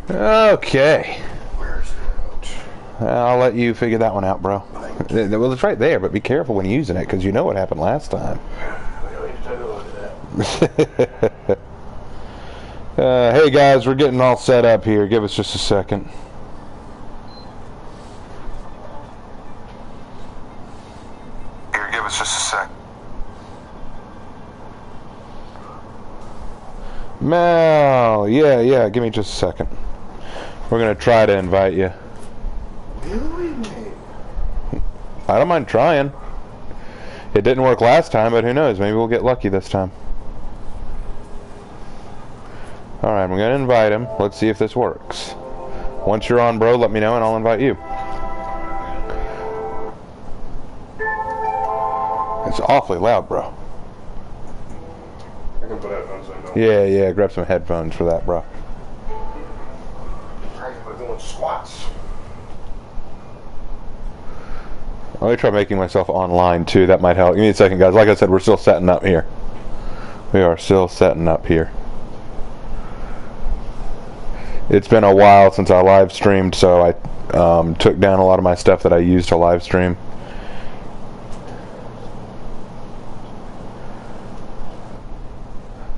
Okay. Where's the remote? I'll let you figure that one out, bro. Well, it's right there, but be careful when using it, because you know what happened last time. Hey guys, we're getting all set up here. Give us just a second. Give us just a sec. Mel, yeah, give me just a second. We're gonna try to invite you. Really? I don't mind trying. It didn't work last time, but who knows? Maybe we'll get lucky this time. Alright, I'm gonna invite him. Let's see if this works. Once you're on, bro, let me know and I'll invite you. It's awfully loud, bro. I can put headphones in, though. Yeah, grab some headphones for that, bro. I'm doing squats. Let me try making myself online, too. That might help. Give me a second, guys. Like I said, we're still setting up here. We are still setting up here. It's been a while since I live streamed, so I took down a lot of my stuff that I used to live stream.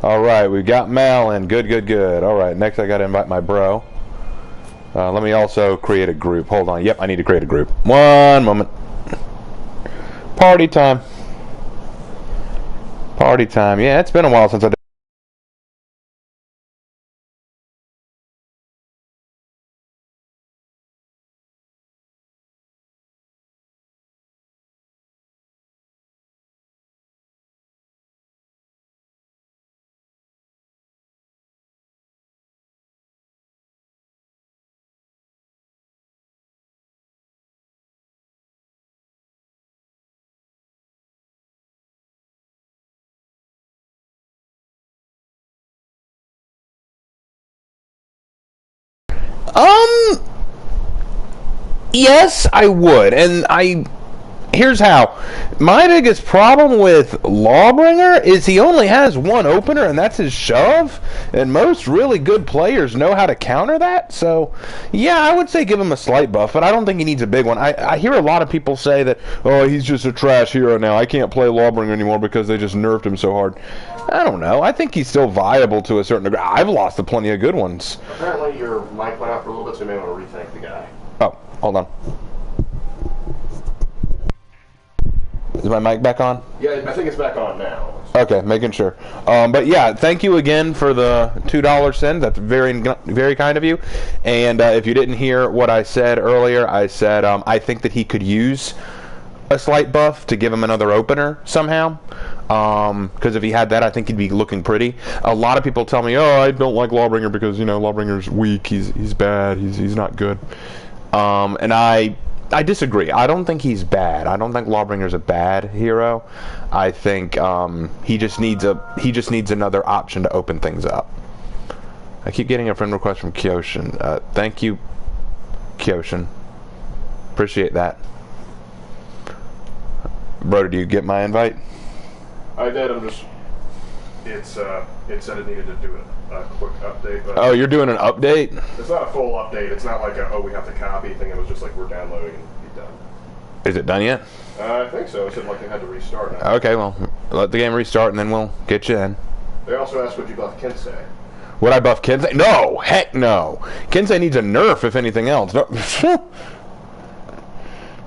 Alright, we got Mal in. Good. Alright, next I gotta invite my bro. Let me also create a group. Hold on. Yep, I need to create a group. One moment. Party time. Party time. Yeah, it's been a while since I did. Yes, I would, and here's how. My biggest problem with Lawbringer is he only has one opener, and that's his shove, and most really good players know how to counter that, so, yeah, I would say give him a slight buff, but I don't think he needs a big one. I hear a lot of people say that, oh, he's just a trash hero now, I can't play Lawbringer anymore because they just nerfed him so hard. I don't know. I think he's still viable to a certain degree. I've lost to plenty of good ones. Apparently your mic went out for a little bit, so you may want to rethink the guy. Oh, hold on. Is my mic back on? Yeah, I think it's back on now. Okay, making sure. But yeah, thank you again for the $2 send. That's very kind of you. And if you didn't hear what I said earlier, I said I think that he could use a slight buff to give him another opener somehow. Because if he had that, I think he'd be looking pretty. A lot of people tell me, oh, I don't like Lawbringer because, you know, Lawbringer's weak. He's bad. He's not good. And I disagree. I don't think he's bad. I don't think Lawbringer's a bad hero. I think he just needs another option to open things up. I keep getting a friend request from Kyoshin. Thank you, Kyoshin. Appreciate that. Bro, did you get my invite? I did. It said it needed to do a quick update. But oh, you're doing an update? It's not a full update. It's not like we have to copy thing. It was just like we're downloading and be done. Is it done yet? I think so. It said like it had to restart now. Okay, well, let the game restart and then we'll get you in. They also asked would you buff Kinsei. Would I buff Kinsei? No! Heck no! Kinsei needs a nerf, if anything else. No.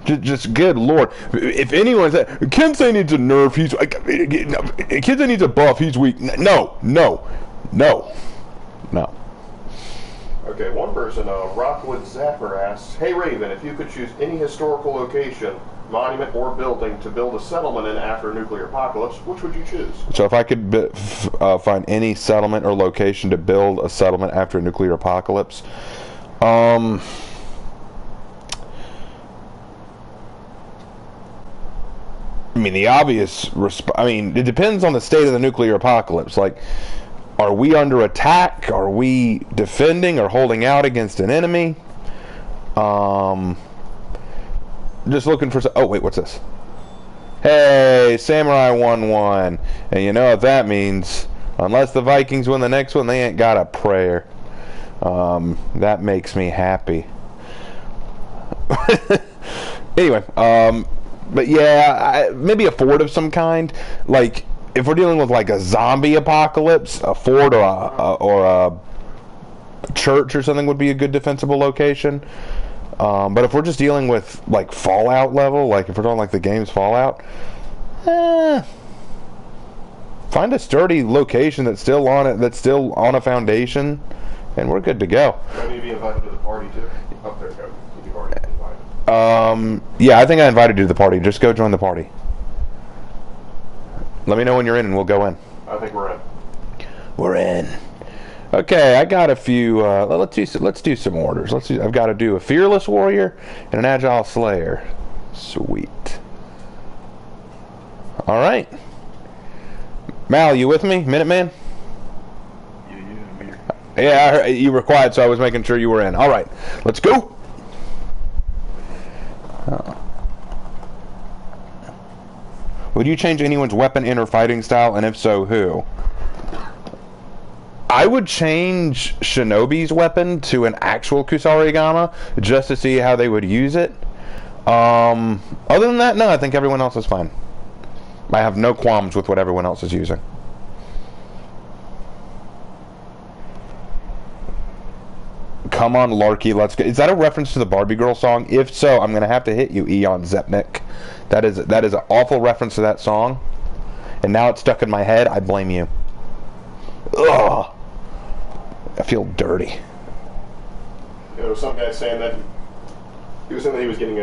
Just good lord. If anyone's Kinsei needs a nerf, he's Kinsei needs a buff, he's weak. No. Okay, one person, Rockwood Zapper asks, hey Raven, if you could choose any historical location, monument, or building to build a settlement in after a nuclear apocalypse, which would you choose? So if I could find any settlement or location to build a settlement after a nuclear apocalypse, I mean, the obvious it depends on the state of the nuclear apocalypse. Like, are we under attack? Are we defending or holding out against an enemy? Just looking for... Oh, wait, what's this? Hey, Samurai 1-1. And you know what that means. Unless the Vikings win the next one, they ain't got a prayer. That makes me happy. Anyway, but yeah, maybe a fort of some kind. Like, if we're dealing with like a zombie apocalypse, a fort or a church or something would be a good defensible location. But if we're just dealing with like Fallout level, like if we're talking like the game's Fallout, find a sturdy location that's still on it, that's still on a foundation, and we're good to go. I need to be invited to the party too. Oh, there you go. You've already been invited. Yeah, I think I invited you to the party. Just go join the party. Let me know when you're in, and we'll go in. I think we're in. We're in. Okay, I got a few. Let's do some orders. I've got to do a fearless warrior and an agile slayer. Sweet. All right. Mal, you with me, Minuteman? Yeah, I heard, you were quiet, so I was making sure you were in. All right, let's go. Would you change anyone's weapon in or fighting style, and if so, who? I would change Shinobi's weapon to an actual Kusarigama just to see how they would use it. Other than that, no, I think everyone else is fine. I have no qualms with what everyone else is using. Come on, Larky, let's go. Is that a reference to the Barbie Girl song? If so, I'm going to have to hit you, Eon Zepnik. That is an awful reference to that song. And now it's stuck in my head. I blame you. Ugh. I feel dirty. You know, some guy saying that he was saying that he was getting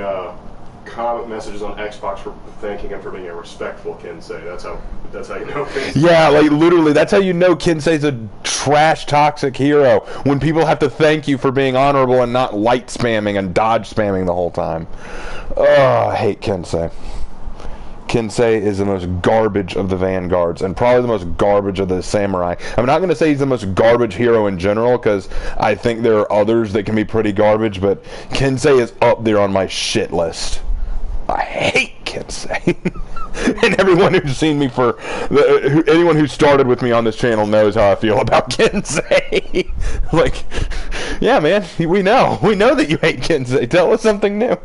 comment messages on Xbox for thanking him for being a respectful Kinsei. That's how you know Kinsei. Yeah, like literally, that's how you know Kinsei's a trash, toxic hero. When people have to thank you for being honorable and not light spamming and dodge spamming the whole time. Oh, I hate Kinsei. Kinsei is the most garbage of the vanguards and probably the most garbage of the samurai. I'm not going to say he's the most garbage hero in general because I think there are others that can be pretty garbage, but Kinsei is up there on my shit list. I hate Kinsei. And everyone who's seen me anyone who started with me on this channel knows how I feel about Kinsei. Like, yeah, man, we know that you hate Kinsei. Tell us something new.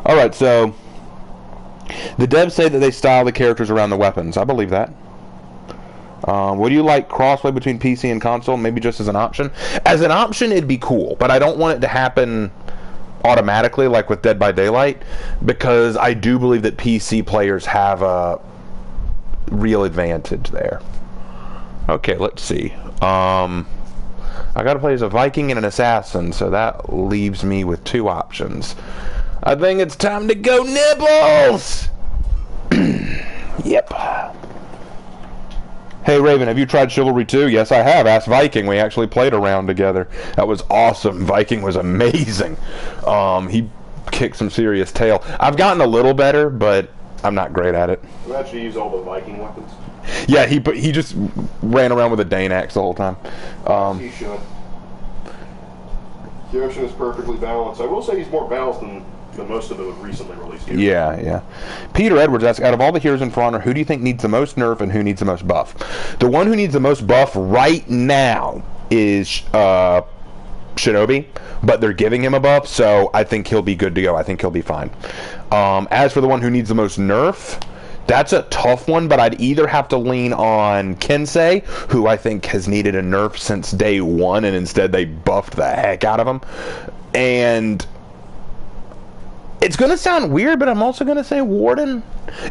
Alright, so the devs say that they style the characters around the weapons. I believe that. Would you like crossplay between PC and console? Maybe just as an option? As an option, it'd be cool, but I don't want it to happen automatically like with Dead by Daylight, because I do believe that PC players have a real advantage there. Okay, let's see. I gotta play as a Viking and an assassin, so that leaves me with two options. I think it's time to go Nibbles! Yep. Hey Raven, have you tried Chivalry 2? Yes, I have. Ask Viking. We actually played a round together. That was awesome. Viking was amazing. He kicked some serious tail. I've gotten a little better, but I'm not great at it. You actually use all the Viking weapons? Yeah, he just ran around with a Dane axe the whole time. He should. Yoshi is perfectly balanced. I will say he's more balanced than most of the recently released heroes. Yeah. Peter Edwards asks, out of all the heroes in For Honor, who do you think needs the most nerf and who needs the most buff? The one who needs the most buff right now is Shinobi, but they're giving him a buff, so I think he'll be good to go. I think he'll be fine. As for the one who needs the most nerf, that's a tough one, but I'd either have to lean on Kinsei, who I think has needed a nerf since day one, and instead they buffed the heck out of him. And it's going to sound weird, but I'm also going to say Warden.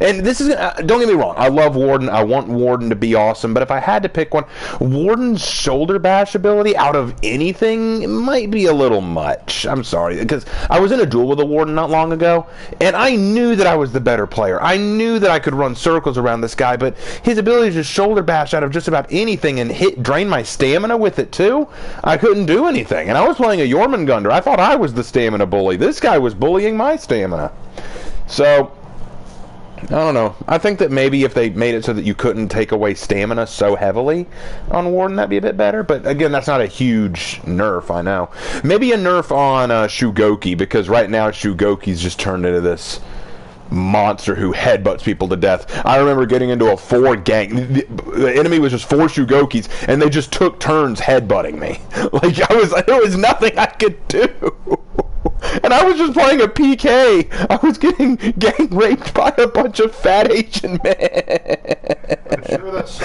And this is, don't get me wrong, I love Warden. I want Warden to be awesome. But if I had to pick one, Warden's shoulder bash ability out of anything might be a little much. I'm sorry, because I was in a duel with a Warden not long ago, and I knew that I was the better player. I knew that I could run circles around this guy, but his ability to shoulder bash out of just about anything and drain my stamina with it too, I couldn't do anything. And I was playing a Jormungandr. I thought I was the stamina bully. This guy was bullying my stamina. So I don't know. I think that maybe if they made it so that you couldn't take away stamina so heavily on Warden, that'd be a bit better. But again, that's not a huge nerf, I know. Maybe a nerf on Shugoki, because right now Shugoki's just turned into this monster who headbutts people to death. I remember getting into a 4 gang. The enemy was just 4 Shugokis, and they just took turns headbutting me. Like, there was nothing I could do. And I was just playing a PK. I was getting gang raped by a bunch of fat Asian men. I'm sure that's so.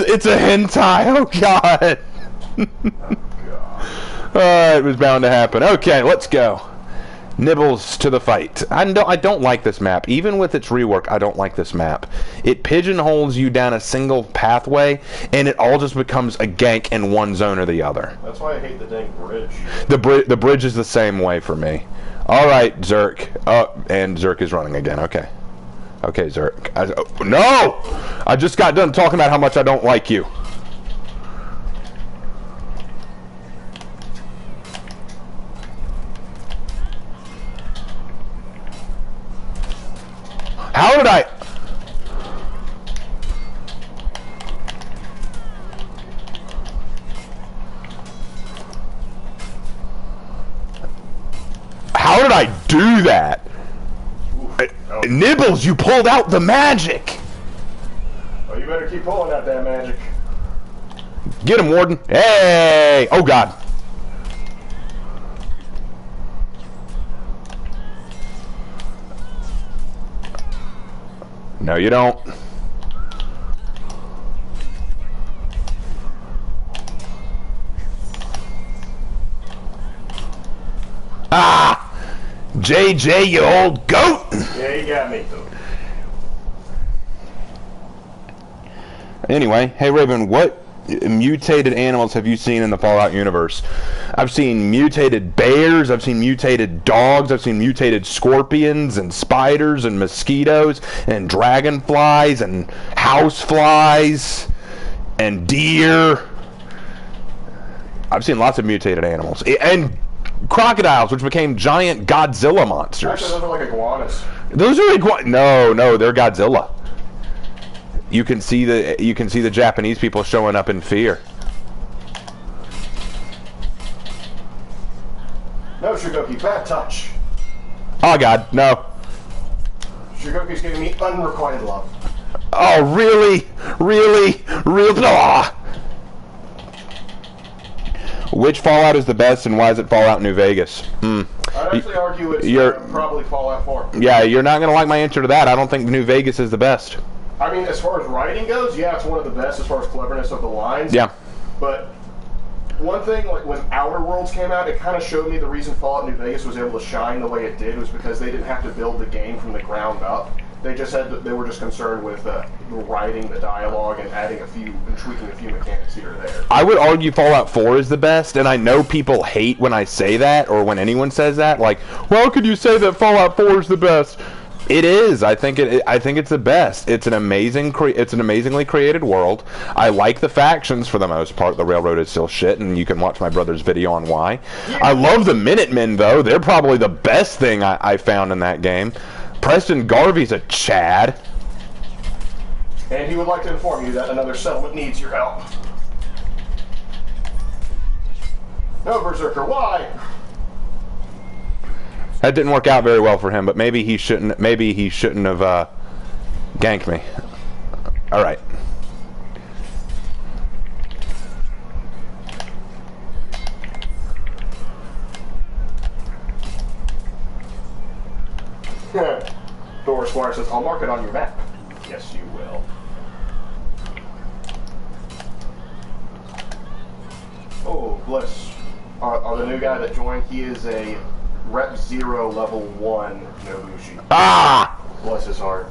It's a hentai. Oh, God. Oh, God. It was bound to happen. Okay, let's go. Nibbles to the fight. I don't like this map. Even with its rework, I don't like this map. It pigeonholes you down a single pathway, and it all just becomes a gank in one zone or the other. That's why I hate the dang bridge. The bridge is the same way for me. All right, Zerk. And Zerk is running again. Okay. Okay, Zerk. No! I just got done talking about how much I don't like you. How did I... How did I do that? Nibbles, you pulled out the magic! Oh, you better keep pulling out that magic. Get him, Warden. Hey! Oh, God. No, you don't. Ah! JJ, you old goat! Yeah, you got me. Anyway, hey Raven, what mutated animals have you seen in the Fallout universe? I've seen mutated bears, I've seen mutated dogs, I've seen mutated scorpions and spiders and mosquitoes and dragonflies and houseflies and deer. I've seen lots of mutated animals. And crocodiles, which became giant Godzilla monsters. Actually, those are like iguanas. Those are no, they're Godzilla. You can see the Japanese people showing up in fear. No, Shugoki, bad touch. Oh God, no. Shugoki's giving me unrequited love. Oh really? Ah! Which Fallout is the best, and why is it Fallout New Vegas? I'd actually argue it's probably Fallout 4. Yeah, you're not gonna like my answer to that. I don't think New Vegas is the best. I mean, as far as writing goes, yeah, it's one of the best as far as cleverness of the lines. Yeah. But one thing, like when Outer Worlds came out, it kind of showed me the reason Fallout New Vegas was able to shine the way it did was because they didn't have to build the game from the ground up. They just they were just concerned with the writing, the dialogue, and adding and tweaking a few mechanics here or there. I would argue Fallout 4 is the best, and I know people hate when I say that, or when anyone says that. Like, well, how could you say that Fallout 4 is the best? It is. I think it's the best. It's an amazingly created world. I like the factions for the most part. The railroad is still shit, and you can watch my brother's video on why. Yeah. I love the Minutemen though. They're probably the best thing I found in that game. Preston Garvey's a Chad. And he would like to inform you that another settlement needs your help. No, Berserker, why? That didn't work out very well for him, but maybe he shouldn't have ganked me. All right. Thor Squire says, I'll mark it on your map. Yes, you will. Oh, Bliss. The new guy that joined, he is a Rep 0 level 1 Nobushi. Ah! Bless his heart.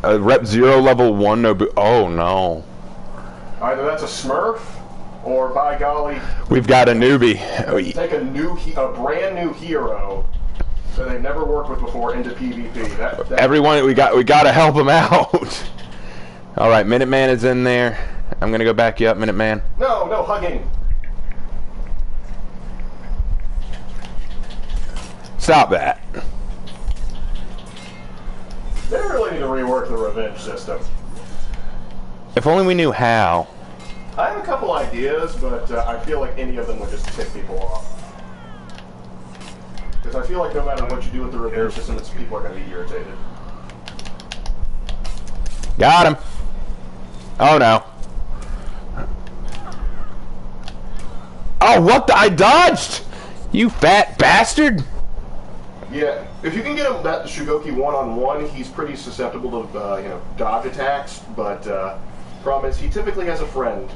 Rep 0 level 1 Nobushi. Oh, no. Either that's a Smurf, or by golly... We've got a newbie. Take a brand new hero that they've never worked with before into PvP. Everyone, we got to help him out. All right, Minuteman is in there. I'm gonna go back you up, Minuteman. No hugging. Stop that. They really need to rework the revenge system. If only we knew how. I have a couple ideas, but I feel like any of them would just tick people off. Because I feel like no matter what you do with the revenge system, people are going to be irritated. Got him. Oh no. Oh, what the? I dodged! You fat bastard! Yeah, if you can get him that Shugoki one-on-one, he's pretty susceptible to dodge attacks. But problem is, he typically has a friend.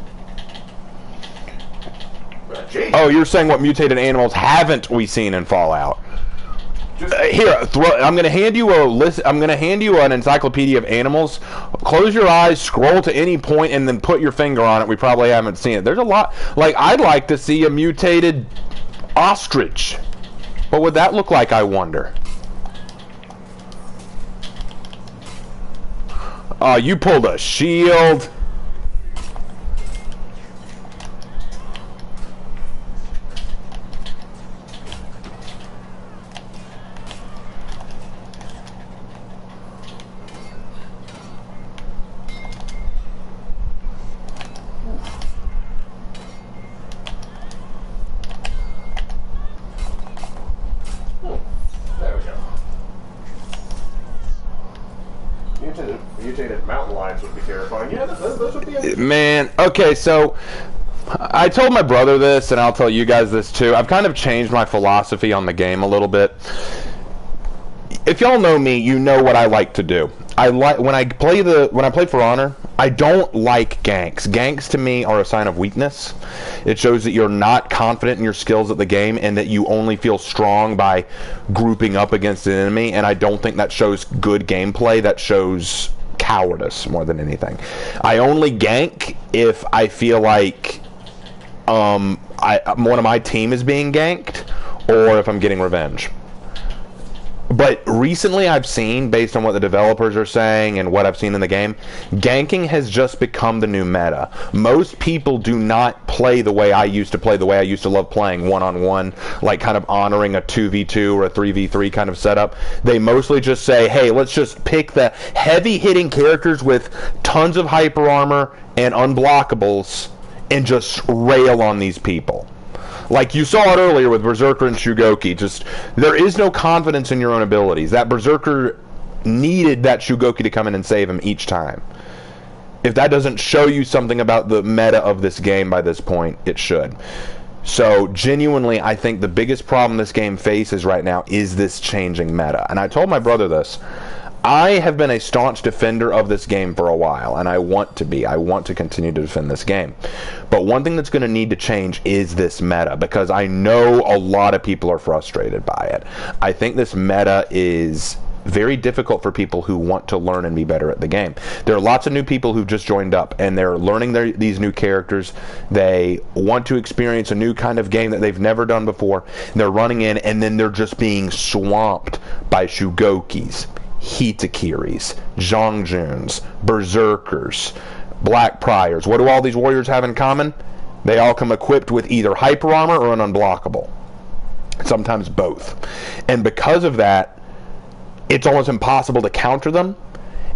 Oh, you're saying what mutated animals haven't we seen in Fallout? Here, I'm going to hand you a list. I'm going to hand you an encyclopedia of animals. Close your eyes, scroll to any point, and then put your finger on it. We probably haven't seen it. There's a lot. Like, I'd like to see a mutated ostrich. What would that look like, I wonder? Oh, you pulled a shield. Mutated mountain lions would be terrifying. Yeah, those would be... Man, okay, so I told my brother this, and I'll tell you guys this too. I've kind of changed my philosophy on the game a little bit. If y'all know me, you know what I like to do. I like when I play For Honor, I don't like ganks. Ganks to me are a sign of weakness. It shows that you're not confident in your skills at the game and that you only feel strong by grouping up against an enemy, and I don't think that shows good gameplay. That shows cowardice more than anything. I only gank if I feel like one of my team is being ganked or if I'm getting revenge. But recently I've seen, based on what the developers are saying and what I've seen in the game, ganking has just become the new meta. Most people do not play the way I used to play, the way I used to love playing one-on-one, like kind of honoring a 2v2 or a 3v3 kind of setup. They mostly just say, hey, let's just pick the heavy-hitting characters with tons of hyper armor and unblockables and just rail on these people. Like you saw it earlier with Berserker and Shugoki, just there is no confidence in your own abilities. That Berserker needed that Shugoki to come in and save him each time. If that doesn't show you something about the meta of this game by this point, it should. So genuinely, I think the biggest problem this game faces right now is this changing meta. And I told my brother this. I have been a staunch defender of this game for a while, and I want to be. I want to continue to defend this game. But one thing that's going to need to change is this meta, because I know a lot of people are frustrated by it. I think this meta is very difficult for people who want to learn and be better at the game. There are lots of new people who've just joined up, and they're learning these new characters. They want to experience a new kind of game that they've never done before. They're running in, and then they're just being swamped by Shugokis, Hitakiris, Zhongjuns, Berserkers, Black Priors. What do all these warriors have in common? They all come equipped with either hyper armor or an unblockable. Sometimes both. And because of that, it's almost impossible to counter them.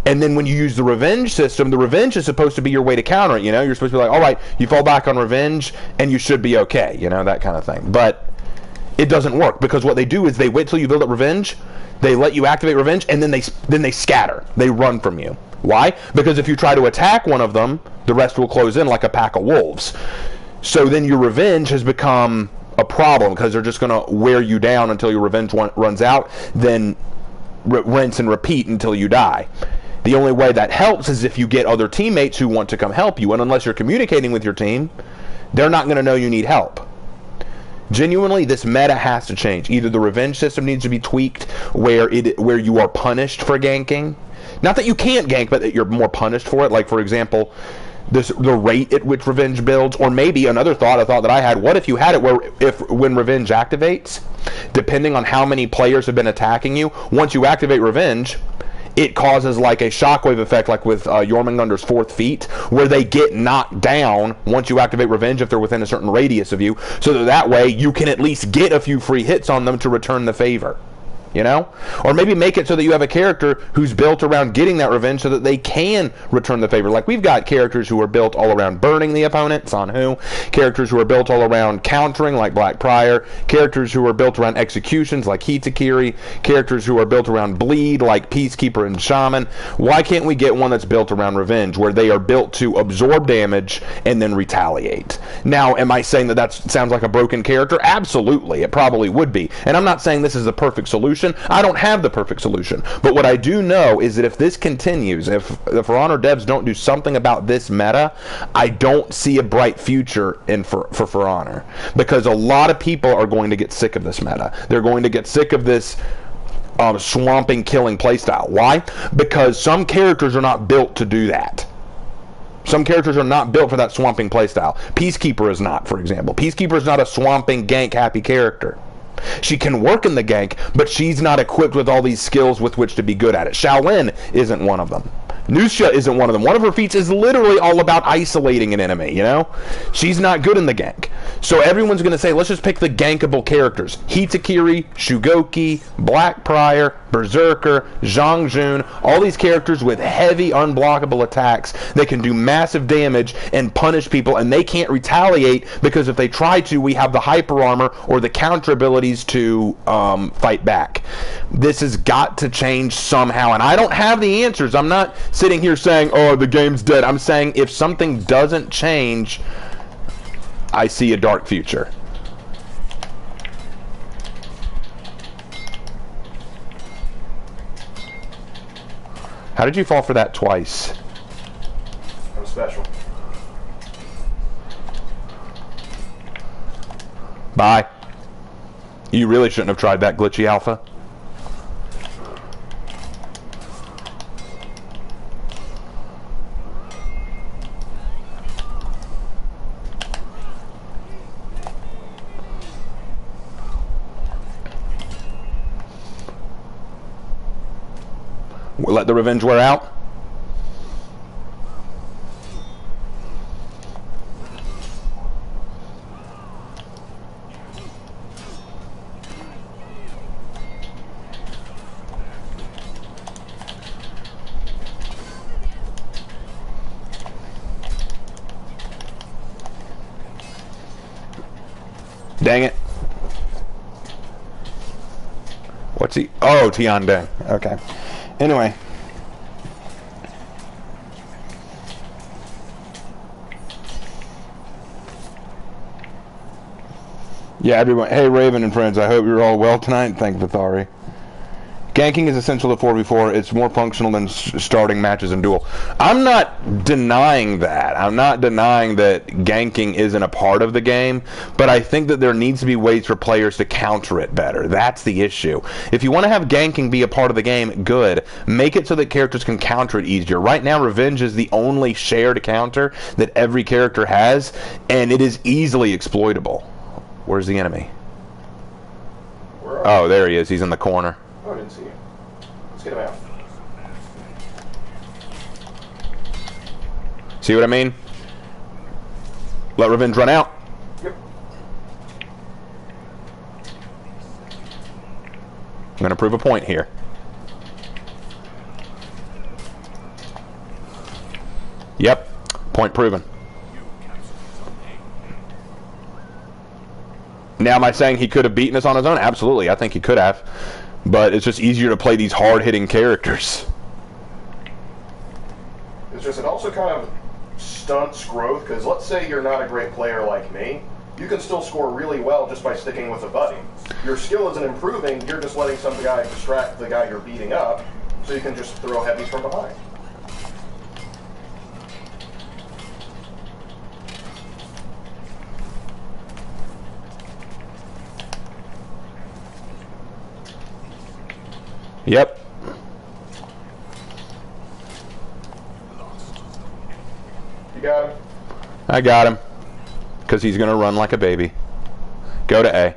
And then when you use the revenge system, the revenge is supposed to be your way to counter it, you know? You're supposed to be like, all right, you fall back on revenge, and you should be okay, you know, that kind of thing. But it doesn't work, because what they do is they wait till you build up revenge, they let you activate revenge, and then they scatter. They run from you. Why? Because if you try to attack one of them, the rest will close in like a pack of wolves. So then your revenge has become a problem, because they're just going to wear you down until your revenge runs out, then rinse and repeat until you die. The only way that helps is if you get other teammates who want to come help you, and unless you're communicating with your team, they're not going to know you need help. Genuinely, this meta has to change. Either the revenge system needs to be tweaked where you are punished for ganking. Not that you can't gank, but that you're more punished for it. Like, for example, the rate at which revenge builds. Or maybe a thought that I had, what if you had it where when revenge activates, depending on how many players have been attacking you, once you activate revenge, it causes like a shockwave effect, like with Jormungandr's 4th feat, where they get knocked down once you activate revenge if they're within a certain radius of you, so that way you can at least get a few free hits on them to return the favor. you know? Or maybe make it so that you have a character who's built around getting that revenge so that they can return the favor. Like, we've got characters who are built all around burning the opponent, Sanhu, characters who are built all around countering, like Black Prior, characters who are built around executions, like Hitakiri, characters who are built around bleed, like Peacekeeper and Shaman. Why can't we get one that's built around revenge, where they are built to absorb damage and then retaliate? Now, am I saying that sounds like a broken character? Absolutely, it probably would be. And I'm not saying this is the perfect solution. I don't have the perfect solution. But what I do know is that if this continues, if the For Honor devs don't do something about this meta, I don't see a bright future for Honor. Because a lot of people are going to get sick of this meta. They're going to get sick of this swamping, killing playstyle. Why? Because some characters are not built to do that. Some characters are not built for that swamping playstyle. Peacekeeper is not, for example. Peacekeeper is not a swamping, gank-happy character. She can work in the gank, but she's not equipped with all these skills with which to be good at it. Shaolin isn't one of them. Nusha isn't one of them. One of her feats is literally all about isolating an enemy, you know? She's not good in the gank. So everyone's going to say, let's just pick the gankable characters. Hitakiri, Shugoki, Black Prior, Berserker, Zhang Jun, all these characters with heavy unblockable attacks that can do massive damage and punish people, and they can't retaliate because if they try to, we have the hyper armor or the counter abilities to fight back. This has got to change somehow, and I don't have the answers. I'm not sitting here saying, oh, the game's dead. I'm saying if something doesn't change, I see a dark future. How did you fall for that twice? I'm special. Bye. You really shouldn't have tried that glitchy alpha. We'll let the revenge wear out. Dang it. What's he? Oh, Tian Deng. Okay. Anyway. Yeah, everyone. Hey, Raven and friends. I hope you're all well tonight. Thank Vithari. Ganking is essential to 4v4. It's more functional than starting matches in duel. I'm not denying that. I'm not denying that ganking isn't a part of the game, but I think that there needs to be ways for players to counter it better. That's the issue. If you want to have ganking be a part of the game, good. Make it so that characters can counter it easier. Right now, revenge is the only shared counter that every character has, and it is easily exploitable. Where's the enemy? Oh, there he is. He's in the corner. Oh, I didn't see you. Let's get him out. See what I mean? Let revenge run out. Yep. I'm going to prove a point here. Yep. Point proven. Now, am I saying he could have beaten us on his own? Absolutely. I think he could have. But it's just easier to play these hard-hitting characters. It's just, it also kind of stunts growth, because let's say you're not a great player like me, you can still score really well just by sticking with a buddy. Your skill isn't improving, you're just letting some guy distract the guy you're beating up, so you can just throw heavies from behind. Yep. You got him? I got him. Because he's going to run like a baby. Go to A.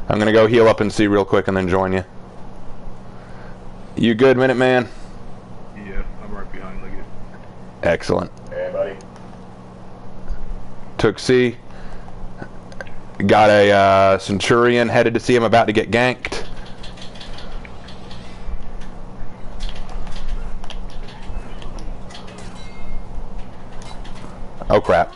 I'm going to go heal up and C real quick and then join you. You good, Minuteman? Yeah, I'm right behind Liggett. Excellent. Hey, buddy. Took C. Got a Centurion headed to see him about to get ganked. Oh crap.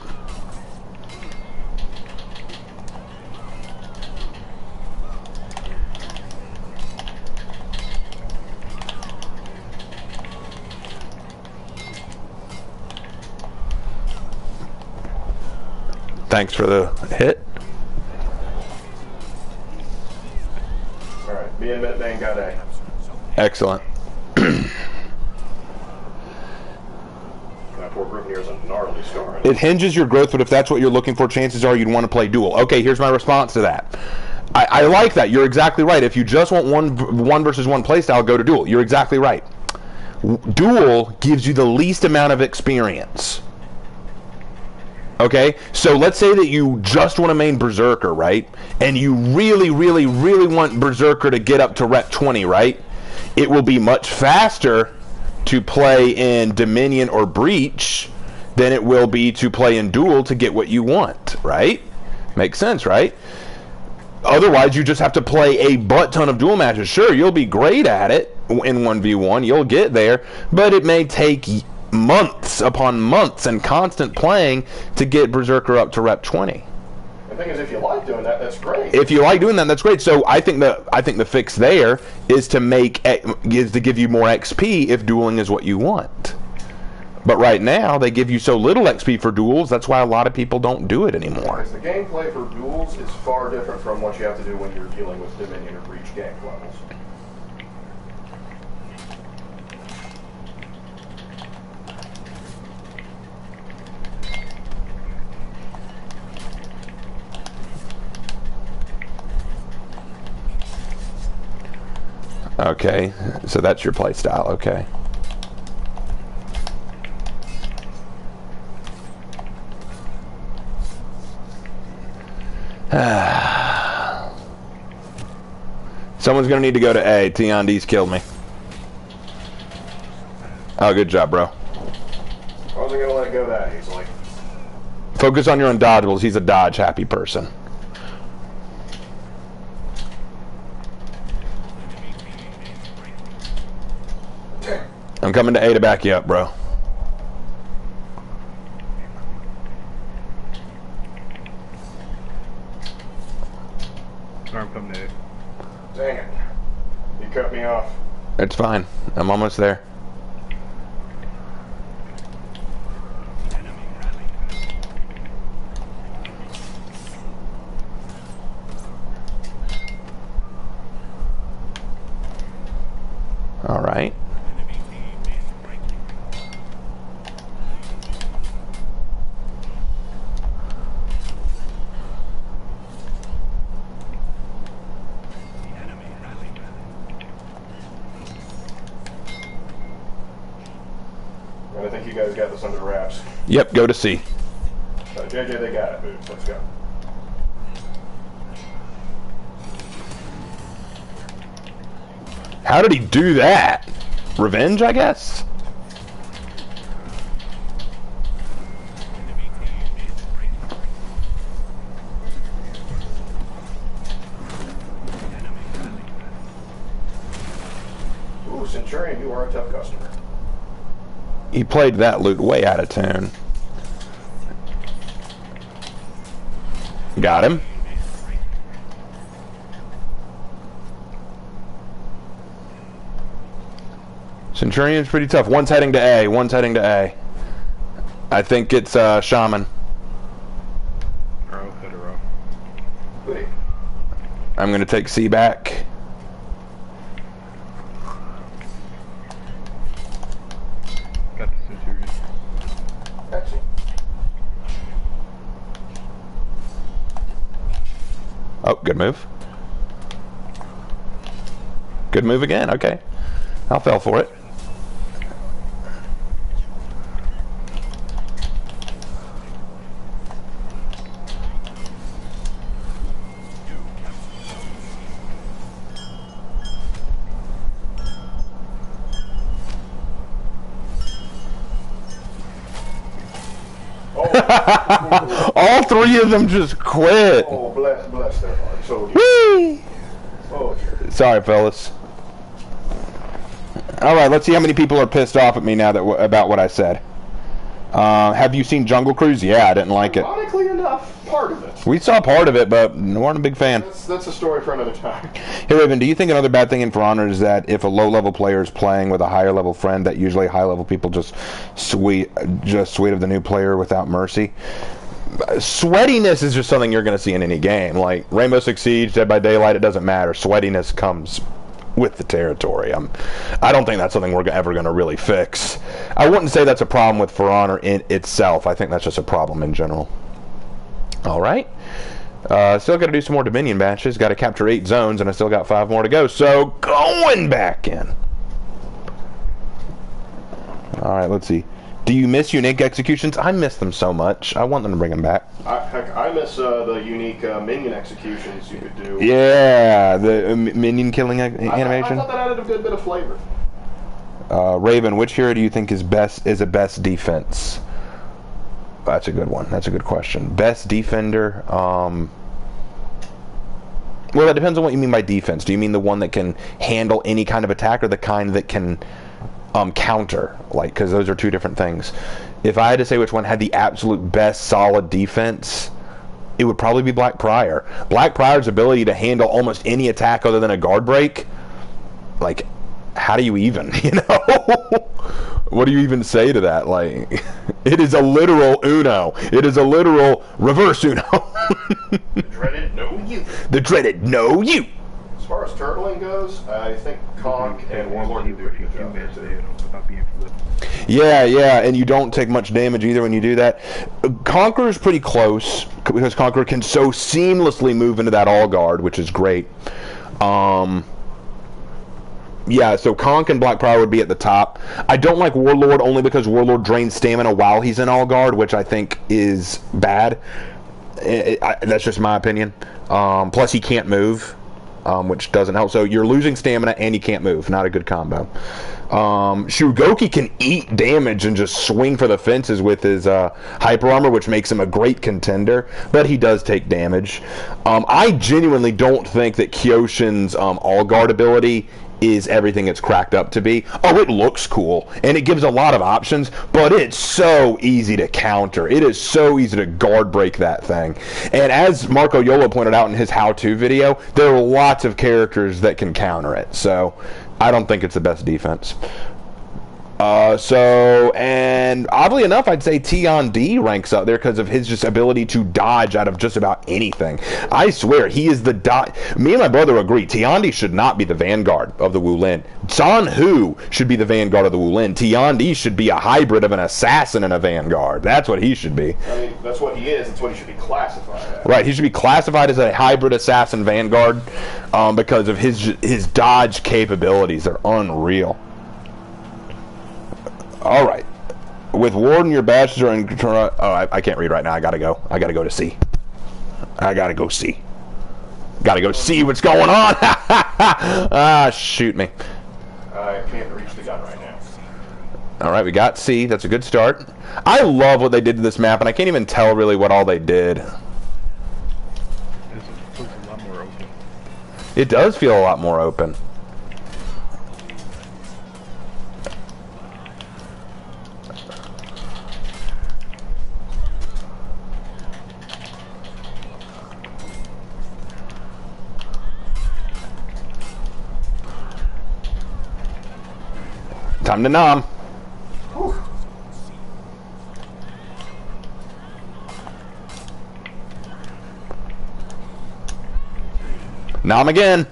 Thanks for the hit. Alright, me and Minuteman got A. Excellent. That poor group here is a gnarly score. It hinges your growth, but if that's what you're looking for, chances are you'd want to play duel. Okay, here's my response to that. I like that. You're exactly right. If you just want one versus one playstyle, go to duel. You're exactly right. Duel gives you the least amount of experience. Okay, so let's say that you just want to main Berserker, right? And you really, really, really want Berserker to get up to rep 20, right? It will be much faster to play in Dominion or Breach than it will be to play in Duel to get what you want, right? Makes sense, right? Otherwise, you just have to play a butt ton of duel matches. Sure, you'll be great at it in 1v1. You'll get there, but it may take months upon months and constant playing to get Berserker up to rep 20. The thing is, if you like doing that, that's great. If you like doing that, that's great. So I think the fix there is to give you more XP if dueling is what you want. But right now they give you so little XP for duels. That's why a lot of people don't do it anymore. Because the gameplay for duels is far different from what you have to do when you're dealing with Dominion or Breach gank levels. Okay, so that's your play style. Okay. Someone's gonna need to go to A. T-on-D's killed me. Oh, good job, bro. I wasn't gonna let it go that easily. Focus on your undodgeables. He's a dodge happy person. I'm coming to A to back you up, bro. I'm coming to A. Dang it. You cut me off. It's fine. I'm almost there. All right. I think you guys got this under wraps. Yep, go to C. JJ, they got it, Boots. Let's go. How did he do that? Revenge, I guess? Ooh, Centurion, you are a tough customer. He played that loot way out of tune. Got him. Centurion's pretty tough. One's heading to A. One's heading to A. I think it's Shaman. Row, hit a row. Goody. I'm going to take C back. Got the Centurion. Taxi. Oh, good move. Good move again. Okay. I fell for it. Oh. All three of them just quit. Oh, bless their heart. So, Whee! oh, dear. Sorry, fellas. All right, let's see how many people are pissed off at me now about what I said. Have you seen Jungle Cruise? Yeah, I didn't like it. Ironically enough, part of it. We saw part of it, but weren't a big fan. That's a story for another time. Hey, Raven, do you think another bad thing in For Honor is that if a low-level player is playing with a higher-level friend, that usually high-level people just sweet of the new player without mercy? Sweatiness is just something you're going to see in any game. Like Rainbow Six Siege, Dead by Daylight, it doesn't matter. Sweatiness comes with the territory. I don't think that's something we're ever going to really fix. I wouldn't say that's a problem with For Honor in itself. I think that's just a problem in general. All right. Still got to do some more Dominion matches. Got to capture 8 zones, and I still got 5 more to go. So going back in. All right, let's see. Do you miss unique executions? I miss them so much. I want them to bring them back. Heck, I miss the unique minion executions you could do. Yeah, the minion killing animation. I thought that added a good bit of flavor. Raven, which hero do you think is a best defense? That's a good one. That's a good question. Best defender. Well, that depends on what you mean by defense. Do you mean the one that can handle any kind of attack, or the kind that can counter? Like, because those are two different things. If I had to say which one had the absolute best solid defense, it would probably be Black Prior. Black Prior's ability to handle almost any attack other than a guard break, like, how do you even, what do you even say to that? Like, it is a literal Uno. It is a literal reverse Uno. The dreaded no you. The dreaded no you. As far as turtling goes, I think Conk and Warlord do a pretty good job there too. Yeah, and you don't take much damage either when you do that. Conqueror's pretty close, because Conqueror can so seamlessly move into that all guard, which is great. Yeah, so Conk and Black Prior would be at the top. I don't like Warlord only because Warlord drains stamina while he's in all guard, which I think is bad. That's just my opinion. Plus, he can't move, which doesn't help. So you're losing stamina and you can't move. Not a good combo. Shugoki can eat damage and just swing for the fences with his hyper armor, which makes him a great contender, but he does take damage. I genuinely don't think that Kyoshin's all guard ability is everything it's cracked up to be. Oh, it looks cool, and it gives a lot of options, but it's so easy to counter. It is so easy to guard break that thing. And as Marco Yolo pointed out in his how-to video, there are lots of characters that can counter it, so I don't think it's the best defense. And oddly enough, I'd say T-on-D ranks up there because of his just ability to dodge out of just about anything. I swear, he is the Me and my brother agree, T-on-D should not be the vanguard of the Wulin. San-Hu should be the vanguard of the Wulin. T-on-D should be a hybrid of an assassin and a vanguard. That's what he should be. I mean, that's what he is. That's what he should be classified as. Right, he should be classified as a hybrid assassin vanguard because of his dodge capabilities. They're unreal. All right. With Warden, your badges are in control. Oh, I can't read right now. I gotta go. I gotta go to see. I gotta go see. Gotta go see what's going on. Shoot me. I can't reach the gun right now. All right, we got C. That's a good start. I love what they did to this map, and I can't even tell really what all they did. It feels a lot more open. It does feel a lot more open. Time to nom. Whew. Nom again.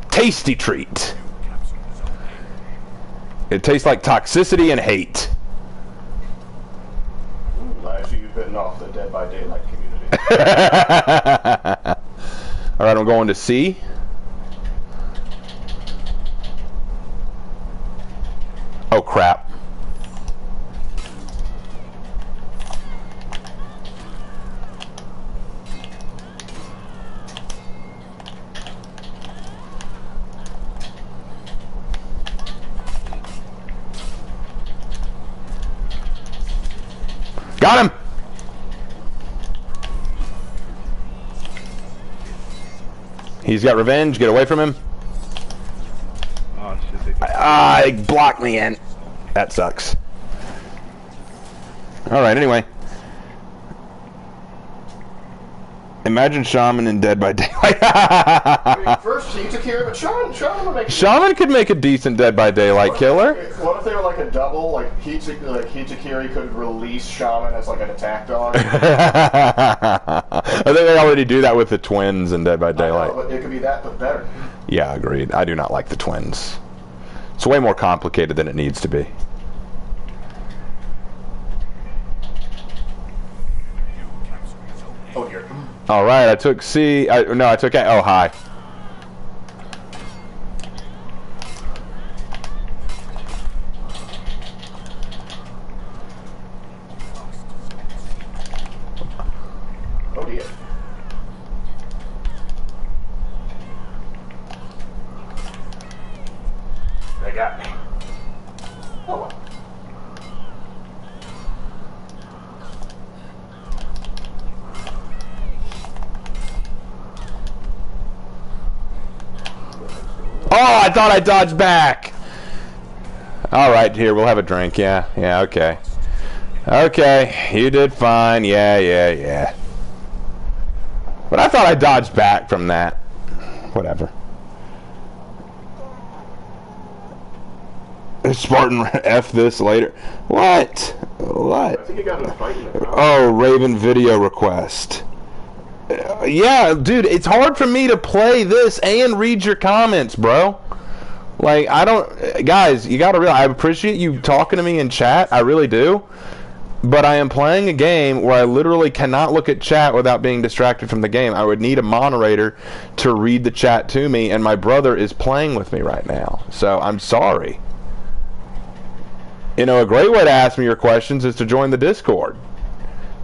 Tasty treat. It tastes like toxicity and hate. Nice, you've bitten off the Dead by Daylight community. All right, I'm going to C. Oh, crap. Got him! He's got revenge. Get away from him. Oh, shit. He blocked me in. That sucks. All right. Anyway, imagine Shaman in Dead by Daylight. I mean, first Hitakiri, but Shaman would make. Shaman could make a decent Dead by Daylight killer. What if they were like a double? Like Hitakiri could release Shaman as like an attack dog. I think they already do that with the twins in Dead by Daylight. I know, but it could be that, but better. Yeah, agreed. I do not like the twins. It's way more complicated than it needs to be. Oh dear. All right, I took C. No, I took A. Oh, hi. Oh dear. They got me. Oh well. Oh, I thought I dodged back. All right, here, we'll have a drink. Yeah, okay. Okay, you did fine. Yeah. But I thought I dodged back from that. Whatever. Spartan F this later. What? I think you got in a fight in the Oh, Raven video request. Yeah, dude, it's hard for me to play this and read your comments, bro. Like, I don't... Guys, you gotta realize, I appreciate you talking to me in chat. I really do. But I am playing a game where I literally cannot look at chat without being distracted from the game. I would need a moderator to read the chat to me, and my brother is playing with me right now. So, I'm sorry. You know, a great way to ask me your questions is to join the Discord.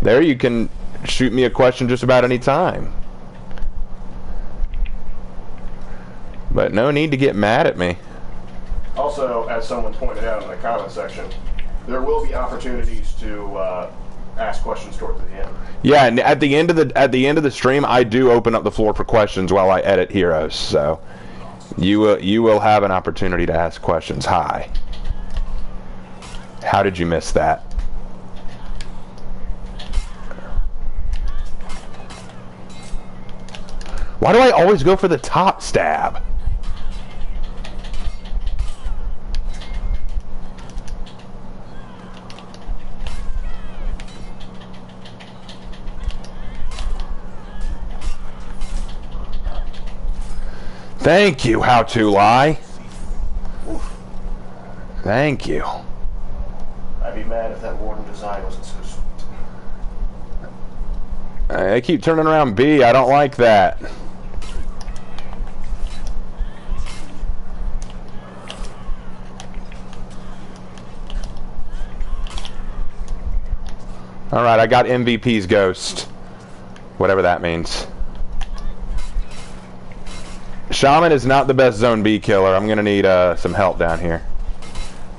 There you can shoot me a question just about any time. But no need to get mad at me. Also, as someone pointed out in the comment section, there will be opportunities to ask questions towards the end. Yeah, and at the end of the stream, I do open up the floor for questions while I edit heroes. So you will have an opportunity to ask questions. Hi. How did you miss that? Why do I always go for the top stab? Thank you, How To Lie. Thank you. I'd be mad if that warden design wasn't so sweet. I keep turning around B. I don't like that. Alright, I got MVP's Ghost. Whatever that means. Shaman is not the best Zone B killer. I'm gonna need some help down here.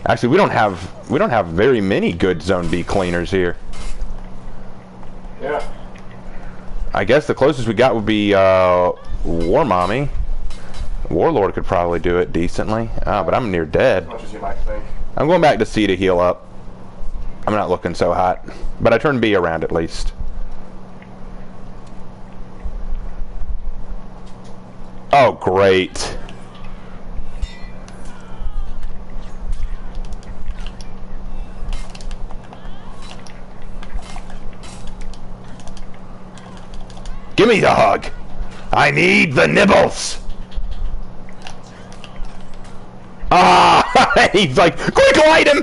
Actually, we don't have very many good Zone B cleaners here. Yeah. I guess the closest we got would be War Mommy. Warlord could probably do it decently. But I'm near dead. As much as you might think. I'm going back to C to heal up. I'm not looking so hot. But I turned B around at least. Oh, great. Give me the hug. I need the nibbles. Ah, he's like, quick, light him.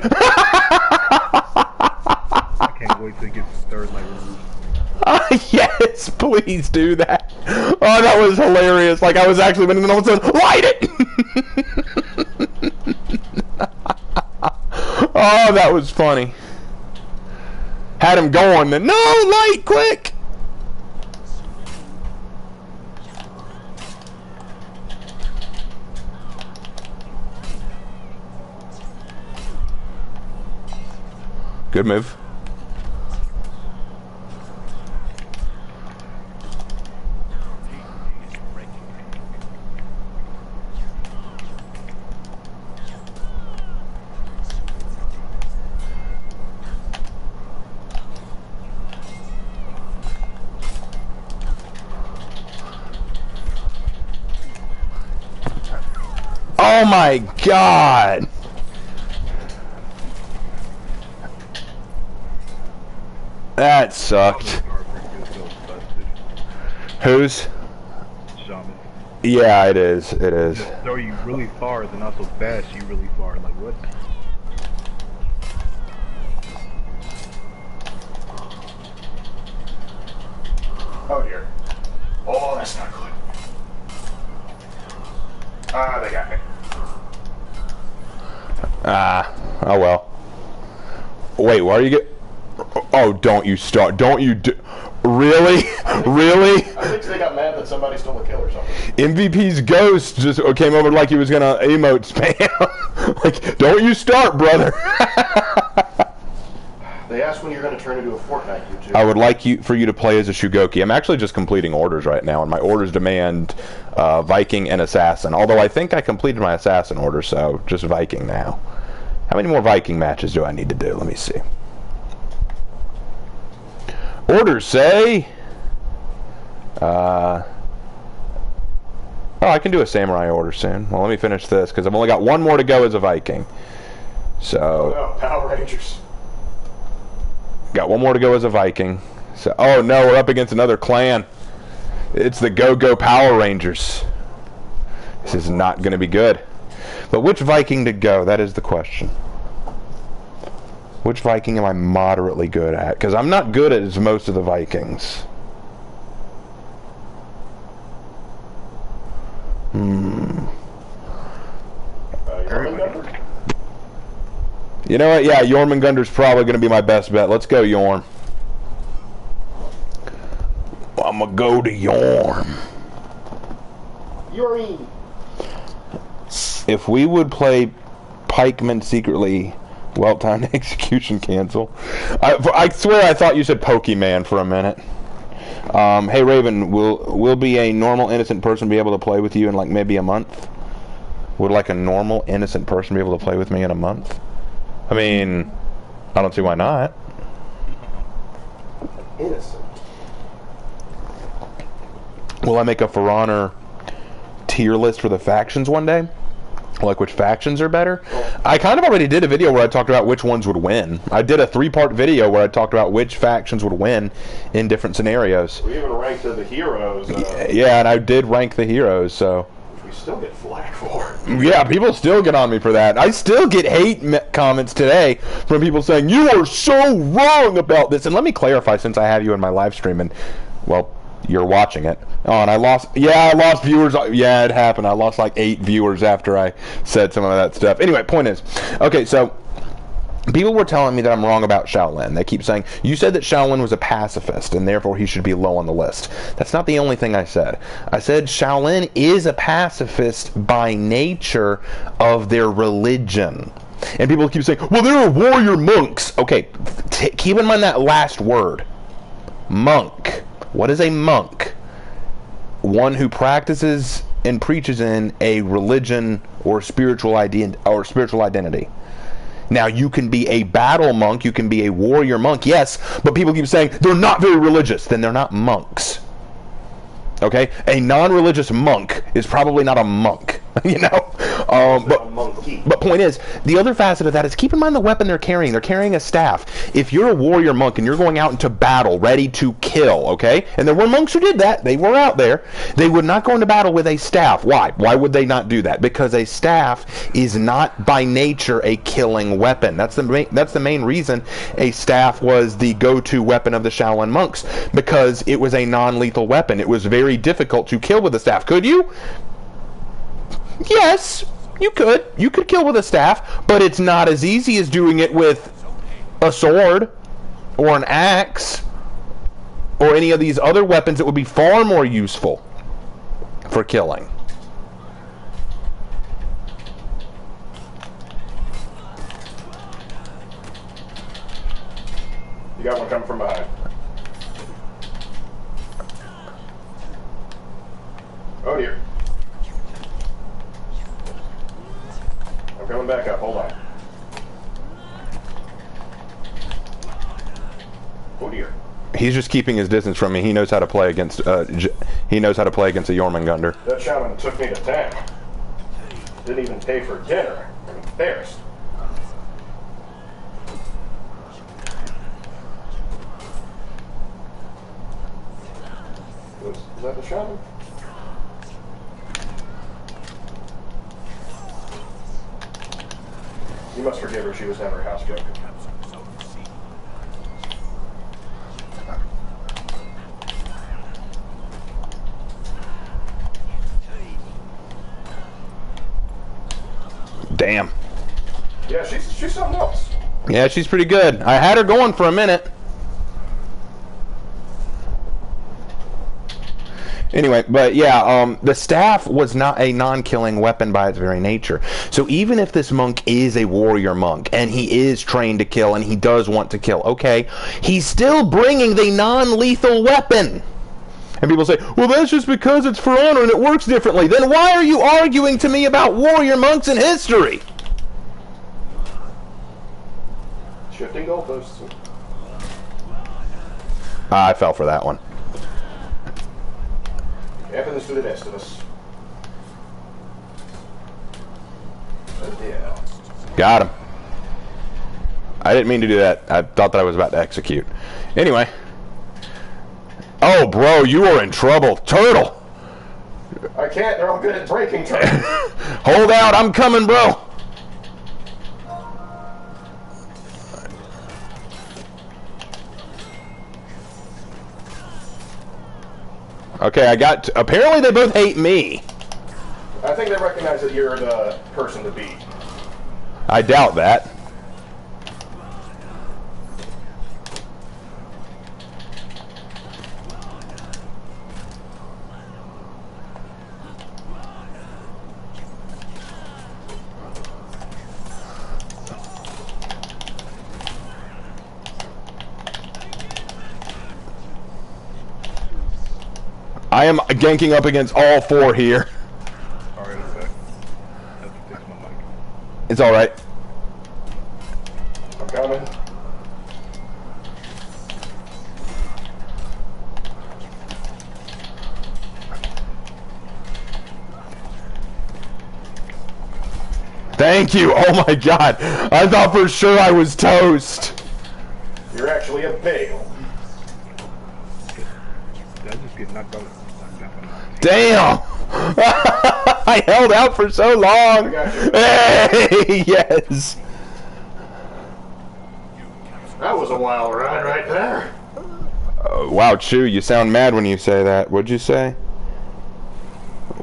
I can't wait to get the third leg removed. Yes, please do that. Oh, that was hilarious. Like, I was actually, when all of a sudden, light it! Oh, that was funny. Had him going, then, no, light, quick! Good move. Oh my god! That sucked. Whose? Shaman. Yeah, it is. It is. Just throw you really far, then also bash you really far. Like what? Oh dear. Oh, that's not good. Ah, they got me. Oh well. Wait, why are you get? Oh, don't you start. Don't you do. Really? Really? I think they got mad that somebody stole a kill or something. MVP's ghost just came over like he was gonna emote spam. Like, don't you start, brother. They asked when you're going to turn into a Fortnite YouTuber. I would like for you to play as a Shugoki. I'm actually just completing orders right now, and my orders demand Viking and Assassin. Although I think I completed my Assassin order, so just Viking now. How many more Viking matches do I need to do? Let me see. Orders say... oh, I can do a Samurai order soon. Well, let me finish this, because I've only got one more to go as a Viking. So... Oh, no, Power Rangers. Got one more to go as a Viking. So, oh no, we're up against another clan. It's the Go-Go Power Rangers. This is not going to be good. But which Viking to go? That is the question. Which Viking am I moderately good at? Because I'm not good at most of the Vikings. You know what? Yeah, Jormungandr's probably going to be my best bet. Let's go, Jorm. I'm going to go to Jorm. Yuri. If we would play Pikeman secretly, well-timed execution cancel. I swear I thought you said Pokemon for a minute. Hey, Raven, will be a normal, innocent person be able to play with you in like maybe a month? Would like a normal, innocent person be able to play with me in a month? I mean, I don't see why not. Innocent. Will I make a For Honor tier list for the factions one day? Like which factions are better? I kind of already did a video where I talked about which ones would win. I did a 3-part video where I talked about which factions would win in different scenarios. We even ranked the heroes. Yeah, and I did rank the heroes, so... We still get flack for. Yeah, people still get on me for that. I still get hate comments today from people saying, you are so wrong about this. And let me clarify, since I have you in my live stream, and, well, you're watching it. Oh, and I lost viewers. Yeah, it happened. I lost like 8 viewers after I said some of that stuff. Anyway, point is, okay, so people were telling me that I'm wrong about Shaolin. They keep saying, you said that Shaolin was a pacifist, and therefore he should be low on the list. That's not the only thing I said. I said Shaolin is a pacifist by nature of their religion. And people keep saying, well, they're warrior monks. Okay, keep in mind that last word. Monk. What is a monk? One who practices and preaches in a religion or spiritual identity. Now, you can be a battle monk, you can be a warrior monk, yes, but people keep saying they're not very religious. Then they're not monks. Okay? A non-religious monk is probably not a monk. You know? But point is, the other facet of that is keep in mind the weapon they're carrying. They're carrying a staff. If you're a warrior monk and you're going out into battle, ready to kill, okay? And there were monks who did that. They were out there. They would not go into battle with a staff. Why? Why would they not do that? Because a staff is not by nature a killing weapon. That's the main reason a staff was the go-to weapon of the Shaolin monks, because it was a non-lethal weapon. It was very difficult to kill with a staff. Could you? Yes, you could. You could kill with a staff, but it's not as easy as doing it with a sword or an axe or any of these other weapons that would be far more useful for killing. You got one coming from behind. Oh dear. I'm coming back up. Hold on. Oh dear. He's just keeping his distance from me. He knows how to play against. He knows how to play against a Jormungandr. That shaman took me to town. Didn't even pay for dinner. I'm embarrassed. Is that the shaman? You must forgive her, she was never house joking. Damn. Yeah, she's something else. Yeah, she's pretty good. I had her going for a minute. Anyway, but yeah, the staff was not a non-killing weapon by its very nature. So even if this monk is a warrior monk, and he is trained to kill, and he does want to kill, okay, he's still bringing the non-lethal weapon. And people say, well, that's just because it's for honor and it works differently. Then why are you arguing to me about warrior monks in history? Shifting goalposts. I fell for that one. Happens to the best of us. Oh, yeah. Got him. I didn't mean to do that. I thought that I was about to execute. Anyway. Oh, bro, you are in trouble. Turtle! I can't. They're all good at breaking turtles. Hold out. I'm coming, bro. Okay, I got... apparently they both hate me. I think they recognize that you're the person to beat. I doubt that. I am ganking up against all four here. Alright, okay. I have to fix my mic. It's alright. I'm coming. Thank you. Oh my god. I thought for sure I was toast. You're actually a bagel. Did I just get knocked out? Damn! I held out for so long. I got you. Hey, yes. That was a wild ride right there. Wow, Chu, you sound mad when you say that. What'd you say?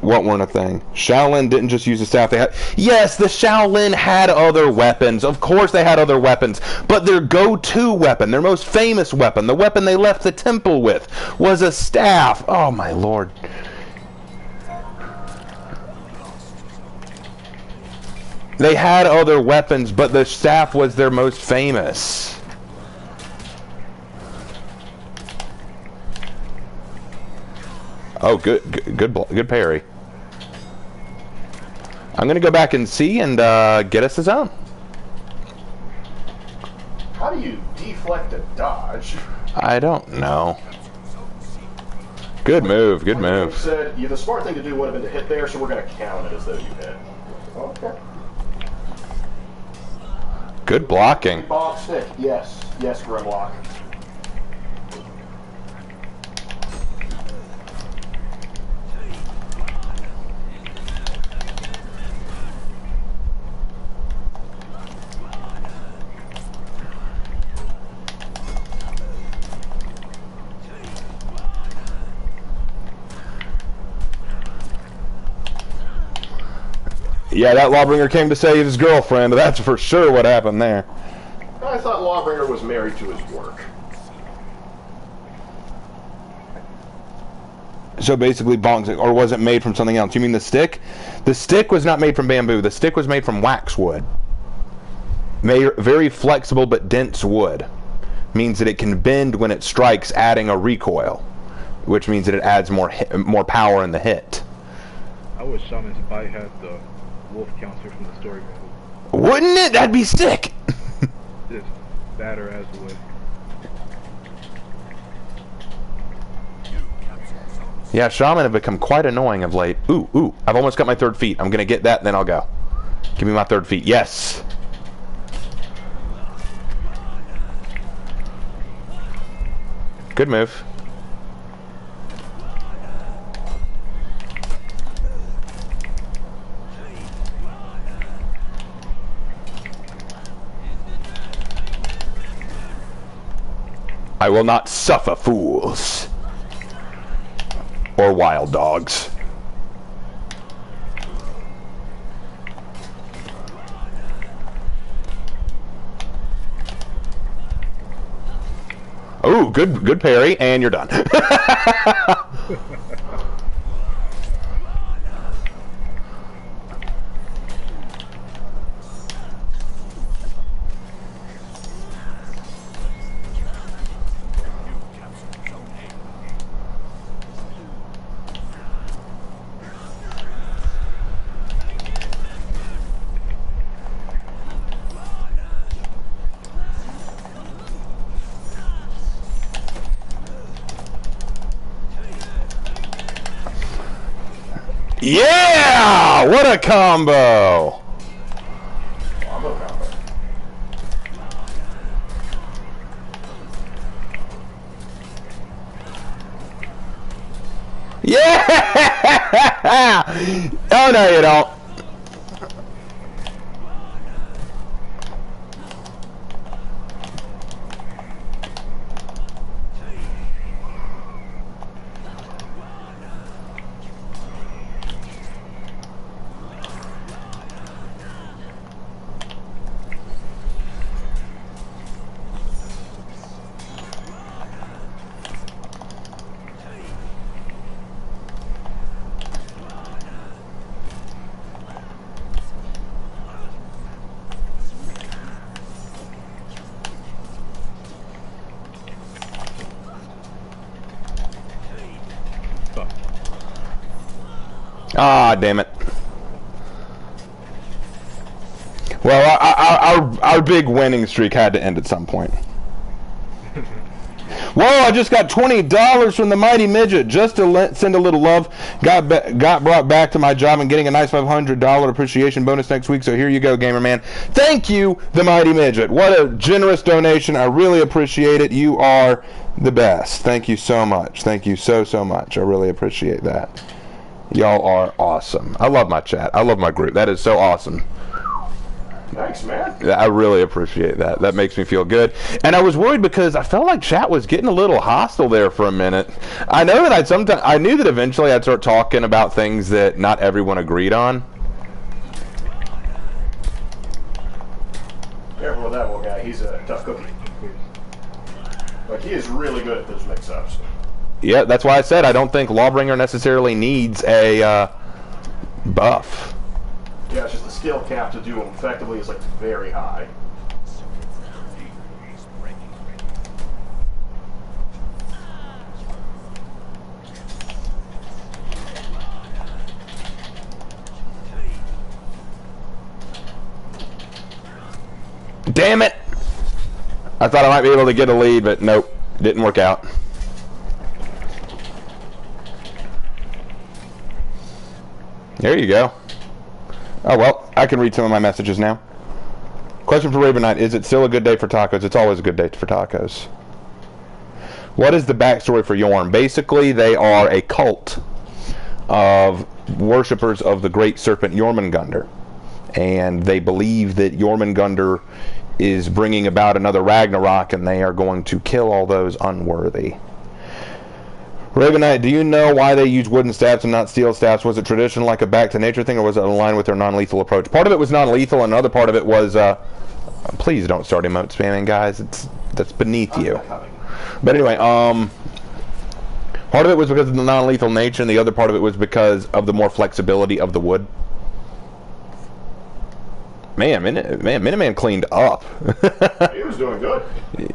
What weren't a thing? Shaolin didn't just use the staff. They had... Yes, the Shaolin had other weapons. Of course they had other weapons. But their go-to weapon, their most famous weapon, the weapon they left the temple with, was a staff. Oh, my lord. They had other weapons, but the staff was their most famous. Oh, good parry. I'm gonna go back and see and get us a zone. How do you deflect a dodge? I don't know. Good move, good move. Said, the smart thing to do would have been to hit there, so we're going to count it as though you hit. Okay. Good blocking. Bomb stick. Yes. Yes, Grimlock. Yeah, that Lawbringer came to save his girlfriend. That's for sure what happened there. I thought Lawbringer was married to his work. So basically, bongs, or was it made from something else? You mean the stick? The stick was not made from bamboo. The stick was made from waxwood. Very flexible but dense wood. Means that it can bend when it strikes, adding a recoil, which means that it adds more power in the hit. I wish Shaman's bite had the wolf counter from the story. Wouldn't it? That'd be sick. Just batter as wood. Yeah, Shaman have become quite annoying of late. Ooh, I've almost got my 3rd feat. I'm gonna get that and then I'll go. Give me my 3rd feat. Yes. Good move. I will not suffer fools or wild dogs. Oh, good parry, and you're done. Yeah! What a combo! Combo combo. Yeah! Oh, no, you don't. Ah, damn it. Well, our big winning streak had to end at some point. Whoa, I just got $20 from the Mighty Midget just to send a little love. Got brought back to my job and getting a nice $500 appreciation bonus next week. So here you go, Gamer Man. Thank you, the Mighty Midget. What a generous donation. I really appreciate it. You are the best. Thank you so much. Thank you so much. I really appreciate that. Y'all are awesome. I love my chat. I love my group. That is so awesome. Thanks, man. I really appreciate that. That makes me feel good. And I was worried because I felt like chat was getting a little hostile there for a minute. I know that I knew that eventually I'd start talking about things that not everyone agreed on. Careful with that one guy. He's a tough cookie. Like, he is really good at those mix-ups. Yeah, that's why I said I don't think Lawbringer necessarily needs a buff. Yeah, it's just the skill cap to do him effectively is like very high. Damn it! I thought I might be able to get a lead, but nope, didn't work out. There you go. Oh, well, I can read some of my messages now. Question for Raven Knight, is it still a good day for tacos? It's always a good day for tacos. What is the backstory for Yorm? Basically, they are a cult of worshippers of the great serpent Jormungandr. And they believe that Jormungandr is bringing about another Ragnarok, and they are going to kill all those unworthy. Raven Knight, do you know why they use wooden staffs and not steel staffs? Was it tradition like a back to nature thing, or was it in line with their non-lethal approach? Part of it was non-lethal, and another part of it was, please don't start emote spamming, guys. That's beneath you. But anyway, part of it was because of the non-lethal nature, and the other part of it was because of the more flexibility of the wood. Man, Minuteman cleaned up. He was doing good.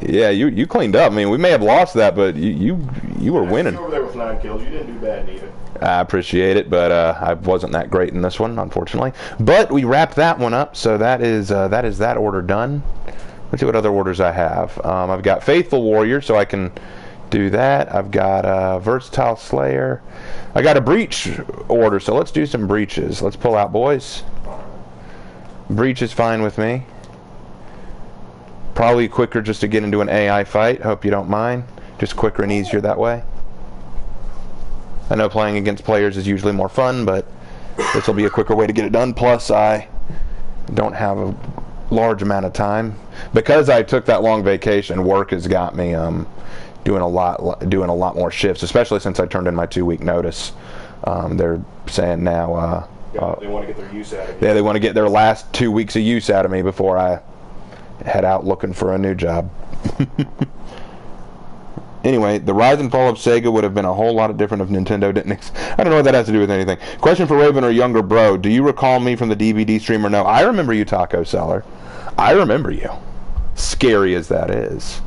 Yeah, you cleaned up. I mean, we may have lost that, but you were winning. You were over there with 9 kills. You didn't do bad neither. I appreciate it, but I wasn't that great in this one, unfortunately. But we wrapped that one up, so that is that order done. Let's see what other orders I have. I've got Faithful Warrior, so I can do that. I've got Versatile Slayer. I got a Breach order, so let's do some breaches. Let's pull out, boys. Breach is fine with me. Probably quicker just to get into an AI fight. Hope you don't mind. Just quicker and easier that way. I know playing against players is usually more fun, but this will be a quicker way to get it done. Plus, I don't have a large amount of time. Because I took that long vacation, work has got me doing a lot more shifts, especially since I turned in my 2-week notice. They're saying now they want to get their use out of you. yeah, they want to get their last 2 weeks of use out of me before I head out looking for a new job. Anyway, the rise and fall of Sega would have been a whole lot different if Nintendo didn't I don't know what that has to do with anything. Question for Raven or younger bro. Do you recall me from the DVD stream or no? I remember you, Taco Seller. I remember you. Scary as that is.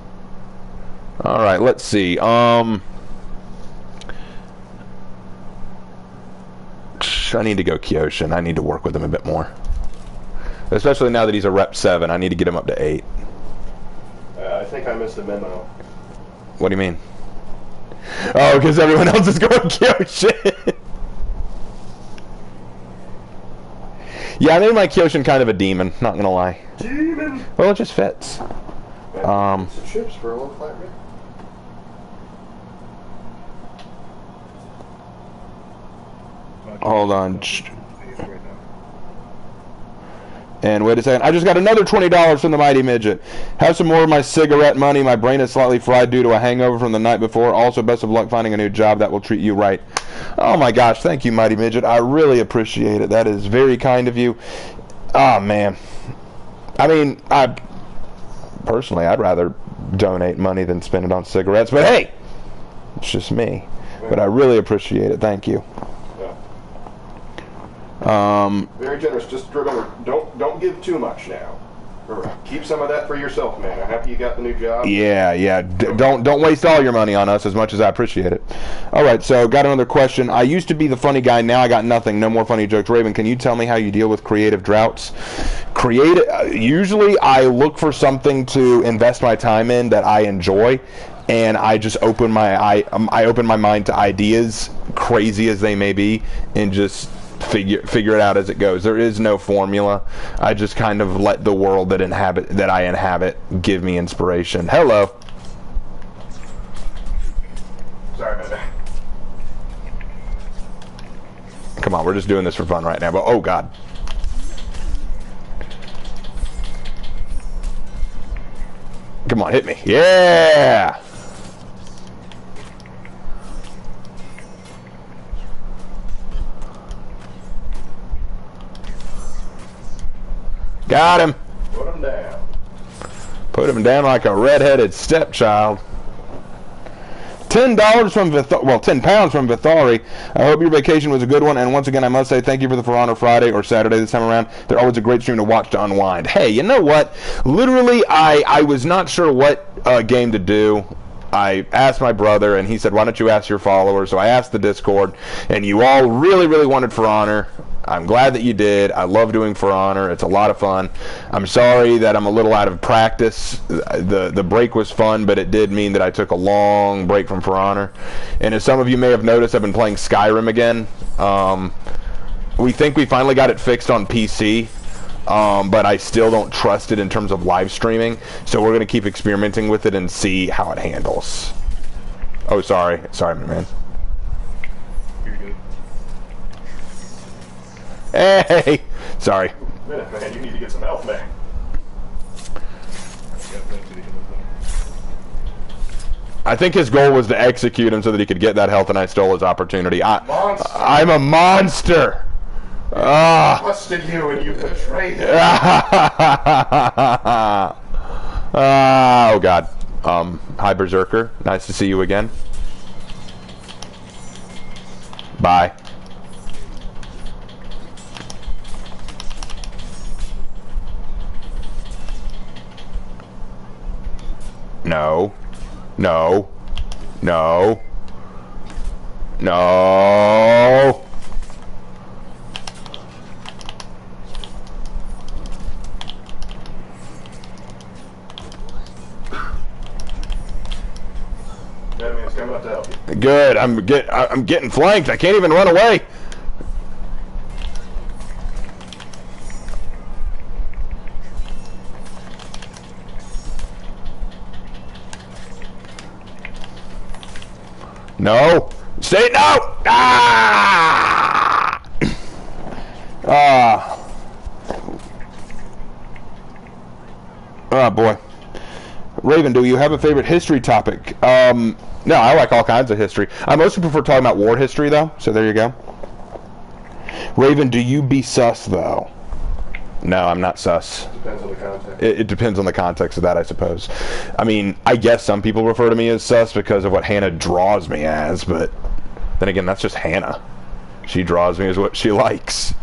Alright, let's see. I need to go Kyoshin. I need to work with him a bit more. Especially now that he's a Rep 7. I need to get him up to 8. I think I missed the memo. What do you mean? Oh, because everyone else is going Kyoshin. Yeah, I made my Kyoshin kind of a demon, not gonna lie. Demon! Well, it just fits. Some chips for a little flat rate. Hold on. And wait a second. I just got another $20 from the Mighty Midget. Have some more of my cigarette money. My brain is slightly fried due to a hangover from the night before. Also, best of luck finding a new job that will treat you right. Oh my gosh. Thank you, Mighty Midget. I really appreciate it. That is very kind of you. Oh, man. I mean, personally, I'd rather donate money than spend it on cigarettes. But hey, it's just me. But I really appreciate it. Thank you. Very generous. Just remember, don't give too much now. Remember, keep some of that for yourself, man. I'm happy you got the new job. Yeah. Don't waste all your money on us, as much as I appreciate it. All right, so got another question. I used to be the funny guy. Now I got nothing. No more funny jokes. Raven, can you tell me how you deal with creative droughts? Usually I look for something to invest my time in that I enjoy, and I just open my mind to ideas, crazy as they may be, and just figure it out as it goes. There is no formula. I just kind of let the world that I inhabit give me inspiration. Hello. Sorry about that. Come on, we're just doing this for fun right now, but oh god. Come on, hit me. Yeah! Got him. Put him down. Put him down like a red-headed stepchild. $10 from £10 from Vithari. I hope your vacation was a good one, and once again, I must say thank you for the For Honor Friday or Saturday this time around. They're always a great stream to watch to unwind. Hey, you know what? Literally, I was not sure what game to do. I asked my brother, and he said, why don't you ask your followers? So I asked the Discord, and you all really, really wanted For Honor. I'm glad that you did. I love doing For Honor. It's a lot of fun. I'm sorry that I'm a little out of practice. The break was fun, but it did mean that I took a long break from For Honor. And as some of you may have noticed, I've been playing Skyrim again. We think we finally got it fixed on PC. But I still don't trust it in terms of live streaming, so we're going to keep experimenting with it and see how it handles. Oh, sorry, my man. You're good. Hey, sorry. Man, you need to get some health back. I think his goal was to execute him so that he could get that health, and I stole his opportunity. Monster. I'm a monster. I trusted you and you betrayed me. Oh god. Hi Berserker. Nice to see you again. Bye. No. No. No. No. Batman's coming up to help you. Good. I'm getting flanked. I can't even run away. No. Stay. No. Ah. Oh boy. Raven, do you have a favorite history topic? No, I like all kinds of history. I mostly prefer talking about war history, though. So there you go. Raven, do you be sus, though? No, I'm not sus. Depends on the context. It depends on the context of that, I suppose. I mean, I guess some people refer to me as sus because of what Hannah draws me as, but then again, that's just Hannah. She draws me as what she likes.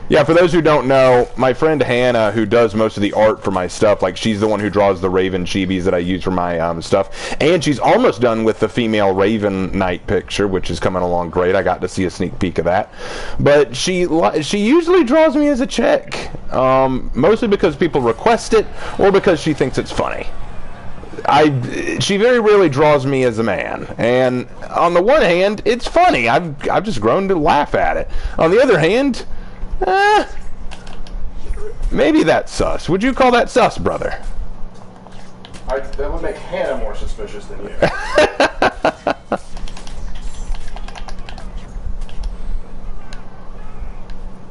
Yeah, for those who don't know, my friend Hannah, who does most of the art for my stuff, like, she's the one who draws the Raven chibis that I use for my stuff. And she's almost done with the female Raven Knight picture, which is coming along great. I got to see a sneak peek of that. But she usually draws me as a chick, mostly because people request it or because she thinks it's funny. She very rarely draws me as a man, and on the one hand, it's funny. I've just grown to laugh at it. On the other hand, maybe that's sus. Would you call that sus, brother? That would make Hannah more suspicious than you.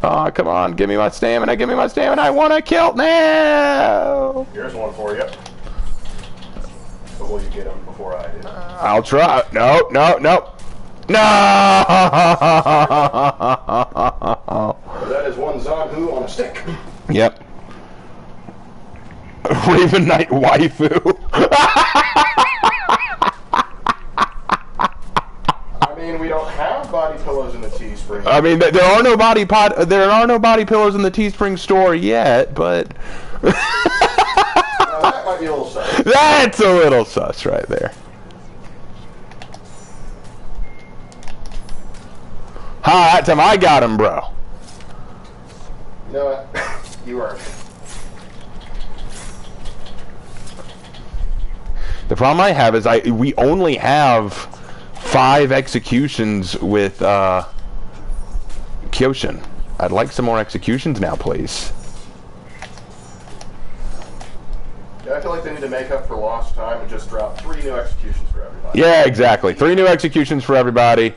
Oh, come on. Give me my stamina. Give me my stamina. I want to kill now. Here's one for you. But will you get him before I do? I'll try. No, no, no. No! That is one Zanhu on a stick. Yep. Raven Knight waifu. I mean, we don't have body pillows in the Teespring. I mean, there are no body pillows in the Teespring store yet, but Now, that might be a little sus. that's a little sus right there. Ha, that time I got him, bro. You know what? You are. The problem I have is we only have 5 executions with Kyoshin. I'd like some more executions now, please. Yeah, I feel like they need to make up for lost time and just drop 3 new executions for everybody. Yeah, exactly. 3 new executions for everybody.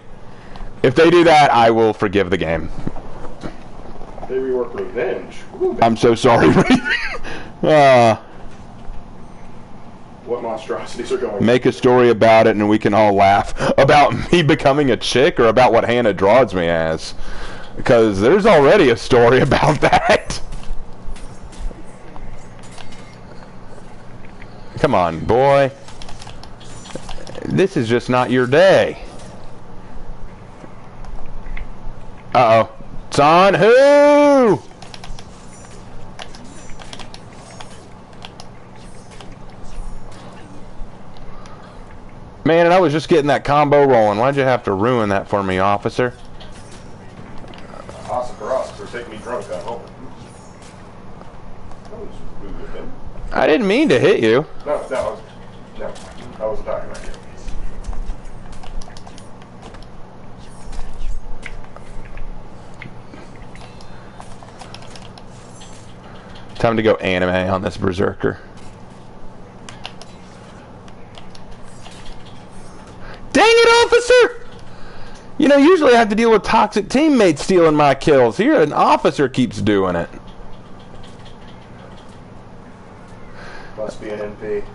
If they do that, I will forgive the game. They rework Revenge. Ooh, I'm so sorry. what monstrosities are going on? Make a story about it and we can all laugh. About me becoming a chick or about what Hannah draws me as? Because there's already a story about that. Come on, boy. This is just not your day. Uh-oh. It's on who? Man, and I was just getting that combo rolling. Why'd you have to ruin that for me, officer? Officer, take me drunk, I'm hoping. That was rude of him. I didn't mean to hit you. No, I wasn't talking about you. Time to go anime on this berserker. Dang it, officer! You know, usually I have to deal with toxic teammates stealing my kills. Here, an officer keeps doing it. Must be an NP.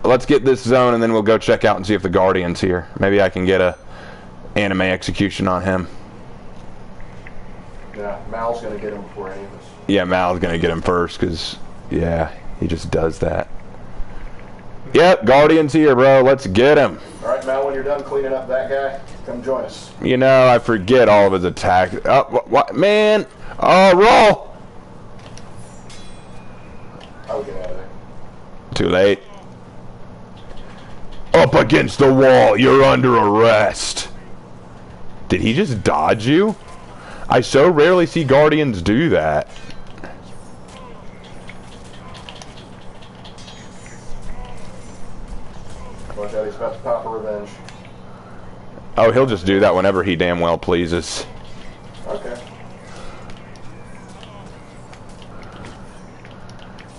Let's get this zone and then we'll go check out and see if the Guardian's here. Maybe I can get a anime execution on him. Yeah, Mal's gonna get him before any of us. Yeah, Mal's gonna get him first, because, yeah, he just does that. Yep, Guardian's here, bro. Let's get him. Alright, Mal, when you're done cleaning up that guy, come join us. You know, I forget all of his attacks. Oh, what, man? Oh, roll! I would get out of there. Too late. Up against the wall. You're under arrest. Did he just dodge you? I so rarely see Guardians do that. Watch out, he's about to pop a revenge. Oh, he'll just do that whenever he damn well pleases. Okay.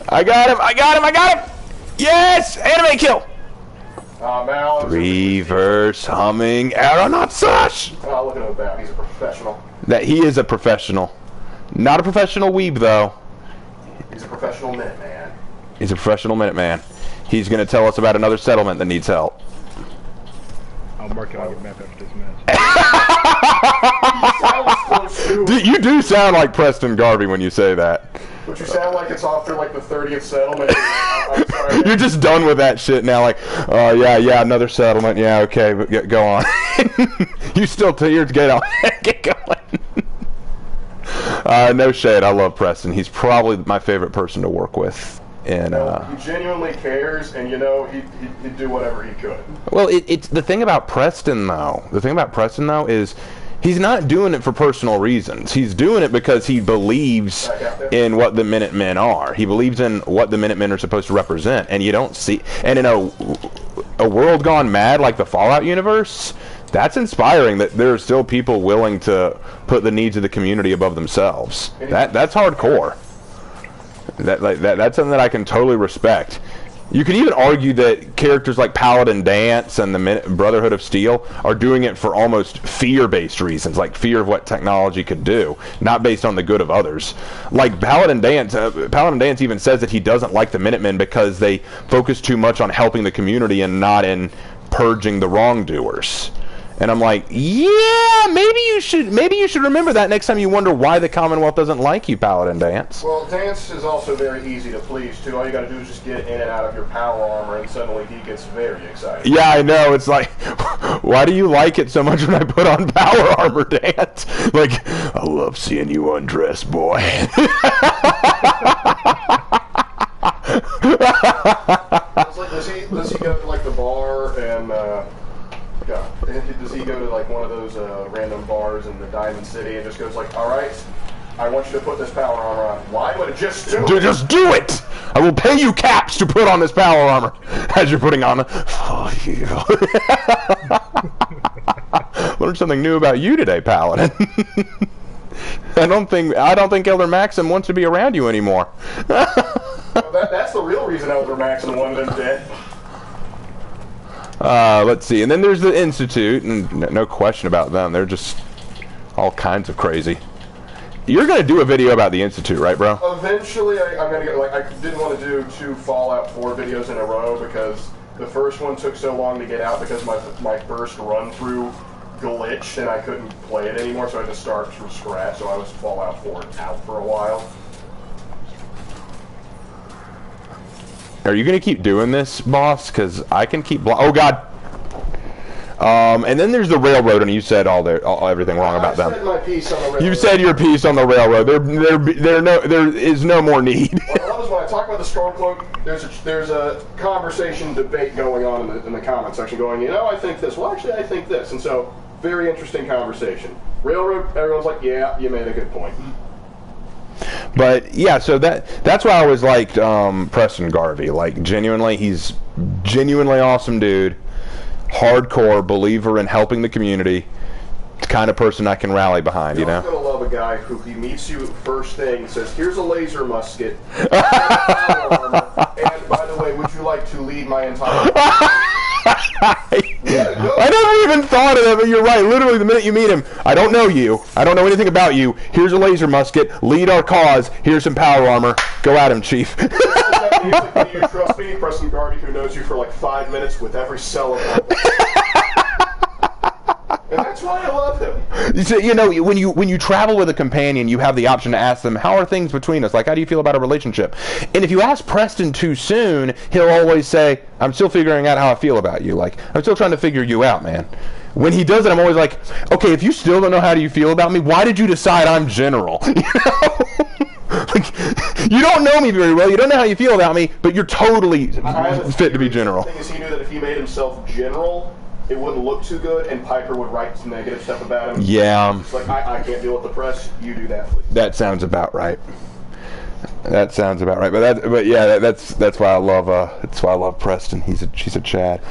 I got him! I got him! I got him! Yes! Anime kill! Mal. Reverse humming aeronaut sash. Oh, look at him back. He's a professional. That he is a professional. Not a professional weeb, though. He's a professional Minuteman. He's a professional Minuteman. He's going to tell us about another settlement that needs help. I'll mark it on your map after this match. Dude, you do sound like Preston Garvey when you say that. But you sound like it's after like the 30th settlement. I'm sorry. You're just done with that shit now. Like, oh yeah, another settlement. Yeah, okay, but go on. You still, you're good on. Get going. No shade. I love Preston. He's probably my favorite person to work with. And he genuinely cares, and you know he'd do whatever he could. Well, it's the thing about Preston though. The thing about Preston though is he's not doing it for personal reasons. He's doing it because he believes in what the Minutemen are. He believes in what the Minutemen are supposed to represent, and you don't see. And in a world gone mad like the Fallout universe, that's inspiring. That there are still people willing to put the needs of the community above themselves. That's hardcore. That's something that I can totally respect. You could even argue that characters like Paladin Dance and the Brotherhood of Steel are doing it for almost fear-based reasons, like fear of what technology could do, not based on the good of others. Like Paladin Dance even says that he doesn't like the Minutemen because they focus too much on helping the community and not in purging the wrongdoers. And I'm like, yeah, maybe you should remember that next time you wonder why the Commonwealth doesn't like you, Paladin Dance. Well, Dance is also very easy to please too. All you gotta do is just get in and out of your power armor, and suddenly he gets very excited. Yeah, I know. It's like, why do you like it so much when I put on power armor, Dance? Like, I love seeing you undress, boy. It's like, does he go to like the bar and does he go to like one of those random bars in the Diamond City and just goes like, all right, I want you to put this power armor on. Why would it just do it? Just do it! I will pay you caps to put on this power armor as you're putting on it. Oh, you. Learned something new about you today, Paladin. I don't think Elder Maxim wants to be around you anymore. Well, that's the real reason Elder Maxim wanted him dead. Let's see, and then there's the Institute, and no question about them. They're just all kinds of crazy. You're gonna do a video about the Institute, right, bro? Eventually, I'm gonna get I didn't want to do 2 Fallout 4 videos in a row because the first one took so long to get out because my first run through glitched and I couldn't play it anymore, so I had to start from scratch. So I was Fallout 4 out for a while. Are you going to keep doing this, boss? Because I can keep... Oh, God. And then there's the railroad, and you said everything wrong about them. I said my piece on the railroad. You said your piece on the railroad. There is no more need. Well, when I talk about the Stormcloak, there's a conversation, debate going on in the comment section going, you know, I think this. Well, actually, I think this. And so, very interesting conversation. Railroad, everyone's like, yeah, you made a good point. But yeah, so that's why I always liked Preston Garvey. Like, genuinely, he's genuinely awesome dude, hardcore believer in helping the community. It's the kind of person I can rally behind, you know. You're gonna love a guy who he meets you first thing, says, "Here's a laser musket, and by the way, would you like to lead my entire?" I never even thought of that, but you're right. Literally, the minute you meet him, I don't know you. I don't know anything about you. Here's a laser musket. Lead our cause. Here's some power armor. Go at him, Chief. Can you trust me, Preston Garvey, who knows you for like 5 minutes with every cell of it? And that's why I love him. You know, when you travel with a companion, you have the option to ask them, how are things between us? Like, how do you feel about a relationship? And if you ask Preston too soon, he'll always say, I'm still figuring out how I feel about you. Like, I'm still trying to figure you out, man. When he does it, I'm always like, okay, if you still don't know how do you feel about me, why did you decide I'm general? You know? Like, you don't know me very well, you don't know how you feel about me, but you're totally fit to be general. The thing is, he knew that if he made himself general, it wouldn't look too good, and Piper would write some negative stuff about him. Yeah. It's like, I can't deal with the press, you do that, please. That sounds about right. That sounds about right. But yeah, that's why I love Preston. She's a Chad.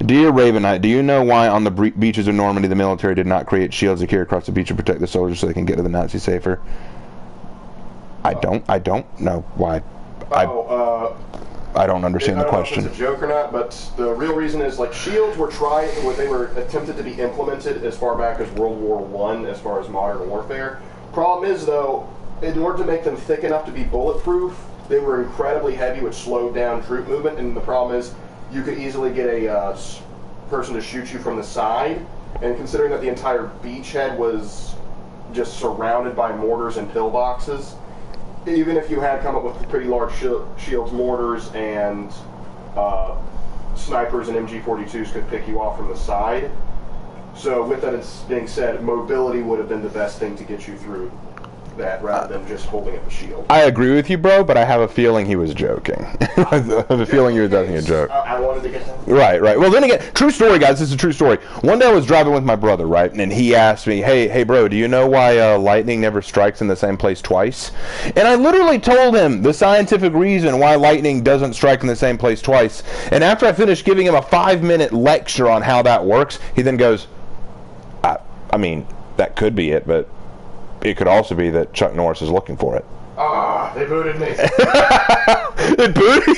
Dear Raven Knight, do you know why on the beaches of Normandy the military did not create shields to carry across the beach to protect the soldiers so they can get to the Nazis safer? I don't know why. I don't understand the question. I don't know if it's a joke or not, but the real reason is like shields were they were attempted to be implemented as far back as World War I, as far as modern warfare. Problem is though, in order to make them thick enough to be bulletproof, they were incredibly heavy, which slowed down troop movement. And the problem is, you could easily get a person to shoot you from the side. And considering that the entire beachhead was just surrounded by mortars and pillboxes, even if you had come up with pretty large shields, mortars, and snipers and MG42s could pick you off from the side. So with that being said, mobility would have been the best thing to get you through that rather than just holding up the shield. I agree with you, bro, but I have a feeling he was joking. I have a feeling he was making a joke. I wanted to get that. Right. Well, then again, true story, guys. This is a true story. One day I was driving with my brother, right, and he asked me, hey, bro, do you know why lightning never strikes in the same place twice? And I literally told him the scientific reason why lightning doesn't strike in the same place twice. And after I finished giving him a 5-minute lecture on how that works, he then goes, I mean, that could be it, but it could also be that Chuck Norris is looking for it. Ah, they booted me. It booted you?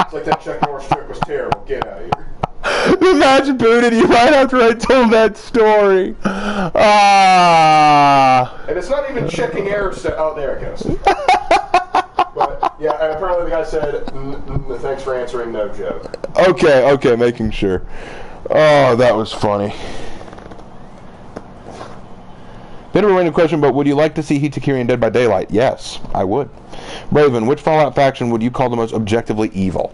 It's like that Chuck Norris trick was terrible. Get out of here. The match booted you right after I told that story. And it's not even checking errors. Oh, there it goes. But yeah, and apparently the guy said, "Thanks for answering, no joke." Okay, making sure. Oh, that was funny. Bit of a random question, but would you like to see Hitakiri in Dead by Daylight? Yes, I would. Raven, which Fallout faction would you call the most objectively evil?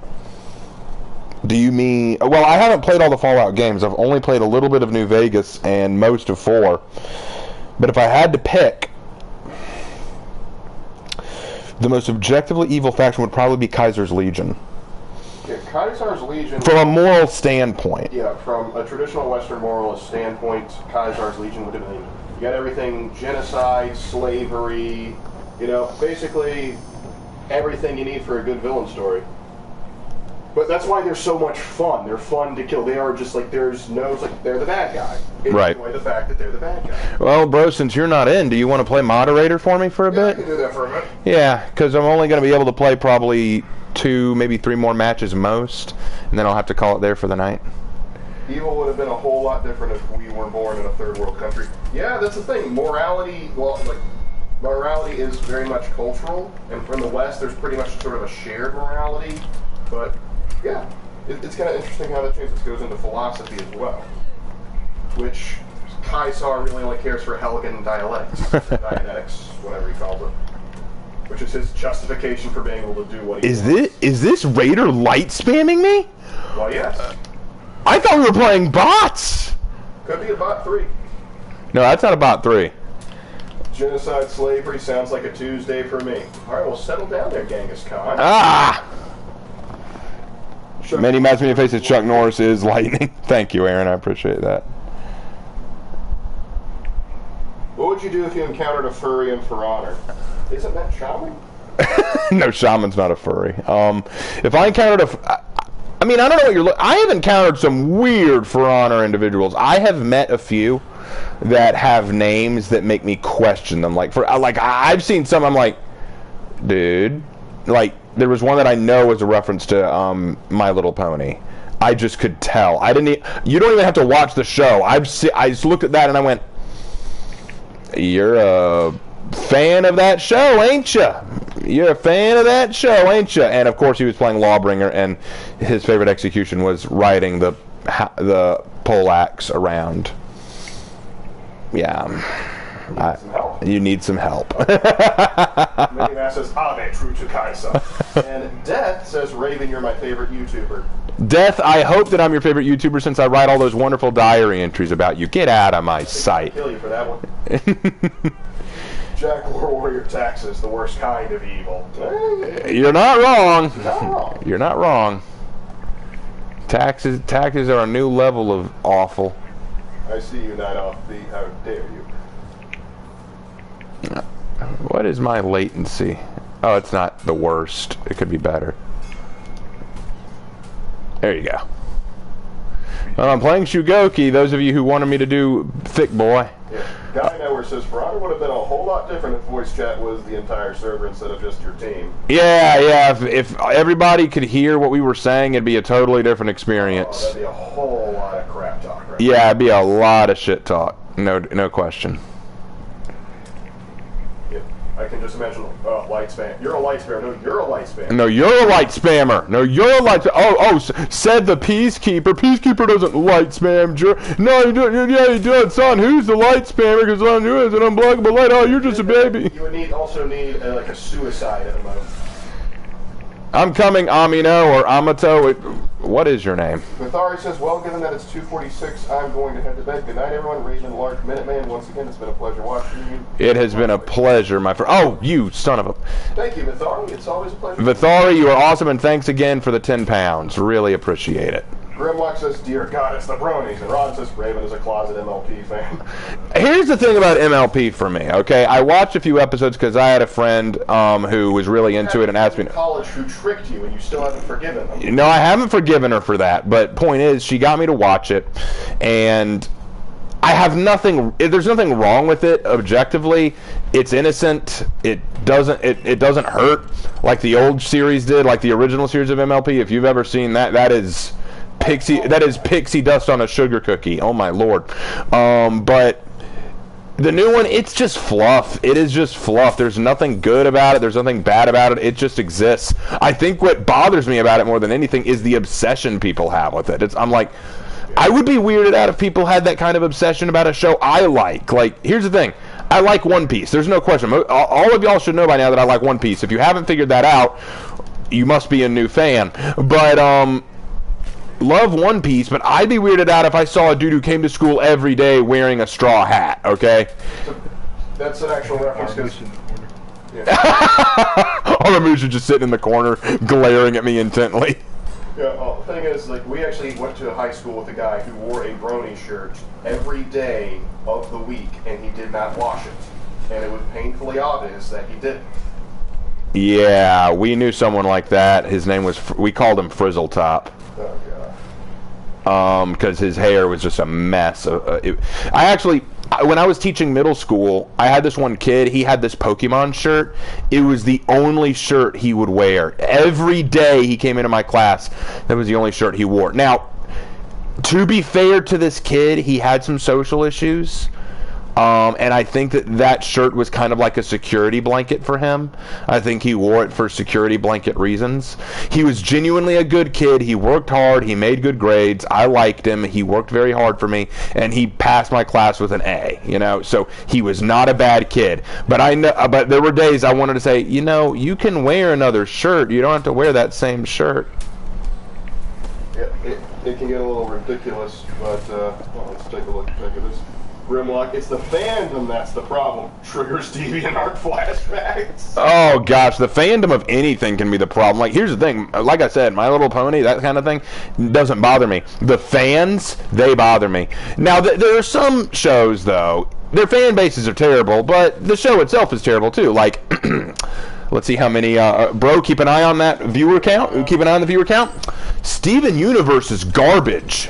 Do you mean... Well, I haven't played all the Fallout games. I've only played a little bit of New Vegas and most of 4. But if I had to pick, the most objectively evil faction would probably be Kaiser's Legion. Yeah, Kaiser's Legion... From a moral standpoint. Yeah, from a traditional Western moralist standpoint, Kaiser's Legion would have been... You got everything, genocide, slavery, you know, basically everything you need for a good villain story. But that's why they're so much fun. They're fun to kill. They are just like, there's no, it's like they're the bad guy. Right. Enjoy the fact that they're the bad guy. Well, bro, since you're not in, do you want to play moderator for me for a bit? I can do that for a minute. Yeah, because I'm only going to be able to play probably 2, maybe 3 more matches most, and then I'll have to call it there for the night. Evil would have been a whole lot different if we were born in a third world country. Yeah, that's the thing. Morality, well, like, morality is very much cultural, and from the West, there's pretty much sort of a shared morality, but... Yeah, it's kind of interesting how that changes. It goes into philosophy as well, which Kaiser really only cares for Helgen Dianetics, whatever he calls it, which is his justification for being able to do what he wants. Is this Raider light spamming me? Well, yes. I thought we were playing bots. Could be a bot 3. No, that's not a bot 3. Genocide, slavery sounds like a Tuesday for me. All right, well, settle down there, Genghis Khan. Ah! Many matchmaking faces Chuck Norris is lightning. Thank you, Aaron. I appreciate that. What would you do if you encountered a furry in For Honor? Isn't that shaman? No, shaman's not a furry. If I encountered I mean, I don't know what you're I have encountered some weird For Honor individuals. I have met a few that have names that make me question them. Like, I've seen some, I'm like, dude, like, there was one that I know was a reference to My Little Pony. I just could tell. You don't even have to watch the show. I just looked at that and I went, "You're a fan of that show, ain't you? You're a fan of that show, ain't you?" And of course, he was playing Lawbringer, and his favorite execution was riding the poleaxe around. Yeah. You need some help. Miniman says, "Abe, true to Kaiser." And Death says, "Raven, you're my favorite YouTuber." Death, I hope that I'm your favorite YouTuber since I write all those wonderful diary entries about you. Get out of my sight. I'll kill you for that one. Jack Warrior taxes, the worst kind of evil. You're not wrong. Not wrong. You're not wrong. Taxes are a new level of awful. I see you, Night Off Beat. How dare you? What is my latency? Oh, it's not the worst. It could be better. There you go. Well, I'm playing Shugoki. Those of you who wanted me to do Thick Boy. Yeah. Guy Nowhere says, Ferrari would have been a whole lot different if voice chat was the entire server instead of just your team. Yeah. If everybody could hear what we were saying, it'd be a totally different experience. Oh, that'd be a whole lot of crap talk right Yeah, it'd be a lot of shit talk. No question. I can just imagine light spam. You're a light spammer. No, you're a light spammer. No, you're a light spammer. No, you're a light. Said the Peacekeeper. Peacekeeper doesn't light spam. No, you do. Yeah, you do. Son, who's the light spammer? Because on you is an unblockable light. Oh, you're just a baby. You would also need like a suicide at the moment. I'm coming, Amino or Amato. What is your name? Mathari says, well, given that it's 2:46, I'm going to head to bed. Good night, everyone. Raven, Lark, Minuteman. Once again, it's been a pleasure watching you. It has been a pleasure, my friend. Oh, you son of a... Thank you, Mathari. It's always a pleasure. Mathari, you are awesome, and thanks again for the 10 pounds. Really appreciate it. Grimlock says, dear God, it's the bronies. And Ron says, Raven is a closet MLP fan. Here's the thing about MLP for me, okay? I watched a few episodes because I had a friend who was really into it and asked me... college who tricked you and you still haven't forgiven them. No, I haven't forgiven her for that, but point is, she got me to watch it, and I have nothing... There's nothing wrong with it, objectively. It's innocent. It doesn't hurt like the old series did, like the original series of MLP. If you've ever seen that, that is pixie dust on a sugar cookie. Oh my lord. But the new one, it's just fluff. It is just fluff. There's nothing good about it. There's nothing bad about it. It just exists. I think what bothers me about it more than anything is the obsession people have with it. I'm like, I would be weirded out if people had that kind of obsession about a show I like. Like, here's the thing. I like One Piece. There's no question. All of y'all should know by now that I like One Piece. If you haven't figured that out, you must be a new fan. But, love One Piece, but I'd be weirded out if I saw a dude who came to school every day wearing a straw hat, okay? That's an actual reference. Aramush is just sitting in the corner, glaring at me intently. Yeah, well, the thing is, like, we actually went to high school with a guy who wore a brony shirt every day of the week, and he did not wash it. And it was painfully obvious that he didn't. Yeah, we knew someone like that. His name was, we called him Frizzle Top. Oh, God. Because his hair was just a mess. When I was teaching middle school, I had this one kid. He had this Pokemon shirt. It was the only shirt he would wear. Every day he came into my class, that was the only shirt he wore. Now, to be fair to this kid, he had some social issues. And I think that shirt was kind of like a security blanket for him. I think he wore it for security blanket reasons. He was genuinely a good kid. He worked hard. He made good grades. I liked him. He worked very hard for me, and he passed my class with an A. You know, so he was not a bad kid. But but there were days I wanted to say, you know, you can wear another shirt. You don't have to wear that same shirt. Yeah, it can get a little ridiculous, but let's take a look at this. Grimlock, it's the fandom that's the problem. Triggers DeviantArt flashbacks. Oh gosh, the fandom of anything can be the problem. Like, here's the thing, like I said, My Little Pony, that kind of thing, doesn't bother me. The fans, they bother me. Now, there are some shows, though, their fan bases are terrible, but the show itself is terrible, too. Like, let's see how many, bro, keep an eye on that viewer count. Keep an eye on the viewer count. Steven Universe is garbage.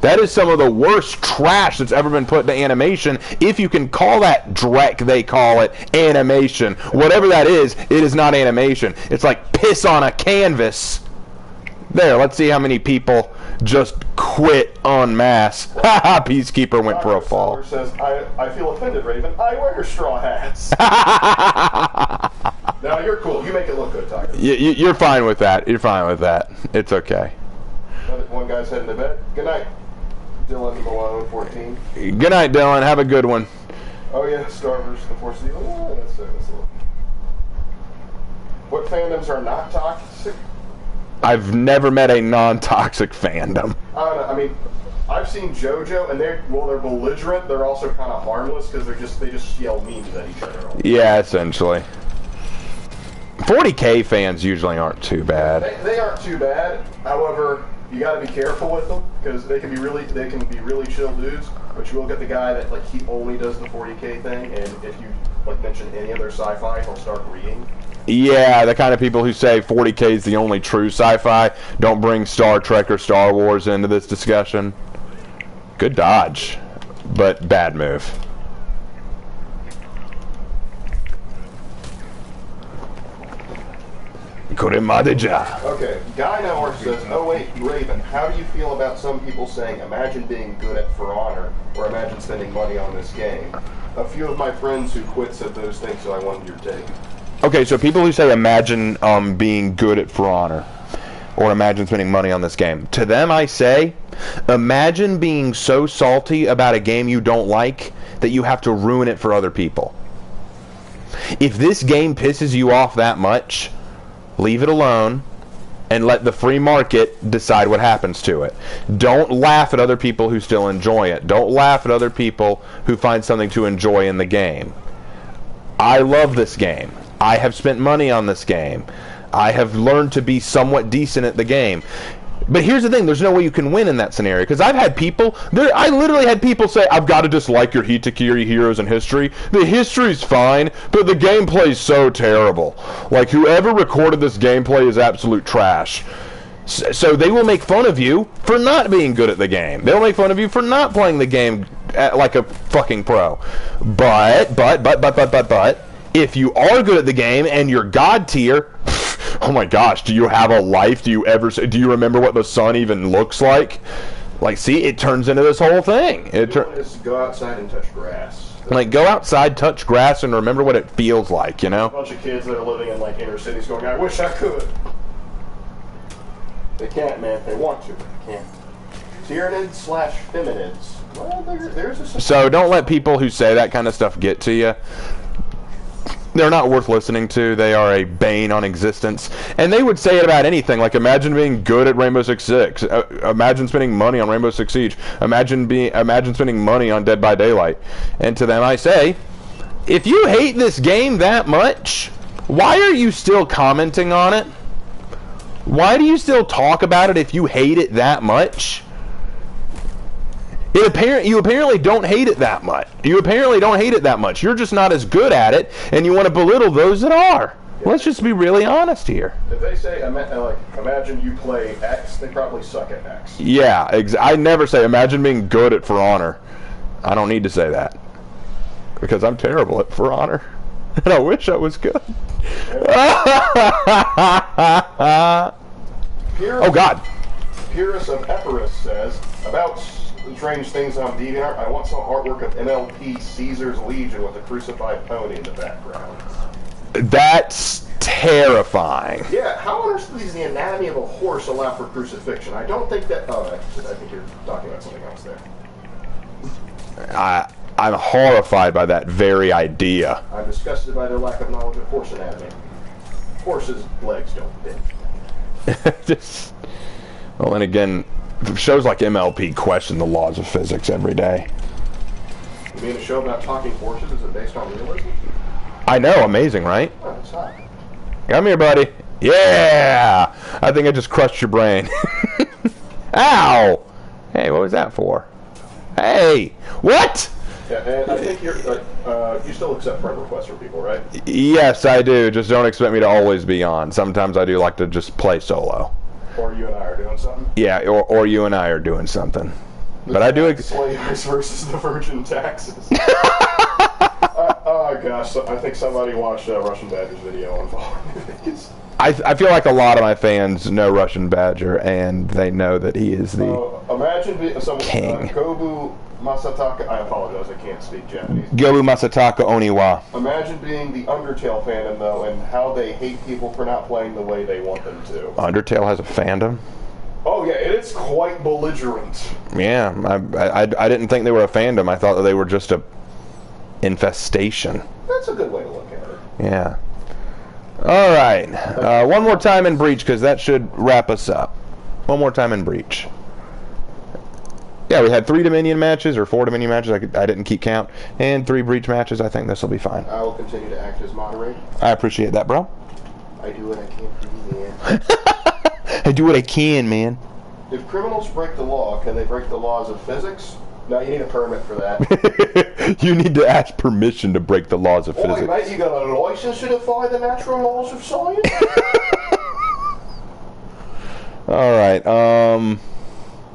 That is some of the worst trash that's ever been put into animation. If you can call that dreck, they call it animation. Whatever that is, it is not animation. It's like piss on a canvas. There, let's see how many people just quit en masse. Haha, Peacekeeper went for a fall. Says, I feel offended, Raven. I wear straw hats. No, you're cool. You make it look good, Tiger. You're fine with that. You're fine with that. It's okay. One guy's heading to bed. Good night. Dylan Malone, 14. Good night, Dylan. Have a good one. Oh, yeah, Star vs. the Force Evil. Oh, that's a little... What fandoms are not toxic? I've never met a non-toxic fandom. I don't know. I mean, I've seen JoJo, and they're belligerent. They're also kind of harmless because they just yell memes at each other. Yeah, essentially. 40K fans usually aren't too bad. They aren't too bad. However, you got to be careful with them because they can be really chill dudes. But you will get the guy that he only does the 40K thing, and if you mention any other sci-fi, he'll start reading. Yeah, the kind of people who say 40K is the only true sci-fi. Don't bring Star Trek or Star Wars into this discussion. Good dodge, but bad move. Kuremadeja. Okay, Guy Knower says, oh wait, Raven, how do you feel about some people saying, imagine being good at For Honor, or imagine spending money on this game? A few of my friends who quit said those things, so I wanted your take. Okay, so people who say imagine being good at For Honor, or imagine spending money on this game. To them I say, imagine being so salty about a game you don't like that you have to ruin it for other people. If this game pisses you off that much, leave it alone and let the free market decide what happens to it. Don't laugh at other people who still enjoy it. Don't laugh at other people who find something to enjoy in the game. I love this game. I have spent money on this game. I have learned to be somewhat decent at the game. But here's the thing, there's no way you can win in that scenario. Because I've had people, I literally had people say, I've got to dislike your Hitakiri heroes in history. The history's fine, but the gameplay's so terrible. Like, whoever recorded this gameplay is absolute trash. So they will make fun of you for not being good at the game. They'll make fun of you for not playing the game like a fucking pro. But, if you are good at the game and you're God tier, oh my gosh, do you have a life? Do you remember what the sun even looks like? Like, see, it turns into this whole thing. Just go outside and touch grass. Like, go outside, touch grass, and remember what it feels like, you know? A bunch of kids that are living in, like, inner cities going, I wish I could. They can't, man. They want to, but they can't. Tyranids/feminids. Well, there's a... So don't let people who say that kind of stuff get to you. They're not worth listening to. They are a bane on existence. And they would say it about anything. Like, imagine being good at Rainbow Six Siege. Imagine spending money on Rainbow Six Siege. Imagine spending money on Dead by Daylight. And to them I say, if you hate this game that much, why are you still commenting on it? Why do you still talk about it if you hate it that much? You apparently don't hate it that much. You apparently don't hate it that much. You're just not as good at it, and you want to belittle those that are. Let's just be really honest here. If they say, like, imagine you play X, they probably suck at X. Yeah, I never say, imagine being good at For Honor. I don't need to say that. Because I'm terrible at For Honor. And I wish I was good. Oh, God. Pyrrhus of Epirus says, about strange things on DeviantArt, I want some artwork of MLP Caesar's Legion with a crucified pony in the background. That's terrifying. Yeah, how on earth does the anatomy of a horse allow for crucifixion? I don't think that... Oh, I think you're talking about something else there. I'm horrified by that very idea. I'm disgusted by their lack of knowledge of horse anatomy. Horses' legs don't fit. Well, and again, shows like MLP question the laws of physics every day. You mean a show about talking horses? Is it based on realism? I know, amazing, right? Oh, it's hot. Come here, buddy. Yeah! I think I just crushed your brain. Ow! Hey, what was that for? Hey! What? Yeah, and I think you still accept friend requests from people, right? Yes, I do. Just don't expect me to always be on. Sometimes I do like to just play solo. Or you and I are doing something? Yeah, or you and I are doing something. But I do... Slavers versus the virgin taxes. Oh gosh, I think somebody watched Russian Badger's video on Vlog. I feel like a lot of my fans know Russian Badger, and they know that he is the imagine king. Gobu Masataka, I apologize, I can't speak Japanese. Gobu Masataka Oniwa. Imagine being the Undertale fandom, though, and how they hate people for not playing the way they want them to. Undertale has a fandom? Oh, yeah, it's quite belligerent. Yeah, I didn't think they were a fandom. I thought that they were just a infestation. That's a good way to look at it. Yeah. All right. One more time in Breach, because that should wrap us up. One more time in Breach. Yeah, we had 3 Dominion matches, or 4 Dominion matches, I didn't keep count, and 3 Breach matches. I think this will be fine. I will continue to act as moderator. I appreciate that, bro. I do what I can for you, man. I do what I can, man. If criminals break the law, can they break the laws of physics? No, you need a permit for that. You need to ask permission to break the laws of physics. Wait, mate, you got a license to defy the natural laws of science? All right,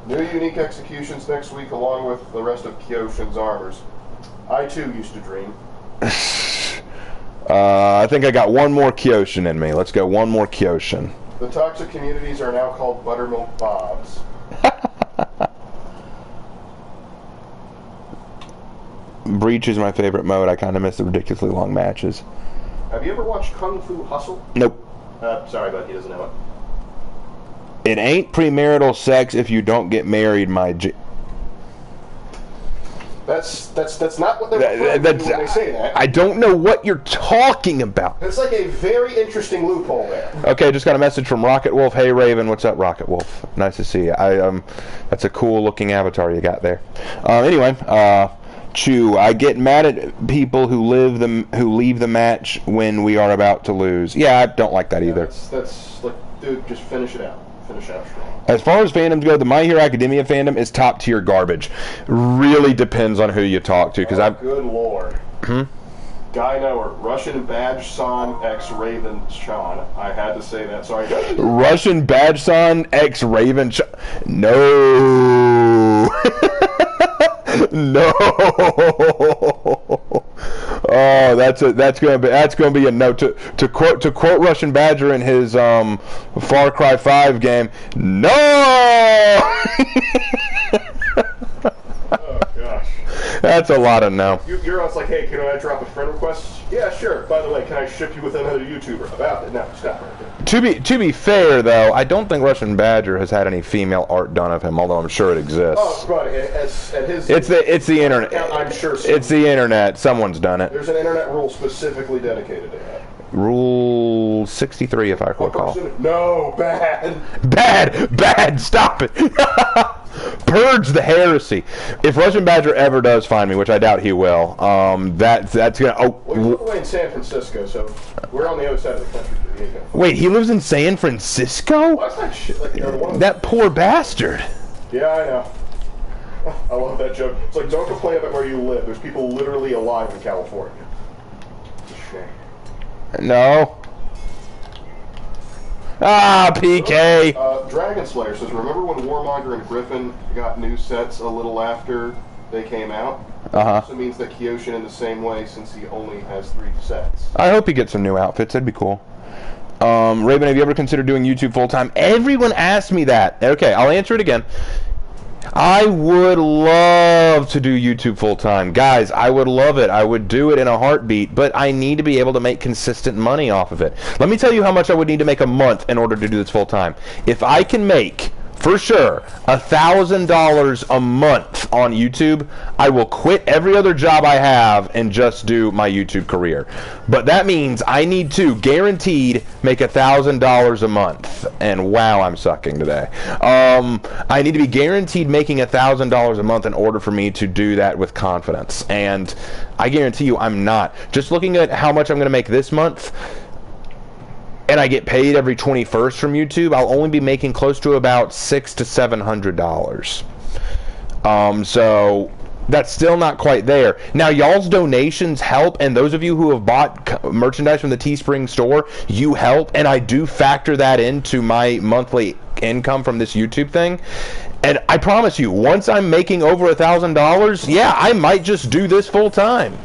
New unique executions next week along with the rest of Kyoshin's armors. I too used to dream. I think I got one more Kyoshin in me. Let's go one more Kyoshin. The toxic communities are now called Buttermilk Bobs. Breach is my favorite mode. I kind of miss the ridiculously long matches. Have you ever watched Kung Fu Hustle? Nope. Sorry, but he doesn't know it. It ain't premarital sex if you don't get married, That's not what they're referring to when they say that. I don't know what you're talking about. It's like a very interesting loophole there. Okay, just got a message from Rocket Wolf. Hey Raven, what's up, Rocket Wolf? Nice to see you. That's a cool looking avatar you got there. Anyway, Chew, I get mad at people who leave the match when we are about to lose. Yeah, I don't like that either. That's like, dude, just finish it out. Finish out strong. As far as fandoms go, the My Hero Academia fandom is top tier garbage. Really depends on who you talk to, because good lord. Guy knower, Russian Badge San X Raven Sean. I had to say that. Sorry. Russian Badge San X Raven. No. No. Oh, that's gonna be a no. To quote Russian Badger in his Far Cry 5 game. No. Oh gosh. That's a lot of no. You're always like, hey, can I drop a friend request? Yeah, sure. By the way, can I ship you with another YouTuber? About it? No, stop right there. To be fair, though, I don't think Russian Badger has had any female art done of him, although I'm sure it exists. Oh, but at his it's the internet. I'm sure. It's the internet. Someone's done it. There's an internet rule specifically dedicated to that. Rule 63, if I recall. No, bad. Bad. Stop it. Purge the heresy. If Russian Badger ever does find me, which I doubt he will, that's gonna. Oh, well, he's away in San Francisco, so we're on the other side of the country. Wait, he lives in San Francisco? Well, that's not shit. Like, that poor bastard. Yeah, I know. I love that joke. It's like, don't complain about where you live. There's people literally alive in California. It's a shame. No. Ah, PK. Dragon Slayer says, remember when Warmonger and Griffin got new sets a little after they came out? Also means that Kyoshin in the same way, since he only has 3 sets. I hope he gets some new outfits. That'd be cool. Raven, have you ever considered doing YouTube full time? Everyone asked me that. Okay, I'll answer it again. I would love to do YouTube full time. Guys, I would love it. I would do it in a heartbeat, but I need to be able to make consistent money off of it. Let me tell you how much I would need to make a month in order to do this full time. If I can make, for sure, $1,000 a month on YouTube, I will quit every other job I have and just do my YouTube career. But that means I need to guaranteed make $1,000 a month. And wow, I'm sucking today. I need to be guaranteed making $1,000 a month in order for me to do that with confidence. And I guarantee you I'm not. Just looking at how much I'm going to make this month, and I get paid every 21st from YouTube, I'll only be making close to about $600 to $700. So that's still not quite there. Now, y'all's donations help, and those of you who have bought merchandise from the Teespring store, you help, and I do factor that into my monthly income from this YouTube thing. And I promise you, once I'm making over $1,000, yeah, I might just do this full time.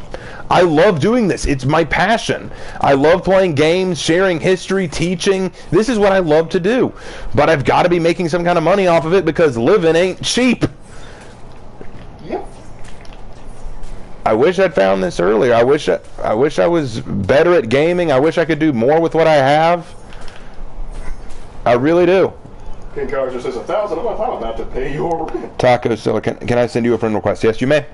I love doing this. It's my passion. I love playing games, sharing history, teaching. This is what I love to do. But I've got to be making some kind of money off of it because living ain't cheap. Yep. I wish I'd found this earlier. I wish I was better at gaming. I wish I could do more with what I have. I really do. King Carter says, $1,000 a month. I'm about to pay your rent. Taco Silicon. Can I send you a friend request? Yes, you may.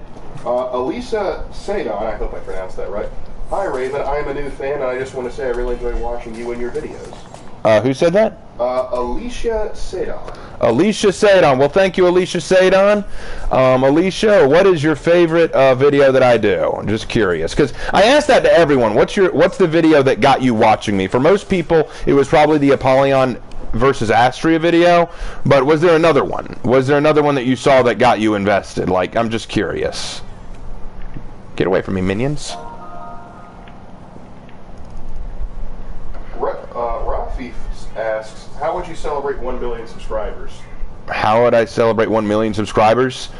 Elisa Sadon, I hope I pronounced that right. Hi Raven, I am a new fan and I just want to say I really enjoy watching you and your videos. Who said that? Alicia Sadon. Alicia Sadon. Well, thank you, Alicia Sadon. Alicia, what is your favorite video that I do? I'm just curious, because I asked that to everyone. What's the video that got you watching me? For most people, it was probably the Apollyon versus Astria video, but was there another one? Was there another one that you saw that got you invested? Like, I'm just curious. Get away from me, minions. Rafi asks, how would you celebrate 1 billion subscribers? How would I celebrate 1 million subscribers?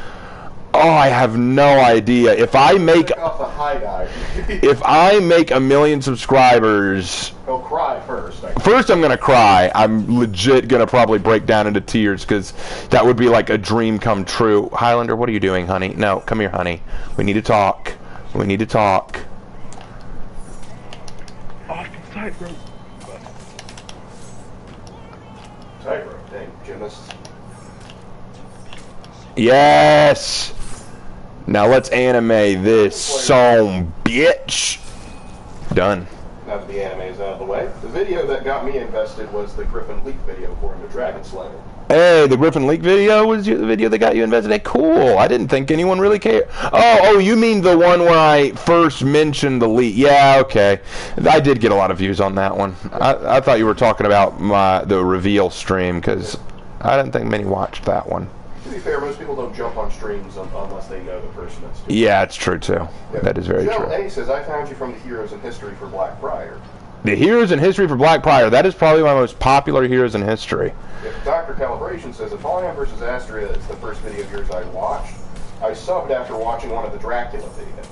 Oh, I have no idea. If I make off the high dive. if I make 1 million subscribers, He'll cry first. first I'm gonna cry. I'm legit gonna probably break down into tears because that would be like a dream come true. Highlander, what are you doing, honey? No, come here, honey. We need to talk. We need to talk. Off the tightrope. Tightrope, dang, gymnast. Yes. Now let's anime this song, bitch. Done. Now that the anime is out of the way, the video that got me invested was the Griffin leak video for the Dragon Slayer. Hey, the Griffin leak video was the video that got you invested? Hey, cool. I didn't think anyone really cared. Oh, you mean the one where I first mentioned the leak? Yeah, okay. I did get a lot of views on that one. I thought you were talking about the reveal stream because I didn't think many watched that one. To be fair, most people don't jump on streams unless they know the person that's doing it. Yeah, it's true too. Yeah. That is very true. A says, I found you from the Heroes in History for Blackbriar. The Heroes in History for Blackbriar. That is probably my most popular Heroes in History. If Dr. Calibration says, if Valiant vs. Astria is the first video of yours I watched, I subbed after watching one of the Dracula videos.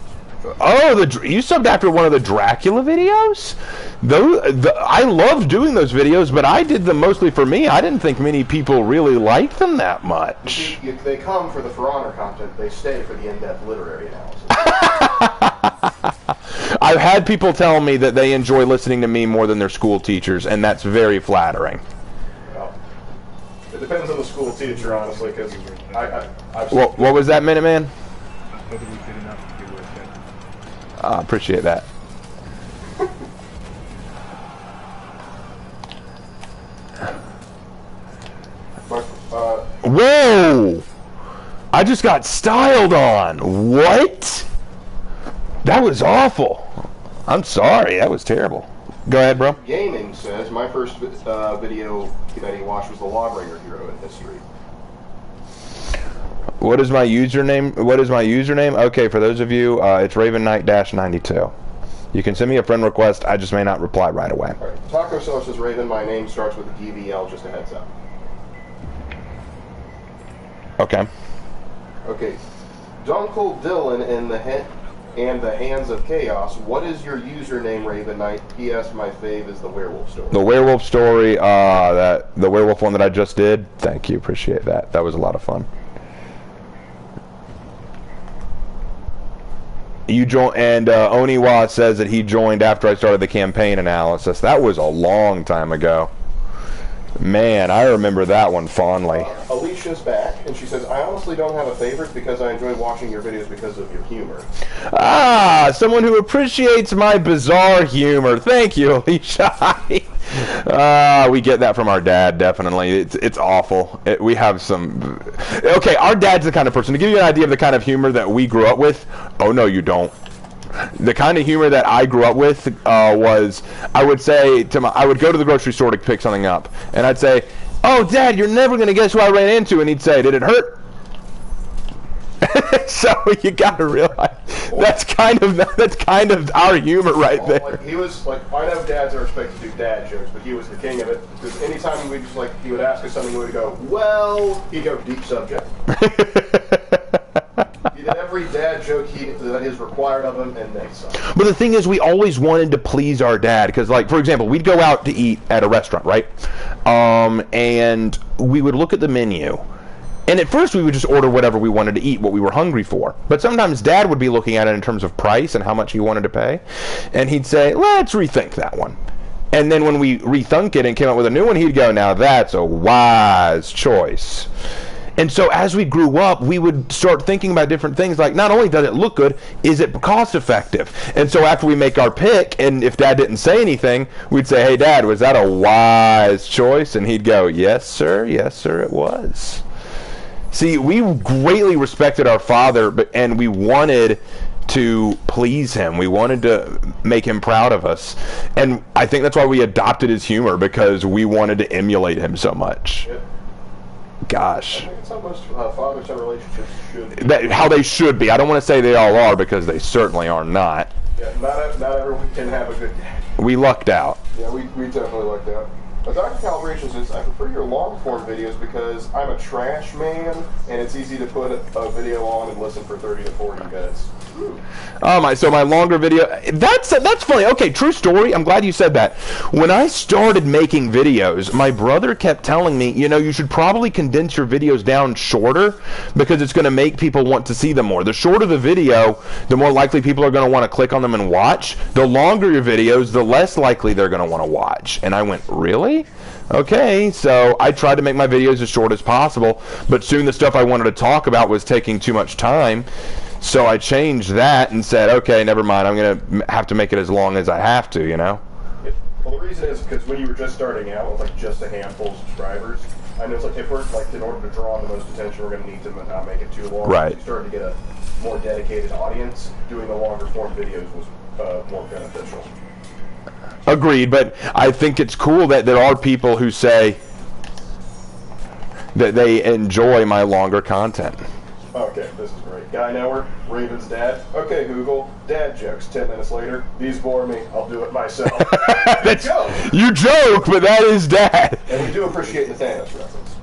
Oh, you subbed after one of the Dracula videos? I loved doing those videos, but I did them mostly for me. I didn't think many people really liked them that much. They come for the For Honor content. They stay for the in-depth literary analysis. I've had people tell me that they enjoy listening to me more than their school teachers, and that's very flattering. Well, it depends on the school teacher, honestly, because what was that, Minuteman? Whether we did enough to get work done. I appreciate that. Whoa! I just got styled on. What? That was awful. I'm sorry. That was terrible. Go ahead, bro. Gaming says, my first video that he watched was the Lawbringer Hero in History. What is my username? Okay, for those of you, it's RavenKnight-92. You can send me a friend request. I just may not reply right away. All right. Taco Sauce says, Raven, my name starts with a DVL, just a heads up. Okay. Okay. Dunkle Dylan in the Hands of Chaos. What is your username, Raven Knight? P.S. My fave is the werewolf story. The werewolf story, the werewolf one that I just did. Thank you, appreciate that. That was a lot of fun. And Oniwa says that he joined after I started the campaign analysis. That was a long time ago. Man, I remember that one fondly. Alicia's back, and she says, I honestly don't have a favorite because I enjoy watching your videos because of your humor. Ah, someone who appreciates my bizarre humor. Thank you, Alicia. We get that from our dad, definitely. It's awful. We have some... Okay, our dad's the kind of person, to give you an idea of the kind of humor that we grew up with. Oh, no, you don't. The kind of humor that I grew up with was, I would say, I would go to the grocery store to pick something up, and I'd say, oh, Dad, you're never going to guess who I ran into, and he'd say, did it hurt? So you got to realize, that's kind of our humor right there. Like, he was, like, I know dads are expected to do dad jokes, but he was the king of it, because anytime he would ask us something, we would go, well, he'd go, deep subject. He did every dad joke that is required of him, and then some. But the thing is, we always wanted to please our dad, because, like, for example, we'd go out to eat at a restaurant, right? And we would look at the menu, and at first we would just order whatever we wanted to eat, what we were hungry for. But sometimes Dad would be looking at it in terms of price and how much he wanted to pay, and he'd say, let's rethink that one. And then when we rethunk it and came up with a new one, he'd go, now that's a wise choice. And so as we grew up, we would start thinking about different things, like not only does it look good, is it cost effective? And so after we make our pick, and if Dad didn't say anything, we'd say, hey, Dad, was that a wise choice? And he'd go, yes, sir, it was. See, we greatly respected our father, and we wanted to please him. We wanted to make him proud of us. And I think that's why we adopted his humor, because we wanted to emulate him so much. Yep. Gosh. I think it's how most father-son relationships should be. How they should be. I don't want to say they all are, because they certainly are not. Yeah, not everyone can have a good dad. We lucked out. Yeah, we definitely lucked out. Dr. Calibration says, I prefer your long-form videos because I'm a trash man, and it's easy to put a video on and listen for 30 to 40 minutes. So my longer video, that's funny. Okay, true story. I'm glad you said that. When I started making videos, my brother kept telling me, you should probably condense your videos down shorter because it's going to make people want to see them more. The shorter the video, the more likely people are going to want to click on them and watch. The longer your videos, the less likely they're going to want to watch. And I went, really? Okay, so I tried to make my videos as short as possible, but soon the stuff I wanted to talk about was taking too much time. So I changed that and said, okay, never mind. I'm going to have to make it as long as I have to, Well, the reason is because when you were just starting out with like just a handful of subscribers, I know it's like if we're like in order to draw the most attention, we're going to need to not make it too long. Right. You started to get a more dedicated audience. Doing the longer form videos was more beneficial. Agreed, but I think it's cool that there are people who say that they enjoy my longer content. Okay, this is great. Guy Network, Raven's dad. Okay, Google, dad jokes. 10 minutes later, these bore me. I'll do it myself. You joke, but that is dad. And we do appreciate the Thanos reference.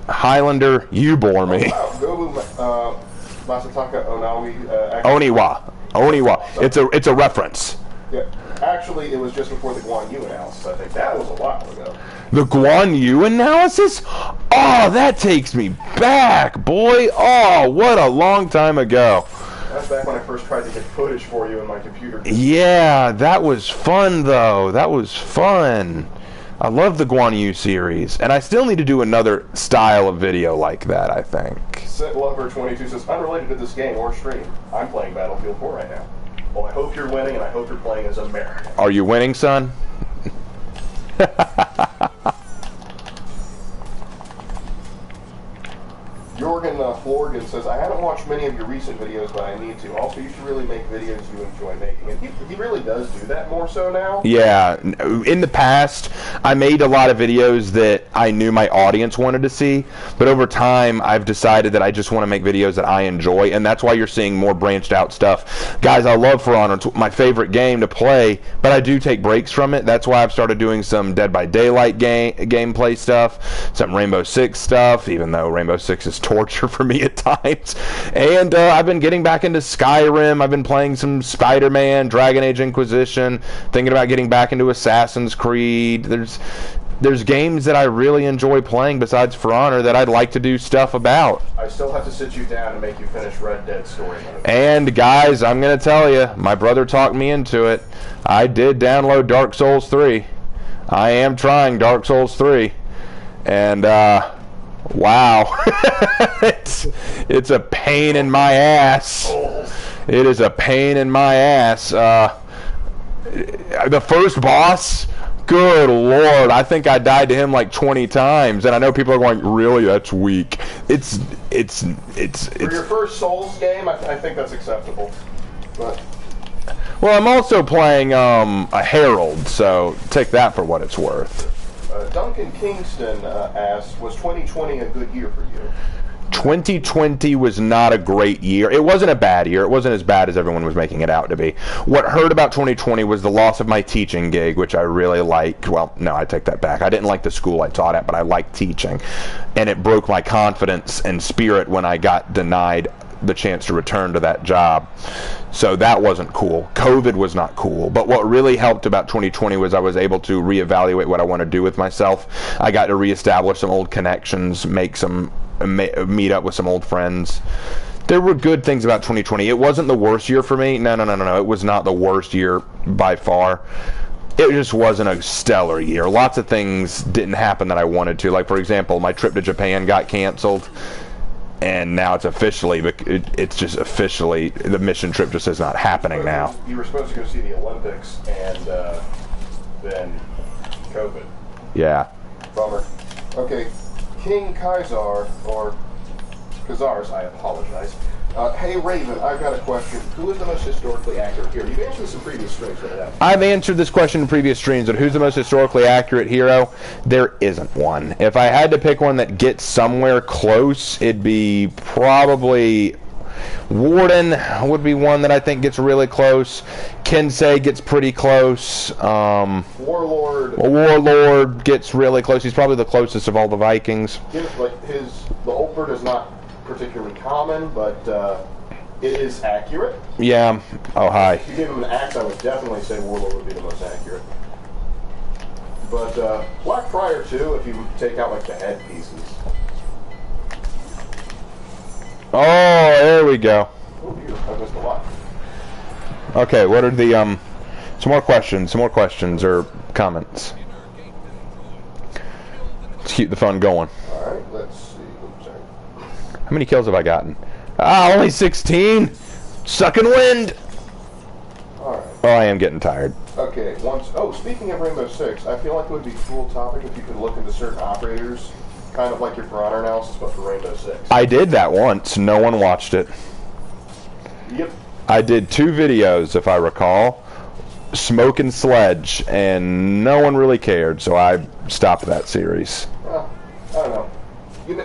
Highlander, you bore me. Oh, wow. Gobu Masataka Onawi. Oniwa. It's a reference. Yeah. Actually, it was just before the Guan Yu analysis. I think that was a while ago. The Guan Yu analysis? Oh, that takes me back, boy. Oh, what a long time ago. That's back when I first tried to get footage for you in my computer. Yeah, that was fun, though. That was fun. I love the Guan Yu series, and I still need to do another style of video like that, I think. Set Lover 22 says, unrelated to this game or stream, I'm playing Battlefield 4 right now. Well, I hope you're winning, and I hope you're playing as American. Are you winning, son? Jorgen Florgan says, I haven't watched many of your recent videos, but I need to. Also, you should really make videos you enjoy making. And he really does do that more so now. Yeah. In the past, I made a lot of videos that I knew my audience wanted to see, but over time, I've decided that I just want to make videos that I enjoy, and that's why you're seeing more branched out stuff. Guys, I love For Honor. It's my favorite game to play, but I do take breaks from it. That's why I've started doing some Dead by Daylight gameplay stuff, some Rainbow Six stuff, even though Rainbow Six is torture for me at times. And I've been getting back into Skyrim. I've been playing some Spider-Man, Dragon Age Inquisition, thinking about getting back into Assassin's Creed. There's games that I really enjoy playing besides For Honor that I'd like to do stuff about. I still have to sit you down and make you finish Red Dead Story Mode. And guys, I'm going to tell you, my brother talked me into it. I did download Dark Souls 3. I am trying Dark Souls 3. And wow. it's a pain in my ass. It is a pain in my ass. The first boss, good lord, I think I died to him like 20 times, and I know people are going, really, that's weak. It's For your first Souls game, I think that's acceptable. But well, I'm also playing a Herald, so take that for what it's worth. Duncan Kingston asked, was 2020 a good year for you? 2020 was not a great year. It wasn't a bad year. It wasn't as bad as everyone was making it out to be. What hurt about 2020 was the loss of my teaching gig, which I really liked. Well, no, I take that back. I didn't like the school I taught at, but I liked teaching. And it broke my confidence and spirit when I got denied the chance to return to that job. So that wasn't cool. COVID was not cool. But what really helped about 2020 was I was able to reevaluate what I want to do with myself. I got to reestablish some old connections, meet up with some old friends. There were good things about 2020. It wasn't the worst year for me. No. It was not the worst year by far. It just wasn't a stellar year. Lots of things didn't happen that I wanted to. Like, for example, my trip to Japan got canceled. And now it's officially, it's just officially, the mission trip just is not happening now. You were supposed to go see the Olympics, and then COVID. Yeah. Bummer. Okay, King Kaisar, or Kazars, I apologize. Hey Raven, I've got a question. Who is the most historically accurate hero? You've answered this in previous streams right now. I've answered this question in previous streams, but who's the most historically accurate hero? There isn't one. If I had to pick one that gets somewhere close, it'd be probably Warden would be one that I think gets really close. Kensei gets pretty close. Warlord gets really close. He's probably the closest of all the Vikings. Like the Ulford is not particularly common, but it is accurate. Yeah. Oh, hi. If you give him an axe, I would definitely say Warlord would be the most accurate. But Black Friar too, if you take out like the head pieces. Oh, there we go. Oh dear, I missed a lot. Okay, what are the some more questions or comments? Let's keep the fun going. All right, let's see. Oops, sorry. How many kills have I gotten? Ah, only 16. Sucking wind. All right. Oh, I am getting tired. Okay. Speaking of Rainbow Six, I feel like it would be a cool topic if you could look into certain operators, kind of like your For Honor analysis, but for Rainbow Six. I did that once. No one watched it. Yep. I did 2 videos, if I recall, Smoke and Sledge, and no one really cared, so I stopped that series. Well, I don't know.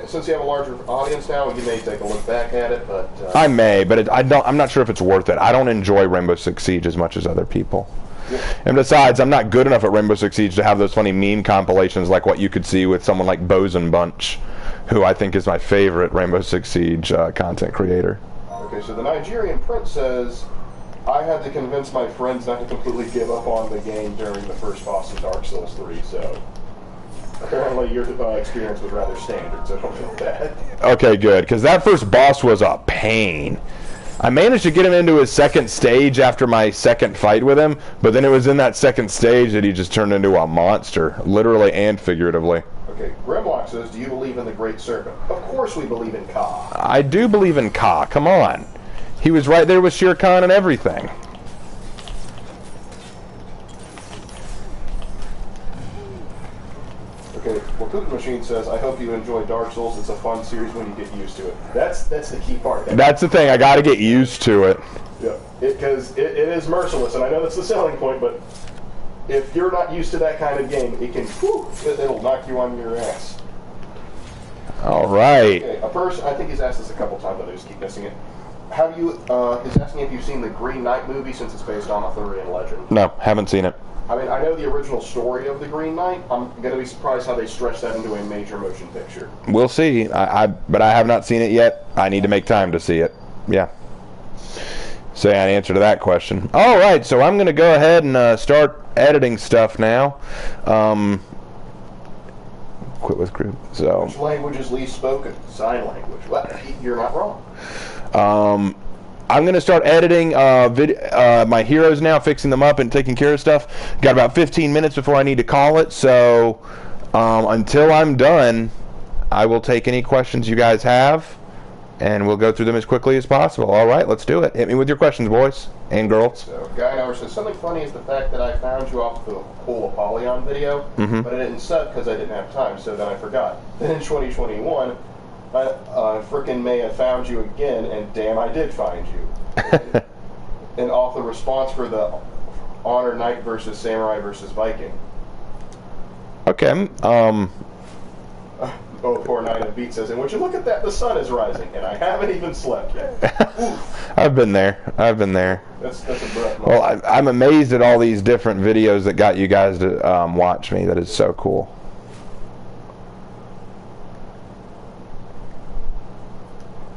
Since you have a larger audience now, you may take a look back at it, but I may, but I'm not sure if it's worth it. I don't enjoy Rainbow Six Siege as much as other people. Yeah. And besides, I'm not good enough at Rainbow Six Siege to have those funny meme compilations like what you could see with someone like Bosun Bunch, who I think is my favorite Rainbow Six Siege content creator. Okay, so the Nigerian Prince says, I had to convince my friends not to completely give up on the game during the first boss of Dark Souls 3, so apparently your experience was rather standard, so don't feel bad. Okay, good, because that first boss was a pain. I managed to get him into his second stage after my second fight with him, but then it was in that second stage that he just turned into a monster, literally and figuratively. Okay, Grimlock says, do you believe in the Great Serpent? Of course we believe in Ka. I do believe in Ka, come on. He was right there with Shere Khan and everything. Okay, well, Cooking Machine says, I hope you enjoy Dark Souls. It's a fun series when you get used to it. That's the key part. That's the thing, I gotta get used to it. Yeah, because it is merciless, and I know that's the selling point, but if you're not used to that kind of game, it'll knock you on your ass. All right. Okay, a person, I think he's asked this a couple times, but I just keep missing it. Have you, he's asking if you've seen the Green Knight movie since it's based on Arthurian legend. No, haven't seen it. I mean, I know the original story of the Green Knight. I'm going to be surprised how they stretch that into a major motion picture. We'll see. But I have not seen it yet. I need to make time to see it. Yeah. So yeah, an answer to that question. All right, so I'm going to go ahead and start editing stuff now. Quit with group. So. Which language is least spoken? Sign language. Well, you're not wrong. I'm going to start editing my heroes now, fixing them up and taking care of stuff. Got about 15 minutes before I need to call it, so until I'm done, I will take any questions you guys have, and we'll go through them as quickly as possible. All right, let's do it. Hit me with your questions, boys and girls. So, Guy Hour says, something funny is the fact that I found you off the whole Apollyon video, but I didn't sub because I didn't have time, so then I forgot. Then in 2021, I frickin' may have found you again, and damn, I did find you. And off the response for the Honor Knight versus Samurai versus Viking. Okay. Oh, poor Knight of Beat says, and would you look at that, the sun is rising, and I haven't even slept yet. I've been there. That's a breath. Well, I'm amazed at all these different videos that got you guys to watch me. That is so cool.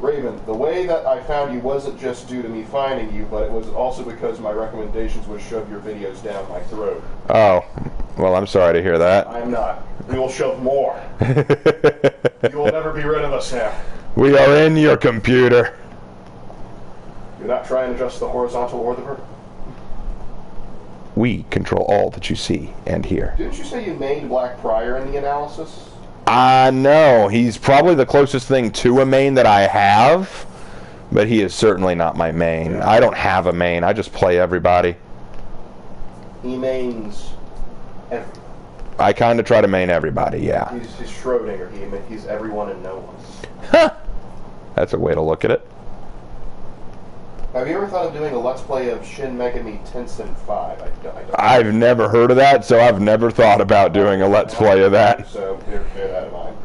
Raven, the way that I found you wasn't just due to me finding you, but it was also because my recommendations would shove your videos down my throat. Oh, well, I'm sorry to hear that. I'm not. We will shove more. You will never be rid of us now. We are in your computer. You're not trying to adjust the horizontal or the vertical? We control all that you see and hear. Didn't you say you named Black Prior in the analysis? No, he's probably the closest thing to a main that I have, but he is certainly not my main. Yeah. I don't have a main. I just play everybody. He mains everybody. I kind of try to main everybody, yeah. He's Schrodinger. He's everyone and no one. Huh. That's a way to look at it. Have you ever thought of doing a Let's Play of Shin Megami Tensei 5? I've never heard of that, so I've never thought about doing a Let's Play of that. So bear that in mind.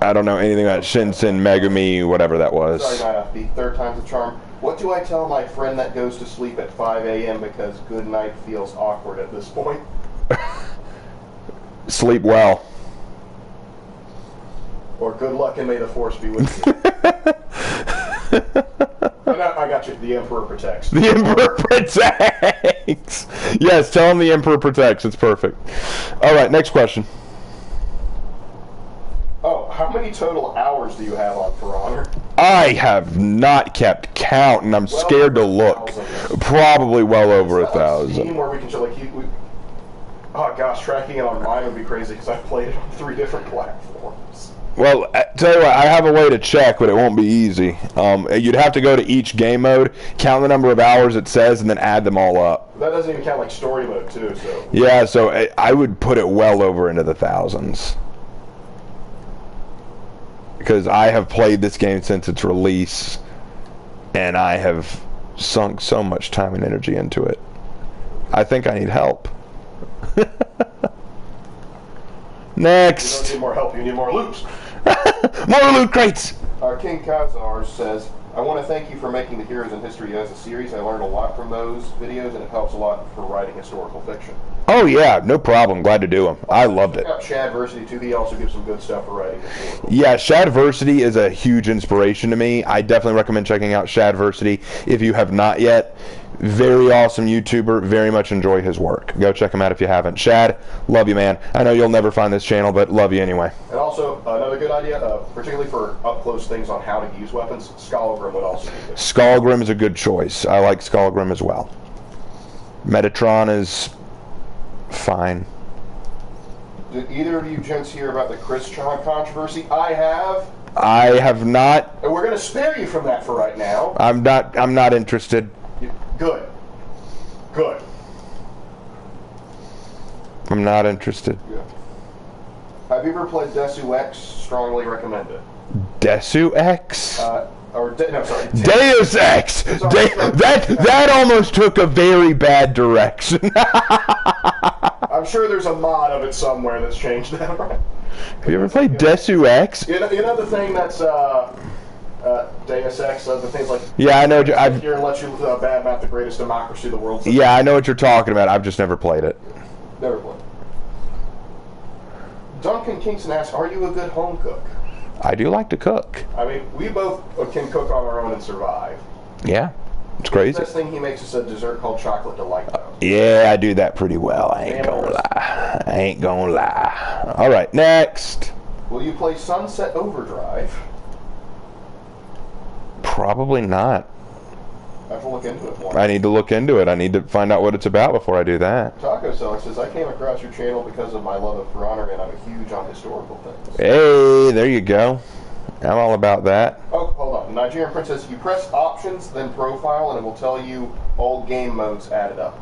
I don't know anything about Shinsen, Megumi, whatever that was. Sorry, Night Off Beat. Third time's a charm. What do I tell my friend that goes to sleep at 5 a.m. because good night feels awkward at this point? Sleep well. Or good luck and may the force be with you. I got you. The Emperor protects. The Emperor protects. Yes, tell him the Emperor protects. It's perfect. All right, next question. Oh, how many total hours do you have on For Honor? I have not kept count, and I'm scared to look. Probably well over 1,000. Steam where we can show, like, oh gosh, tracking it on mine would be crazy because I've played it on 3 different platforms. Well, tell you what, I have a way to check, but it won't be easy. You'd have to go to each game mode, count the number of hours it says, and then add them all up. That doesn't even count like story mode too. So yeah, so I would put it well over into the thousands. Because I have played this game since its release, and I have sunk so much time and energy into it. I think I need help. Next. You don't need more help, you need more loot. More loot crates! King Kazar says, I want to thank you for making the Heroes in History as a series. I learned a lot from those videos, and it helps a lot for writing historical fiction. Oh yeah, no problem. Glad to do them. I loved it. Shadversity too. He also gives some good stuff for writing historical. Yeah, Shadversity is a huge inspiration to me. I definitely recommend checking out Shadversity if you have not yet. Very awesome YouTuber. Very much enjoy his work. Go check him out if you haven't. Shad, love you, man. I know you'll never find this channel, but love you anyway. And also, another good idea, particularly for up-close things on how to use weapons, Skullgrim would also be good. Skullgrim is a good choice. I like Skullgrim as well. Metatron is fine. Did either of you gents hear about the Chris Chong controversy? I have. I have not. And we're going to spare you from that for right now. I'm not interested. Good. Good. I'm not interested. Yeah. Have you ever played Desu Ex? Strongly recommend it. Desu Ex? No, sorry. Deus Ex! That almost took a very bad direction. I'm sure there's a mod of it somewhere that's changed that. Right? Have you ever played Desu Ex? You know the thing that's Deus Ex, the things like... Yeah, I know. Here and let you badmouth the greatest democracy the world's... Yeah, I know what you're talking about. I've just never played it. Never played. Duncan Kingston asks, are you a good home cook? I do like to cook. I mean, we both can cook on our own and survive. Yeah, it's crazy. The best thing he makes is a dessert called Chocolate Delight, though. Yeah, I do that pretty well. I ain't gonna lie. All right, next. Will you play Sunset Overdrive? Probably not. I have to look into it more. I need to look into it. I need to find out what it's about before I do that. Taco Seller says, I came across your channel because of my love of For Honor, and I'm huge on historical things. Hey, there you go. I'm all about that. Oh, hold on. Nigerian Princess, you press options, then profile, and it will tell you all game modes added up.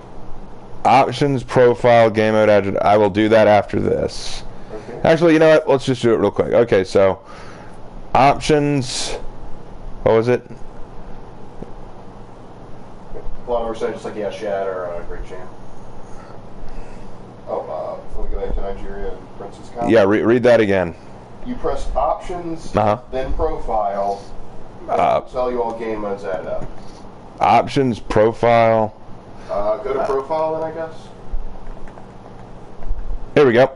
Options, profile, game mode added. I will do that after this. Okay. Actually, you know what? Let's just do it real quick. Okay, so options. What was it? A lot of them are saying just like, yeah, Shad or Great Champ. Oh, let me go back to Nigeria and Princess Con. Yeah, read that again. You press options, then profile, and it will tell you all game modes added up. Options, profile. Go to profile then, I guess. Here we go.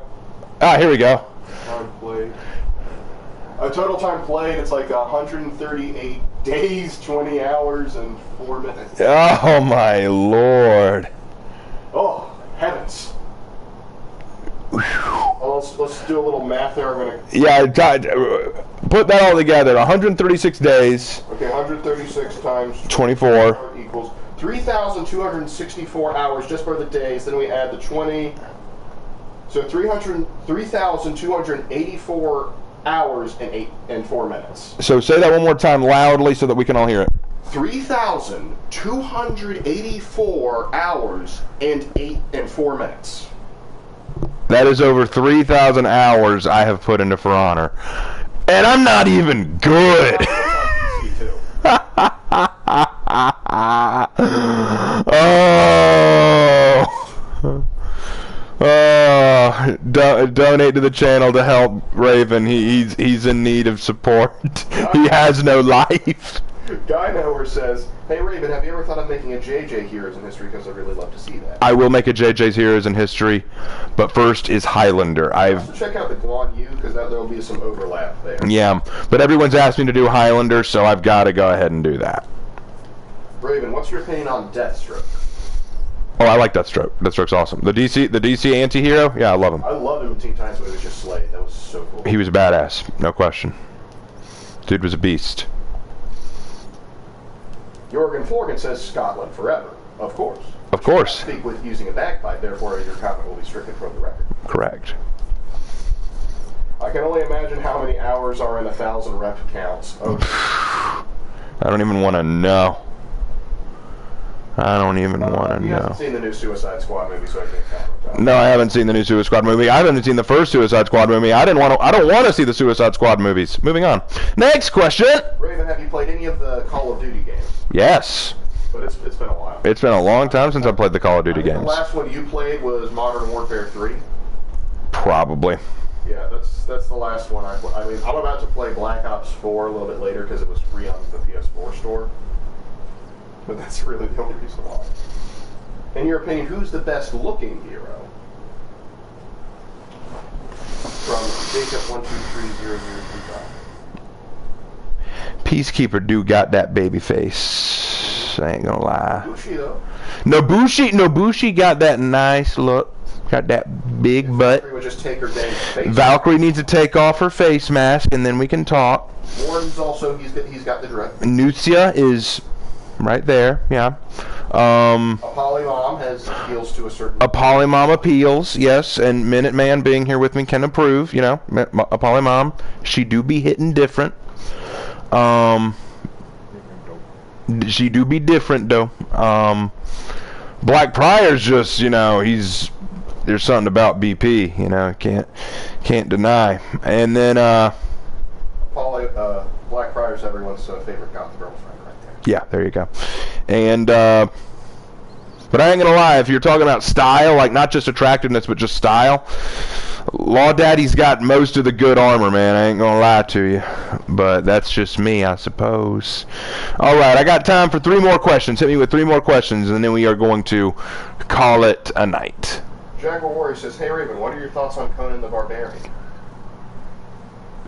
Here we go. Time played. Total time played, it's like 138 days, 20 hours, and 4 minutes. Oh my lord. Oh, heavens. Well, let's do a little math there. Yeah, put that all together. 136 days. Okay, 136 times 24 equals 3,264 hours just for the days. Then we add the 20. So 3,284 hours and 4 minutes. So say that one more time loudly so that we can all hear it. 3,284 hours and 4 minutes. That is over 3,000 hours I have put into For Honor. And I'm not even good. donate to the channel to help Raven. He's in need of support. He has no life. Guy Knower says, "Hey Raven, have you ever thought of making a JJ Heroes in History? Because I'd really love to see that." I will make a JJ's Heroes in History, but first is Highlander. Also check out the Guan Yu, because there'll be some overlap there. Yeah, but everyone's asked me to do Highlander, so I've got to go ahead and do that. Raven, what's your opinion on Deathstroke? Oh, I like Deathstroke. Deathstroke's awesome. The DC anti-hero? Yeah, I love him. I loved him in Teen Titans when he was just Slade. That was so cool. He was a badass, no question. Dude was a beast. Jorgen Florgan says Scotland forever. Of course. Of course. Speak with using a bagpipe, therefore your comment will be stricken from the record. Correct. I can only imagine how many hours are in 1,000 rep counts. Oh. I don't even want to know. I don't even want to You know. haven't seen the new Suicide Squad movie, so I can't comment. No, I haven't seen the new Suicide Squad movie. I haven't seen the first Suicide Squad movie. I don't want to see the Suicide Squad movies. Moving on. Next question. Raven, have you played any of the Call of Duty games? Yes. But it's been a while. It's been a long time since I played the Call of Duty I think games. The last one you played was Modern Warfare 3. Probably. Yeah, that's the last one I played. I mean, I'm about to play Black Ops 4 a little bit later because it was free on the PS4 store. But that's really the only reason why. In your opinion, who's the best looking hero? From Jacob123035. Peacekeeper dude got that baby face. I ain't gonna lie. Bushi though. Nobushi got that nice look. Got that big butt. Valkyrie would just take her dang face. Valkyrie needs to take off her face mask and then we can talk. Warren's also, he's got the dress. Nucia is right there, yeah. A Polymom has appeals to a certain... A Polymom appeals, yes, and Minuteman being here with me can approve, you know. A Polymom, she do be hitting different. She do be different, though. Black Prior's just, you know, there's something about BP, you know, can't deny. And then, Black Prior's everyone's favorite goth girlfriend right there. Yeah, there you go. And, but I ain't gonna lie, if you're talking about style, like not just attractiveness, but just style, Law Daddy's got most of the good armor, man. I ain't gonna lie to you. But that's just me, I suppose. Alright, I got time for 3 more questions. Hit me with 3 more questions, and then we are going to call it a night. Jaguar Warrior says, "Hey Raven, what are your thoughts on Conan the Barbarian?"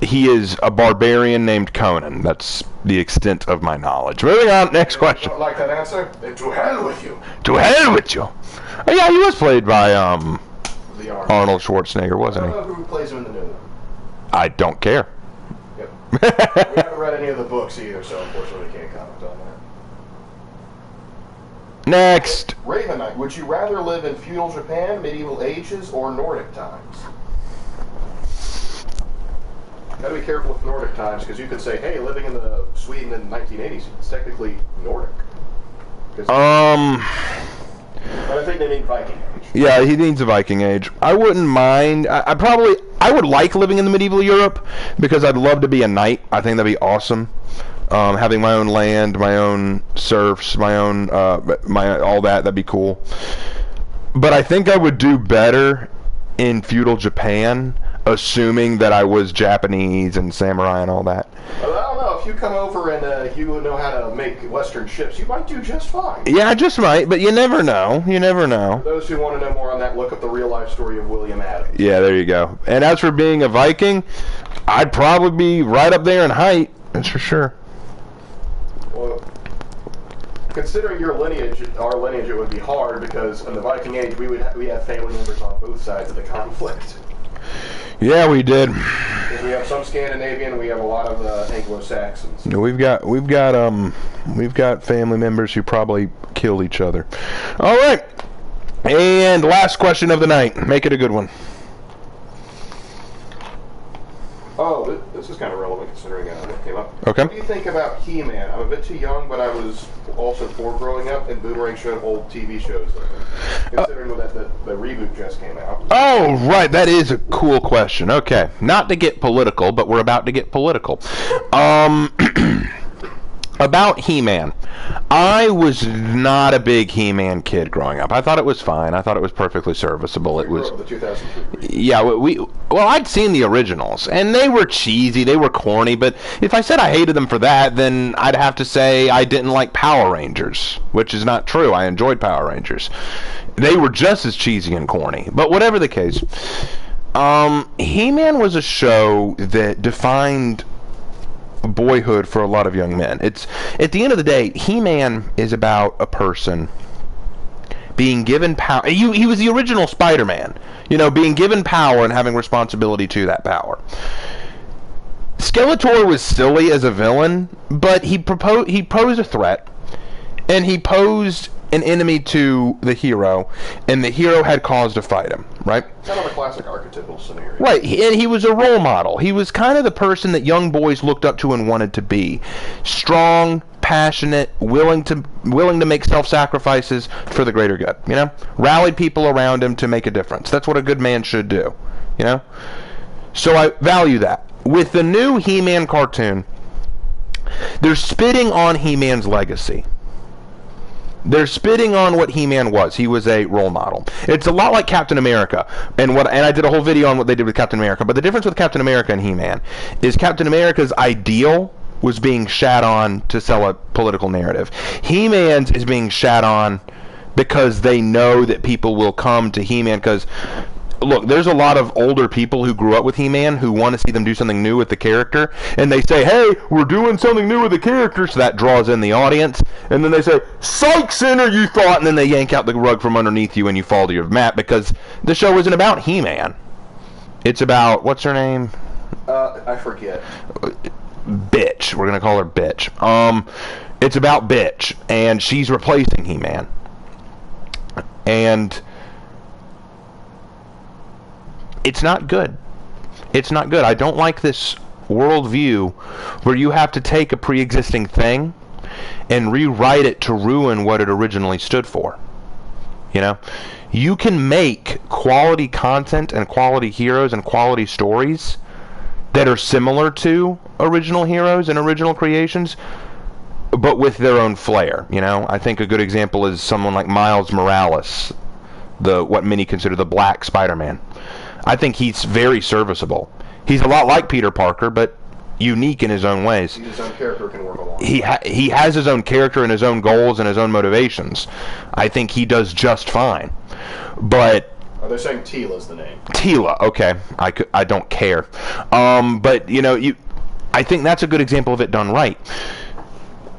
He is a barbarian named Conan. That's the extent of my knowledge. Moving on, next question. Don't like that answer? Then to hell with you. To hell with you. Oh, yeah, he was played by The Arnold Schwarzenegger, wasn't I he? don't know who plays him in the new one. I don't care. Yep. We haven't read any of the books either, so unfortunately we can't comment on that. Next. Raven Knight, would you rather live in feudal Japan, medieval ages, or Nordic times? Gotta be careful with Nordic times, because you could say, hey, living in Sweden in the 1980s, it's technically Nordic. But I think they need Viking age. Yeah, he needs a Viking age. I wouldn't mind. I would like living in the medieval Europe because I'd love to be a knight. I think that'd be awesome. Having my own land, my own serfs, my own all that'd be cool. But I think I would do better in feudal Japan, assuming that I was Japanese and samurai and all that. Well, I don't know. If you come over and you know how to make Western ships, you might do just fine. Yeah, I just might, but you never know. You never know. For those who want to know more on that, look up the real-life story of William Adams. Yeah, there you go. And as for being a Viking, I'd probably be right up there in height. That's for sure. Well, considering your lineage, our lineage, it would be hard because in the Viking Age, we have family members on both sides of the conflict. Yeah, we did. Because we have some Scandinavian, we have a lot of Anglo-Saxons. We've got family members who probably killed each other. All right, and last question of the night. Make it a good one. Oh, this is kind of relevant considering what came up. Okay. What do you think about He-Man? I'm a bit too young, but I was also poor growing up, and Boomerang showed old TV shows of him. Considering that the reboot just came out. Oh, right. That is a cool question. Okay. Not to get political, but we're about to get political. About He-Man, I was not a big He-Man kid growing up. I thought it was fine. I thought it was perfectly serviceable. It was the 2003. yeah. Well, I'd seen the originals, and they were cheesy. They were corny. But if I said I hated them for that, then I'd have to say I didn't like Power Rangers, which is not true. I enjoyed Power Rangers. They were just as cheesy and corny. But whatever the case, He-Man was a show that defined boyhood for a lot of young men. It's at the end of the day, He-Man is about a person being given power. He was the original Spider-Man, being given power and having responsibility to that power. Skeletor was silly as a villain, but he posed a threat, and he posed an enemy to the hero, and the hero had cause to fight him, right? Kind of a classic archetypal scenario. Right, and he was a role model. He was kind of the person that young boys looked up to and wanted to be. Strong, passionate, willing to make self-sacrifices for the greater good, Rallied people around him to make a difference. That's what a good man should do, So I value that. With the new He-Man cartoon, they're spitting on He-Man's legacy. They're spitting on what He-Man was. He was a role model. It's a lot like Captain America, and I did a whole video on what they did with Captain America. But the difference with Captain America and He-Man is Captain America's ideal was being shat on to sell a political narrative. He-Man's is being shat on because they know that people will come to He-Man because, look, there's a lot of older people who grew up with He-Man who want to see them do something new with the character, and they say, hey, we're doing something new with the character, so that draws in the audience, and then they say, psych center, you thought, and then they yank out the rug from underneath you and you fall to your mat, because the show isn't about He-Man. It's about, what's her name? I forget. Bitch. We're going to call her Bitch. It's about Bitch, and she's replacing He-Man. And it's not good. It's not good. I don't like this worldview where you have to take a pre-existing thing and rewrite it to ruin what it originally stood for. You can make quality content and quality heroes and quality stories that are similar to original heroes and original creations, but with their own flair. I think a good example is someone like Miles Morales, what many consider the Black Spider-Man. I think he's very serviceable. He's a lot like Peter Parker, but unique in his own ways. His own character can work along. He has his own character and his own goals and his own motivations. I think he does just fine. But they're saying Teela's the name. Teela, okay. I don't care. But I think that's a good example of it done right.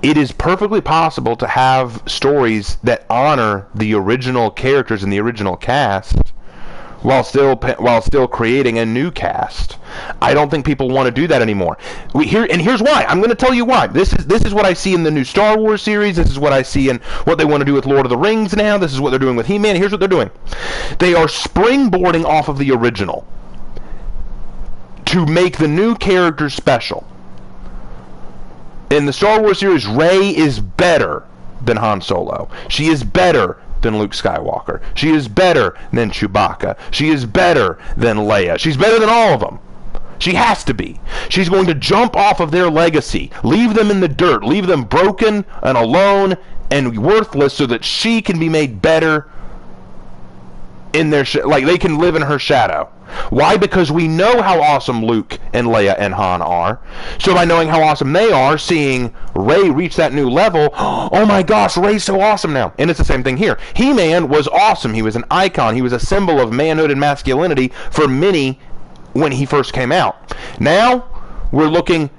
It is perfectly possible to have stories that honor the original characters and the original cast while still creating a new cast. I don't think people want to do that anymore. Here's why. I'm going to tell you why. This is what I see in the new Star Wars series. This is what I see in what they want to do with Lord of the Rings now. This is what they're doing with He-Man. Here's what they're doing. They are springboarding off of the original to make the new characters special. In the Star Wars series, Rey is better than Han Solo. She is better than Luke Skywalker. She is better than Chewbacca. She is better than Leia. She's better than all of them. She has to be. She's going to jump off of their legacy, leave them in the dirt, leave them broken and alone and worthless so that she can be made better in their like they can live in her shadow. Why? Because we know how awesome Luke and Leia and Han are. So by knowing how awesome they are, seeing Rey reach that new level, oh my gosh, Rey's so awesome now. And it's the same thing here. He-Man was awesome. He was an icon. He was a symbol of manhood and masculinity for many when he first came out. Now, we're looking...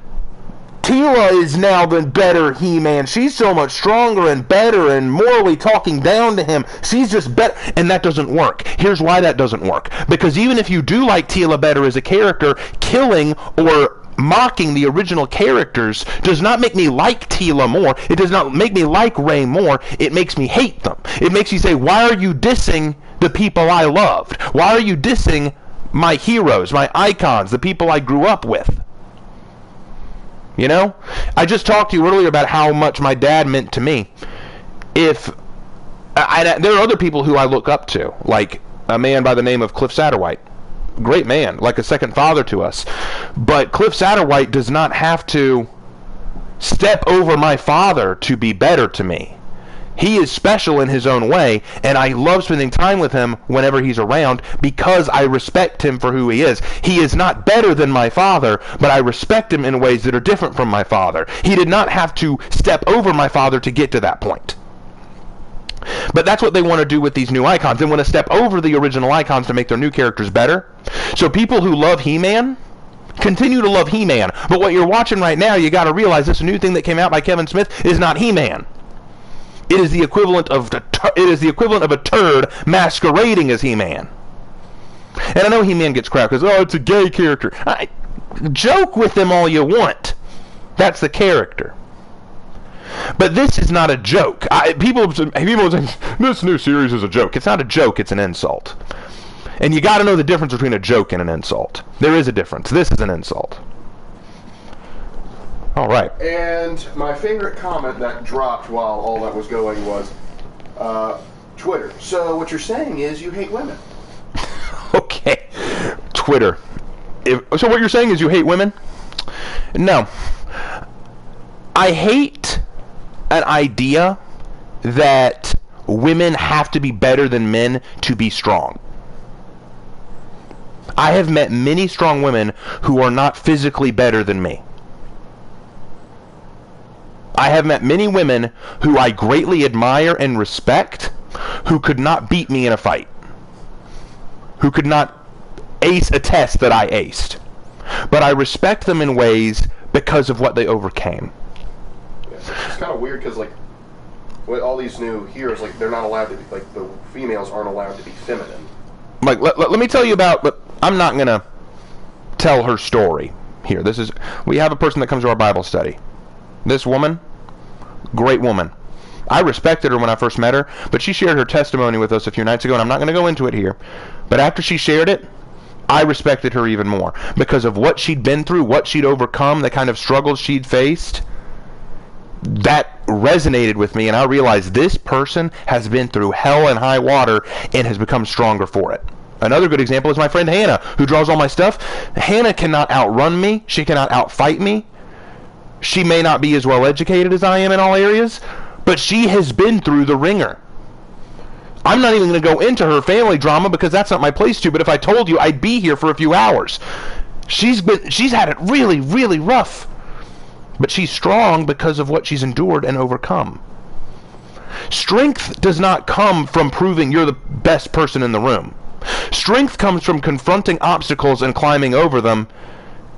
Teela is now the better He-Man. She's so much stronger and better and morally talking down to him. She's just better. And that doesn't work. Here's why that doesn't work. Because even if you do like Teela better as a character, killing or mocking the original characters does not make me like Teela more. It does not make me like Rey more. It makes me hate them. It makes me say, why are you dissing the people I loved? Why are you dissing my heroes, my icons, the people I grew up with? You know? I just talked to you earlier about how much my dad meant to me. There are other people who I look up to, like a man by the name of Cliff Satterwhite. Great man, like a second father to us. But Cliff Satterwhite does not have to step over my father to be better to me. He is special in his own way, and I love spending time with him whenever he's around because I respect him for who he is. He is not better than my father, but I respect him in ways that are different from my father. He did not have to step over my father to get to that point. But that's what they want to do with these new icons. They want to step over the original icons to make their new characters better. So people who love He-Man continue to love He-Man. But what you're watching right now, you got to realize this new thing that came out by Kevin Smith is not He-Man. It is the equivalent of a turd masquerading as He-Man. And I know He-Man gets crap because, oh, it's a gay character. Joke with them all you want. That's the character. But this is not a joke. People say, this new series is a joke. It's not a joke, it's an insult. And you got to know the difference between a joke and an insult. There is a difference. This is an insult. All right. And my favorite comment that dropped while all that was going was Twitter. So what you're saying is you hate women. Okay. Twitter. So what you're saying is you hate women? No. I hate an idea that women have to be better than men to be strong. I have met many strong women who are not physically better than me. I have met many women who I greatly admire and respect who could not beat me in a fight. Who could not ace a test that I aced. But I respect them in ways because of what they overcame. Yeah, it's kind of weird because, like, with all these new heroes, like, they're not allowed to be, like, the females aren't allowed to be feminine. Like, let me tell you about, but I'm not going to tell her story here. We have a person that comes to our Bible study. This woman, great woman. I respected her when I first met her, but she shared her testimony with us a few nights ago, and I'm not going to go into it here. But after she shared it, I respected her even more because of what she'd been through, what she'd overcome, the kind of struggles she'd faced. That resonated with me, and I realized this person has been through hell and high water and has become stronger for it. Another good example is my friend Hannah, who draws all my stuff. Hannah cannot outrun me. She cannot outfight me. She may not be as well educated as I am in all areas, but she has been through the ringer. I'm not even going to go into her family drama because that's not my place to, but if I told you, I'd be here for a few hours. She's had it really, really rough. But she's strong because of what she's endured and overcome. Strength does not come from proving you're the best person in the room. Strength comes from confronting obstacles and climbing over them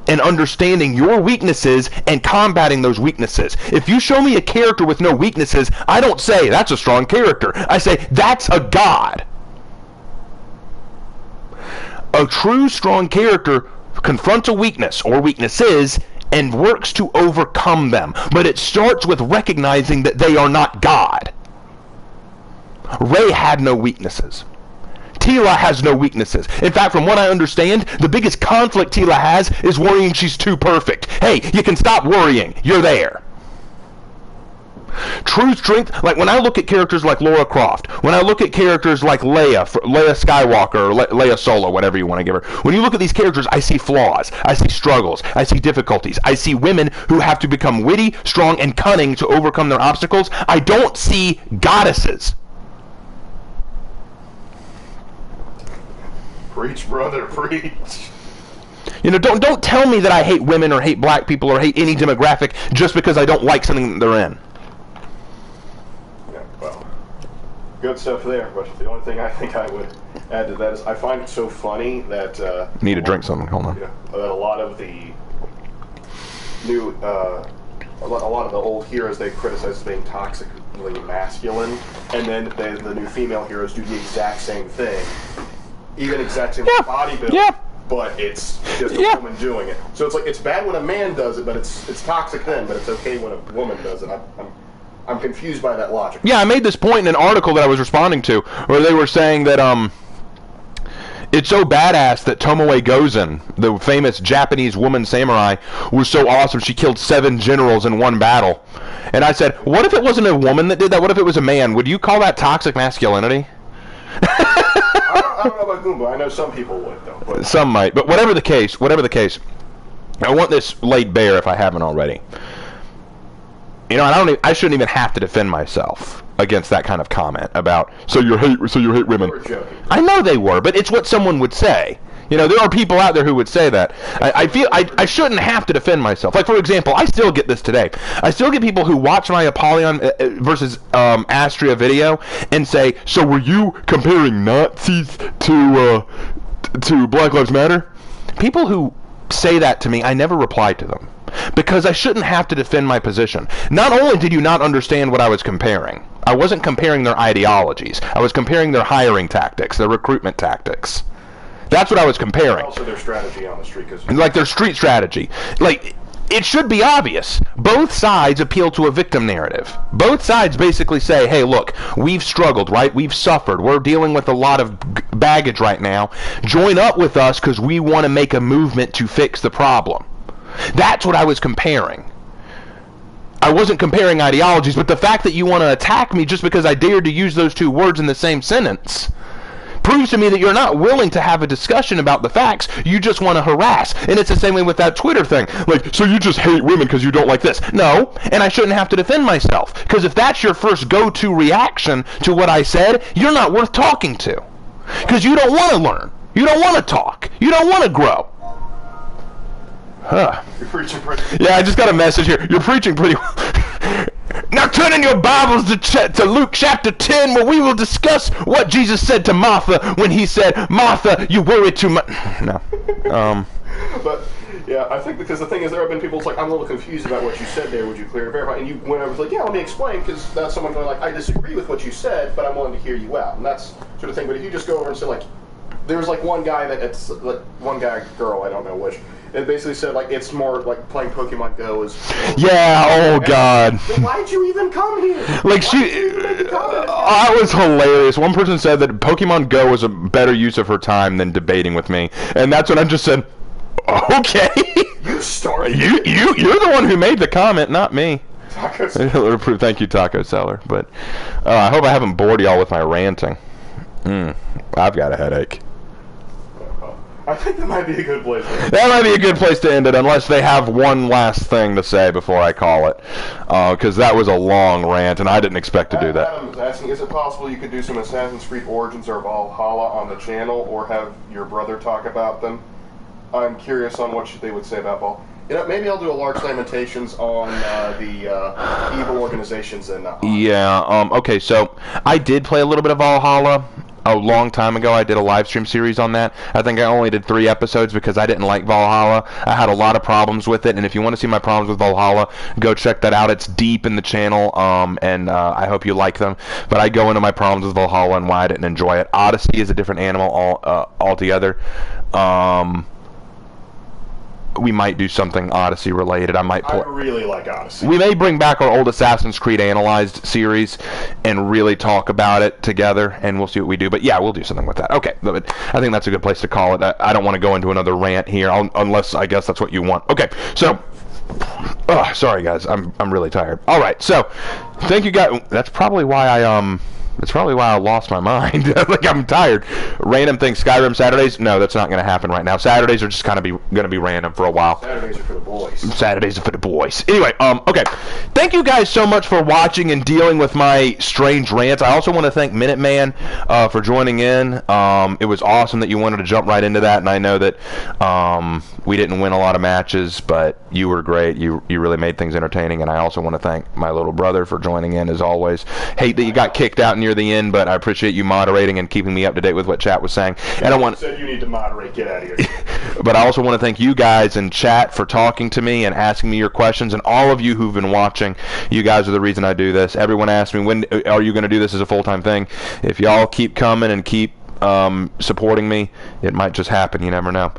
and understanding your weaknesses and combating those weaknesses. If you show me a character with no weaknesses, I don't say, that's a strong character. I say, that's a god. A true strong character confronts a weakness or weaknesses and works to overcome them. But it starts with recognizing that they are not God. Rey had no weaknesses. Teela has no weaknesses. In fact, from what I understand, the biggest conflict Teela has is worrying she's too perfect. Hey, you can stop worrying. You're there. True strength, like when I look at characters like Lara Croft, when I look at characters like Leia Skywalker, or Leia Solo, whatever you want to give her, when you look at these characters, I see flaws, I see struggles, I see difficulties, I see women who have to become witty, strong, and cunning to overcome their obstacles. I don't see goddesses. Preach, brother, preach. You know, don't tell me that I hate women or hate black people or hate any demographic just because I don't like something that they're in. Yeah, well, good stuff there, but the only thing I think I would add to that is I find it so funny that... Need to drink something, hold on. You know, that a lot of the new... a lot of the old heroes they criticize as being toxically masculine, and then the new female heroes do the exact same thing. Even exact same bodybuilding, but it's just a woman doing it. So it's like it's bad when a man does it, but it's toxic then. But it's okay when a woman does it. I'm confused by that logic. Yeah, I made this point in an article that I was responding to, where they were saying that it's so badass that Tomoe Gozen, the famous Japanese woman samurai, was so awesome she killed 7 generals in one battle. And I said, what if it wasn't a woman that did that? What if it was a man? Would you call that toxic masculinity? I don't know about Goomba. I know some people would, though. But. Some might, but whatever the case, I want this laid bare if I haven't already. You know, I shouldn't even have to defend myself against that kind of comment about so you hate women. You were joking. I know they were, but it's what someone would say. You know, there are people out there who would say that. I feel I shouldn't have to defend myself. Like, for example, I still get this today. I still get people who watch my Apollyon versus Astria video and say, so were you comparing Nazis to Black Lives Matter? People who say that to me, I never reply to them. Because I shouldn't have to defend my position. Not only did you not understand what I was comparing, I wasn't comparing their ideologies. I was comparing their hiring tactics, their recruitment tactics. That's what I was comparing. Also, their strategy on the street, like their street strategy. Like, it should be obvious. Both sides appeal to a victim narrative. Both sides basically say, hey, look, we've struggled, right? We've suffered. We're dealing with a lot of baggage right now. Join up with us because we want to make a movement to fix the problem. That's what I was comparing. I wasn't comparing ideologies, but the fact that you want to attack me just because I dared to use those two words in the same sentence proves to me that you're not willing to have a discussion about the facts. You just want to harass. And it's the same way with that Twitter thing. Like, so you just hate women because you don't like this. No, and I shouldn't have to defend myself. Because if that's your first go-to reaction to what I said, you're not worth talking to. Because you don't want to learn. You don't want to talk. You don't want to grow. Huh. You're preaching pretty. Yeah, I just got a message here. You're preaching pretty well. Now turn in your Bibles to Luke chapter 10, where we will discuss what Jesus said to Martha when he said, Martha, you worry too much. No. But, yeah, I think because the thing is, there have been people who's like, I'm a little confused about what you said there. Would you clear and verify? And you went over, like, yeah, let me explain, because that's someone going like, I disagree with what you said, but I'm willing to hear you out. And that's sort of thing. But if you just go over and say, like, there's like one guy it's like one guy, girl, I don't know which. It basically said, like, it's more like playing Pokemon Go is... Yeah, oh, God. Then why'd you even come here? Like, I was hilarious. One person said that Pokemon Go was a better use of her time than debating with me. And that's when I just said, okay. You started. You're the one who made the comment, not me. Taco Thank you, Taco Seller. But I hope I haven't bored y'all with my ranting. I've got a headache. I think that might be a good place to end it. That might be a good place to end it, unless they have one last thing to say before I call it. Because that was a long rant, and I didn't expect to do that. Adam was asking, is it possible you could do some Assassin's Creed Origins or Valhalla on the channel, or have your brother talk about them? I'm curious on what they would say about Valhalla. You know, maybe I'll do a large lamentations on the evil organizations and... Yeah, okay, so I did play a little bit of Valhalla. A long time ago, I did a live stream series on that. I think I only did 3 episodes because I didn't like Valhalla. I had a lot of problems with it, and if you want to see my problems with Valhalla, go check that out. It's deep in the channel, and I hope you like them. But I go into my problems with Valhalla and why I didn't enjoy it. Odyssey is a different animal altogether. We might do something Odyssey related. I really like Odyssey. We may bring back our old Assassin's Creed Analyzed series and really talk about it together, and we'll see what we do. But yeah, we'll do something with that. Okay, but I think that's a good place to call it. I don't want to go into another rant here, unless I guess that's what you want. Okay, so... sorry guys, I'm really tired. All right, so thank you guys. That's probably why I lost my mind. Like, I'm tired. Random things. Skyrim Saturdays? No, that's not going to happen right now. Saturdays are just kind of going to be random for a while. Saturdays are for the boys. Saturdays are for the boys. Anyway, okay. Thank you guys so much for watching and dealing with my strange rants. I also want to thank Minuteman for joining in. It was awesome that you wanted to jump right into that, and I know that we didn't win a lot of matches, but you were great. You really made things entertaining, and I also want to thank my little brother for joining in, as always. Hate that you got kicked out near the end, but I appreciate you moderating and keeping me up to date with what chat was saying. And I want said you need to moderate. Get out of here. But I also want to thank you guys in chat for talking to me and asking me your questions, and all of you who've been watching. You guys are the reason I do this. Everyone asks me, when are you going to do this as a full-time thing? If y'all keep coming and keep supporting me, it might just happen. You never know.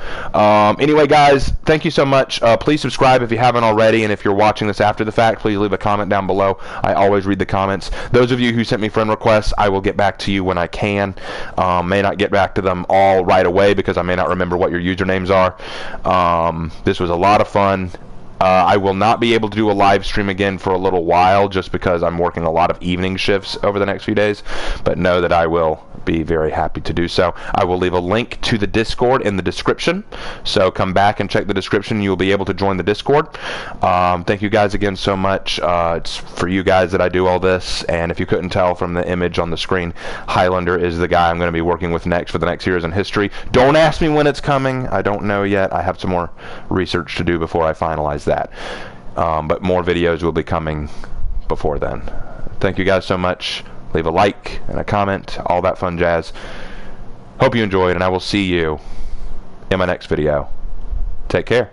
Anyway, guys, thank you so much. Please subscribe if you haven't already, and if you're watching this after the fact, please leave a comment down below. I always read the comments. Those of you who sent me friend requests, I will get back to you when I can. May not get back to them all right away because I may not remember what your usernames are. This was a lot of fun. I will not be able to do a live stream again for a little while just because I'm working a lot of evening shifts over the next few days, but know that I will be very happy to do so. I will leave a link to the Discord in the description, so come back and check the description. You'll be able to join the Discord. Thank you guys again so much. It's for you guys that I do all this, and if you couldn't tell from the image on the screen, Highlander is the guy I'm going to be working with next for the next Heroes in History. Don't ask me when it's coming. I don't know yet. I have some more research to do before I finalize that. But more videos will be coming before then. Thank you guys so much. Leave a like and a comment, all that fun jazz. Hope you enjoyed, and I will see you in my next video. Take care.